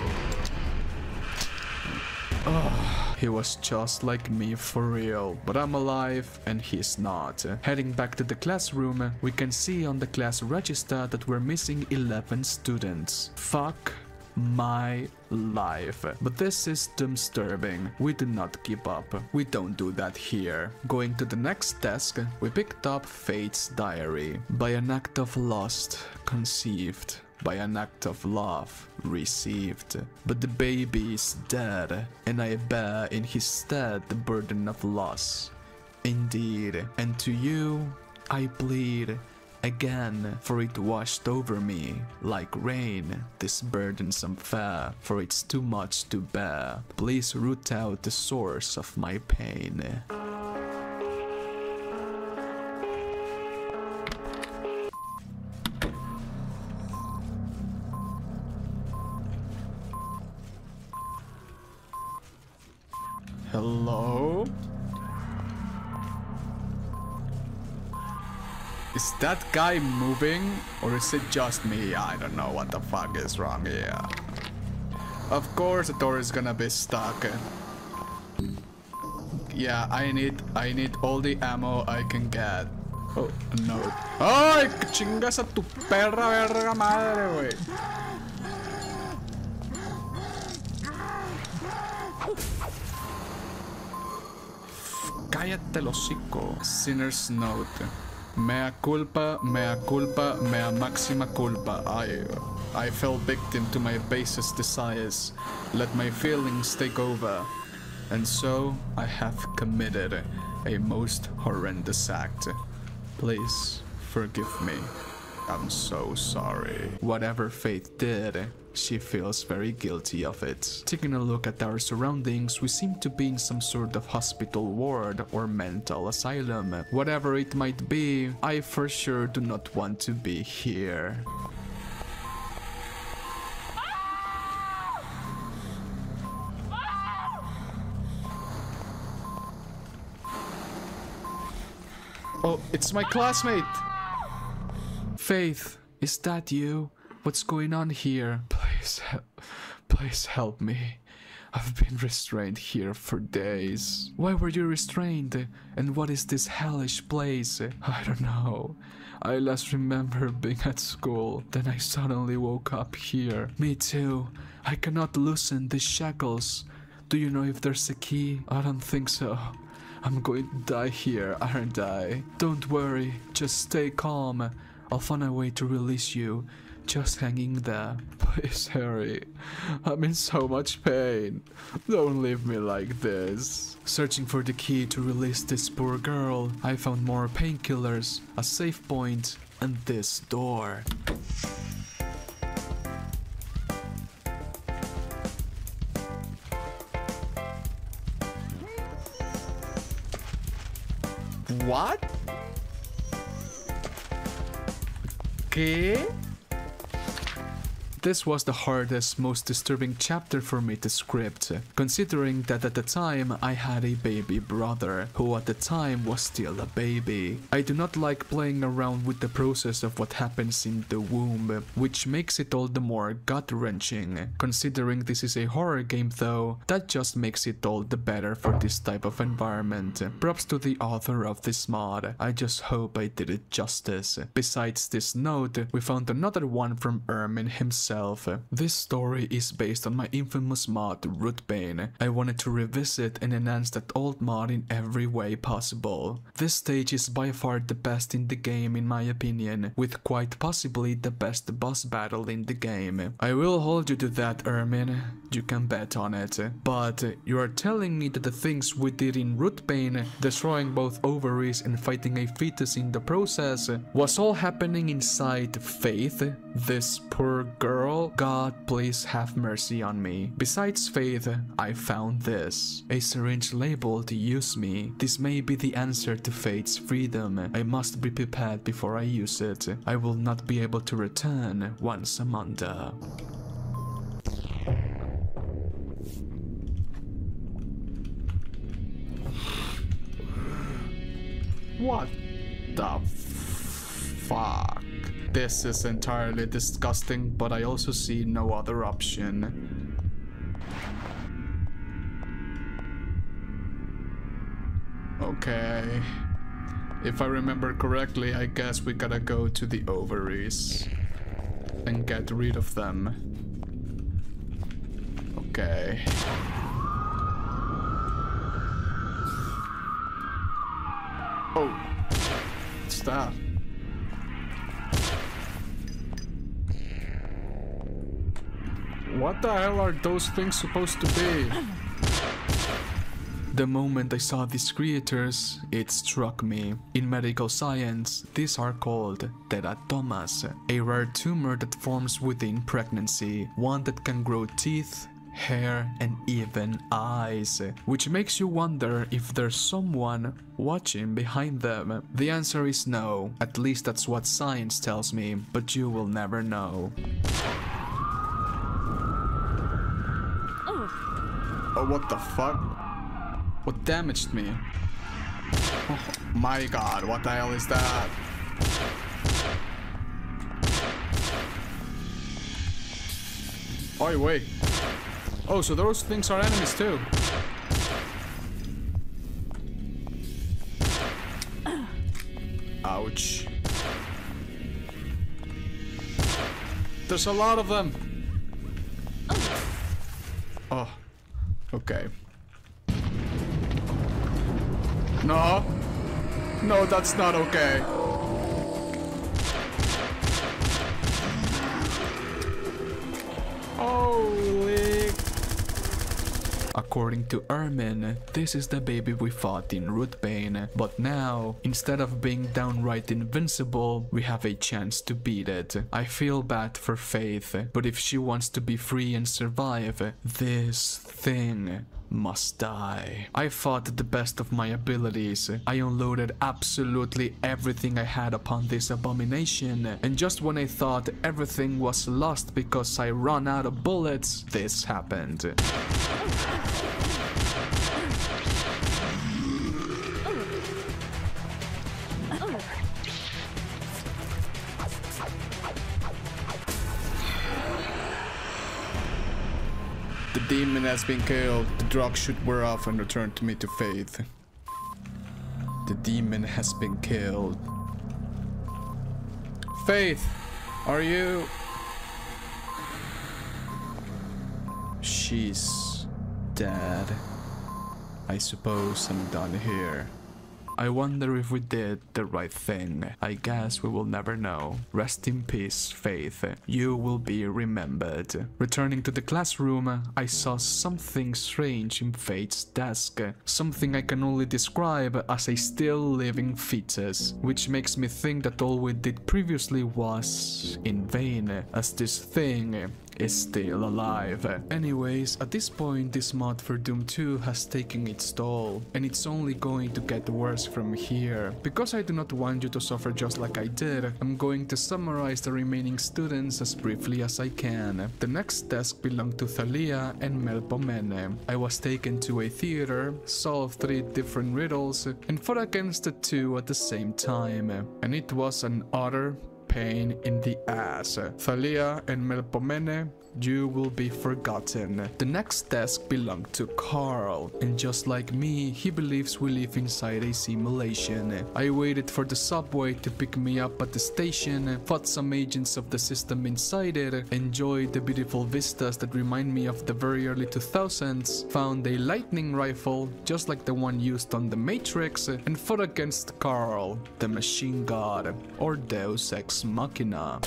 He was just like me for real, but I'm alive and he's not. Heading back to the classroom, we can see on the class register that we're missing 11 students. Fuck my life. But this is disturbing. We do not give up. We don't do that here. Going to the next desk, we picked up Fate's diary. By an act of lust, conceived. By an act of love, received. But the baby is dead, and I bear in his stead the burden of loss. Indeed, and to you I plead again, for it washed over me like rain, this burdensome fare, for it's too much to bear. Please root out the source of my pain. Is that guy moving? Or is it just me? I don't know what the fuck is wrong here. Of course the door is gonna be stuck. Yeah, I need all the ammo I can get. Oh, no. ¡Ay! ¡Chingas a tu perra verga madre, güey! Cállate el hocico. Sinner's note. Mea culpa, mea culpa, mea maxima culpa. I fell victim to my basest desires. Let my feelings take over. And so I have committed a most horrendous act. Please forgive me. I'm so sorry. Whatever Faith did, she feels very guilty of it. Taking a look at our surroundings, we seem to be in some sort of hospital ward or mental asylum. Whatever it might be, I for sure do not want to be here. Oh, it's my classmate! Faith, is that you? What's going on here? Please help me. I've been restrained here for days. Why were you restrained? And what is this hellish place? I don't know. I last remember being at school, then I suddenly woke up here. Me too. I cannot loosen these shackles. Do you know if there's a key? I don't think so. I'm going to die here, aren't I? Don't worry, just stay calm. I'll find a way to release you. Just hanging there. Please hurry. I'm in so much pain. Don't leave me like this. Searching for the key to release this poor girl, I found more painkillers, a safe point, and this door. What? ¿Qué? This was the hardest, most disturbing chapter for me to script, considering that at the time I had a baby brother, who at the time was still a baby. I do not like playing around with the process of what happens in the womb, which makes it all the more gut-wrenching. Considering this is a horror game though, that just makes it all the better for this type of environment. Props to the author of this mod, I just hope I did it justice. Besides this note, we found another one from Ermin himself. This story is based on my infamous mod Rootbane. I wanted to revisit and enhance that old mod in every way possible. This stage is by far the best in the game in my opinion, with quite possibly the best boss battle in the game. I will hold you to that, Ermin. You can bet on it. But you are telling me that the things we did in Rootbane, destroying both ovaries and fighting a fetus in the process, was all happening inside Faith, this poor girl? God, please have mercy on me. Besides Faith, I found this. A syringe labeled "Use Me." This may be the answer to Faith's freedom. I must be prepared before I use it. I will not be able to return once I'm under. What the fuck? This is entirely disgusting, but I also see no other option. Okay. If I remember correctly, I guess we gotta go to the ovaries and get rid of them. Okay. Oh. What's that? What the hell are those things supposed to be? The moment I saw these creatures, it struck me. In medical science, these are called teratomas, a rare tumor that forms within pregnancy, one that can grow teeth, hair, and even eyes, which makes you wonder if there's someone watching behind them. The answer is no, at least that's what science tells me, but you will never know. Oh, what the fuck? What damaged me? Oh my god, what the hell is that? Oh, wait. Oh, so those things are enemies too. Ouch. There's a lot of them. Oh, okay. No. No, that's not okay. Holy. According to Ermin, this is the baby we fought in Rootbane, but now, instead of being downright invincible, we have a chance to beat it. I feel bad for Faith, but if she wants to be free and survive, this thing must die. I fought to the best of my abilities. I unloaded absolutely everything I had upon this abomination, and just when I thought everything was lost because I ran out of bullets, this happened. The demon has been killed. The drug should wear off and return to me to Faith. The demon has been killed. Faith, are you... She's dead. I suppose I'm done here. I wonder if we did the right thing. I guess we will never know. Rest in peace, Faith. You will be remembered. Returning to the classroom, I saw something strange in Faith's desk. Something I can only describe as a still living fetus, which makes me think that all we did previously was in vain, as this thing is still alive. Anyways, at this point this mod for Doom 2 has taken its toll, and it's only going to get worse from here. Because I do not want you to suffer just like I did, I'm going to summarize the remaining students as briefly as I can. The next desk belonged to Thalia and Melpomene. I was taken to a theater, solved 3 different riddles, and fought against the 2 at the same time. And it was an utter pain in the ass. Thalia and Melpomene, you will be forgotten. The next desk belonged to Carl, and just like me, he believes we live inside a simulation. I waited for the subway to pick me up at the station, fought some agents of the system inside it, enjoyed the beautiful vistas that remind me of the very early 2000s, found a lightning rifle, just like the one used on the Matrix, and fought against Carl, the machine god, or Deus Ex Machina.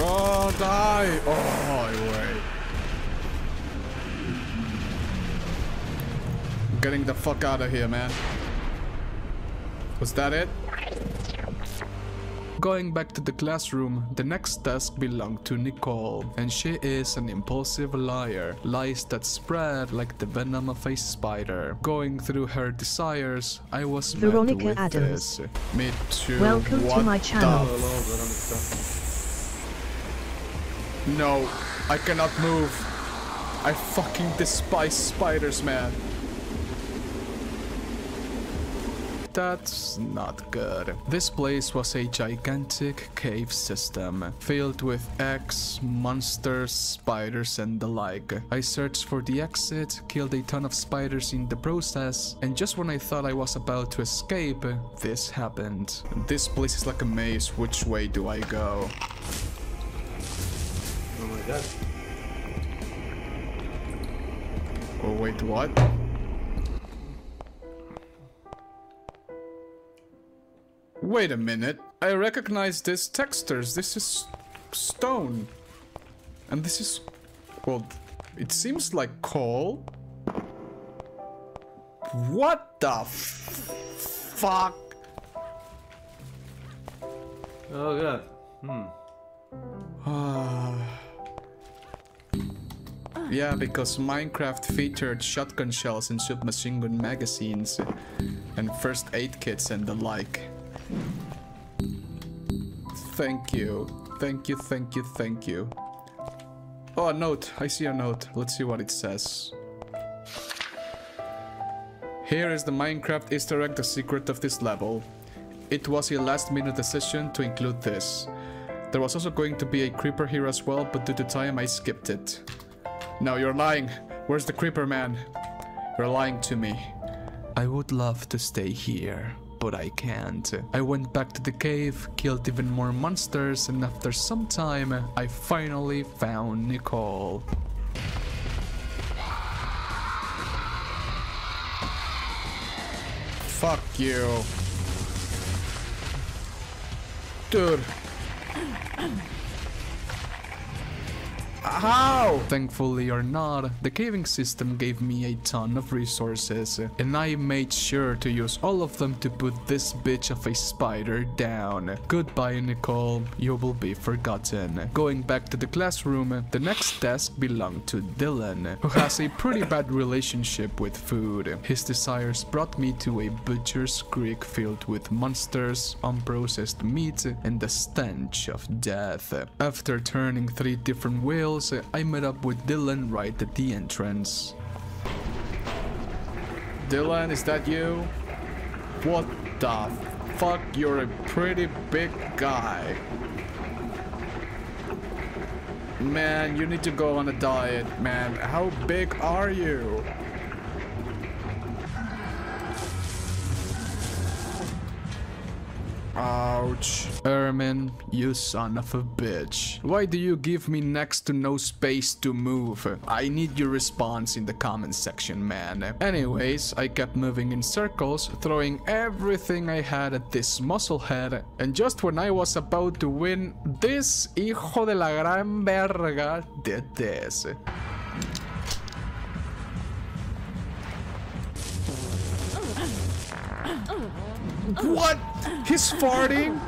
Oh, die! Oh, wait. I'm getting the fuck out of here, man. Was that it? Going back to the classroom, the next desk belonged to Nicole, and she is an impulsive liar. Lies that spread like the venom of a spider. Going through her desires, I was Veronica met with Adams. this. Me too. Welcome to my channel. No, I cannot move. I fucking despise spiders, man. That's not good. This place was a gigantic cave system, filled with eggs, monsters, spiders, and the like. I searched for the exit, killed a ton of spiders in the process, and just when I thought I was about to escape, this happened. This place is like a maze. Which way do I go? Oh my god. Oh wait, what? Wait a minute. I recognize these textures. This is stone. And this is... well, it seems like coal. What the fuck? Oh god. Yeah, because Minecraft featured shotgun shells and submachine gun magazines and first aid kits and the like. Thank you. Thank you, thank you, thank you. Oh, a note. I see a note. Let's see what it says. Here is the Minecraft Easter egg, the secret of this level. It was a last-minute decision to include this. There was also going to be a creeper here as well, but due to time I skipped it. No, you're lying. Where's the creeper, man? You're lying to me. I would love to stay here, but I can't. I went back to the cave, killed even more monsters, and after some time, I finally found Nicole. Fuck you. Dude. How? Thankfully or not, the caving system gave me a ton of resources, and I made sure to use all of them to put this bitch of a spider down. Goodbye, Nicole, you will be forgotten. Going back to the classroom, the next desk belonged to Dylan, who has a pretty bad relationship with food. His desires brought me to a butcher's creek filled with monsters, unprocessed meat, and the stench of death. After turning 3 different wheels, I met up with Dylan right at the entrance. Dylan, is that you? What the fuck? You're a pretty big guy. Man, you need to go on a diet, man. How big are you? Ouch. Ermin, you son of a bitch. Why do you give me next to no space to move? I need your response in the comment section, man. Anyways, I kept moving in circles, throwing everything I had at this musclehead, and just when I was about to win, this hijo de la gran verga did this. What? He's farting?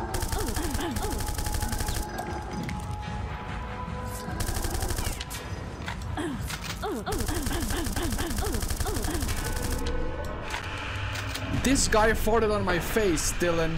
This guy farted on my face, Dylan.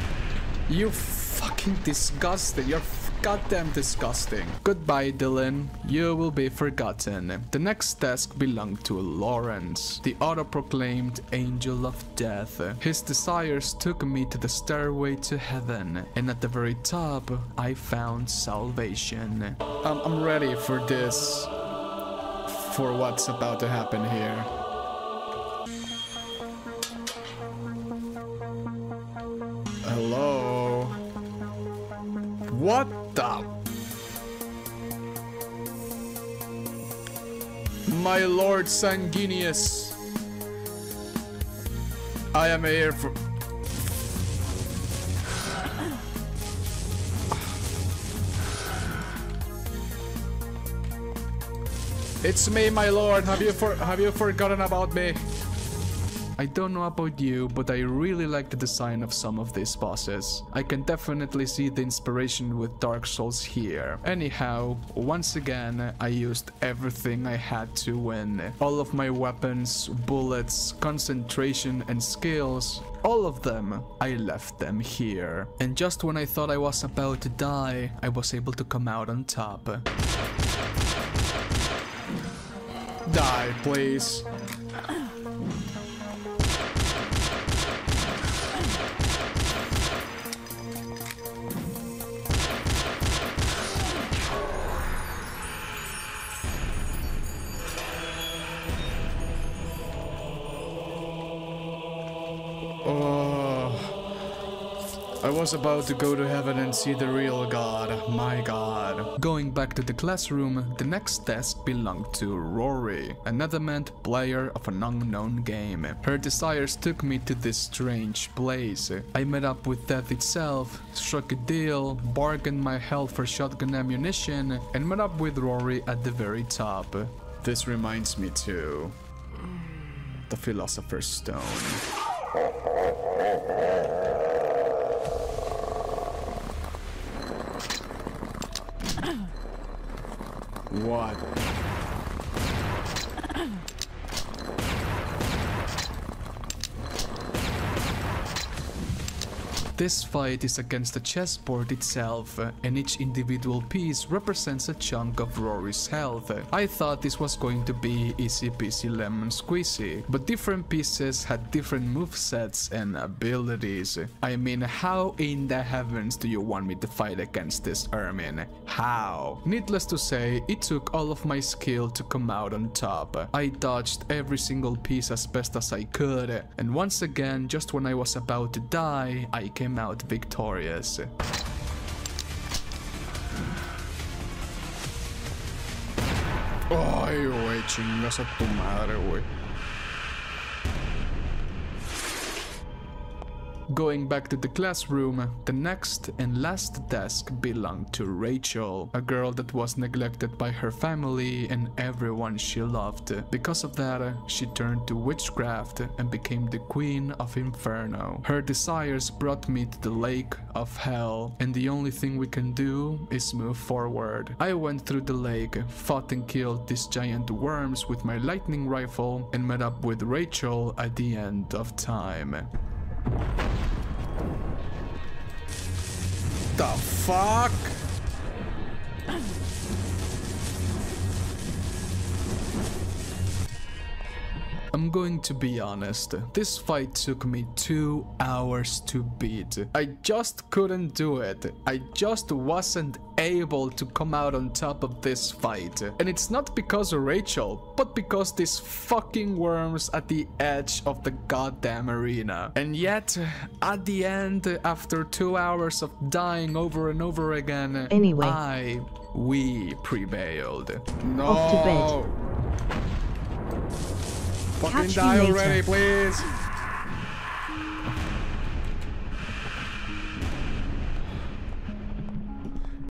You fucking disgusting. You're goddamn disgusting. Goodbye, Dylan. You will be forgotten. The next desk belonged to Lawrence, the auto-proclaimed angel of death. His desires took me to the stairway to heaven, and at the very top, I found salvation. I'm ready for this. For what's about to happen here. Hello? What the? My Lord Sanguinius. I am here for... It's me, my lord. Have you forgotten about me? I don't know about you, but I really like the design of some of these bosses. I can definitely see the inspiration with Dark Souls here. Anyhow, once again, I used everything I had to win. All of my weapons, bullets, concentration, and skills. All of them, I left them here. And just when I thought I was about to die, I was able to come out on top. Die, please. I was about to go to heaven and see the real God, my God. Going back to the classroom, the next desk belonged to Rory, an adamant player of an unknown game. Her desires took me to this strange place. I met up with death itself, struck a deal, bargained my health for shotgun ammunition, and met up with Rory at the very top. This reminds me to the Philosopher's Stone. What? This fight is against the chessboard itself, and each individual piece represents a chunk of Rory's health. I thought this was going to be easy peasy lemon squeezy, but different pieces had different movesets and abilities. I mean, how in the heavens do you want me to fight against this Ermin? How? Needless to say, it took all of my skill to come out on top. I dodged every single piece as best as I could, and once again, just when I was about to die, I came out victorious. Ay, güey, chingas a tu madre, güey. Going back to the classroom, the next and last desk belonged to Rachel, a girl that was neglected by her family and everyone she loved. Because of that, she turned to witchcraft and became the Queen of Inferno. Her desires brought me to the Lake of Hell, and the only thing we can do is move forward. I went through the lake, fought and killed these giant worms with my lightning rifle, and met up with Rachel at the end of time. The fuck? I'm going to be honest, this fight took me 2 hours to beat. I just couldn't do it. I just wasn't able to come out on top of this fight. And it's not because of Rachel, but because these fucking worms at the edge of the goddamn arena. And yet, at the end, after 2 hours of dying over and over again, anyway, we prevailed. No! Off to bed. Fucking Catch die you already, later. please!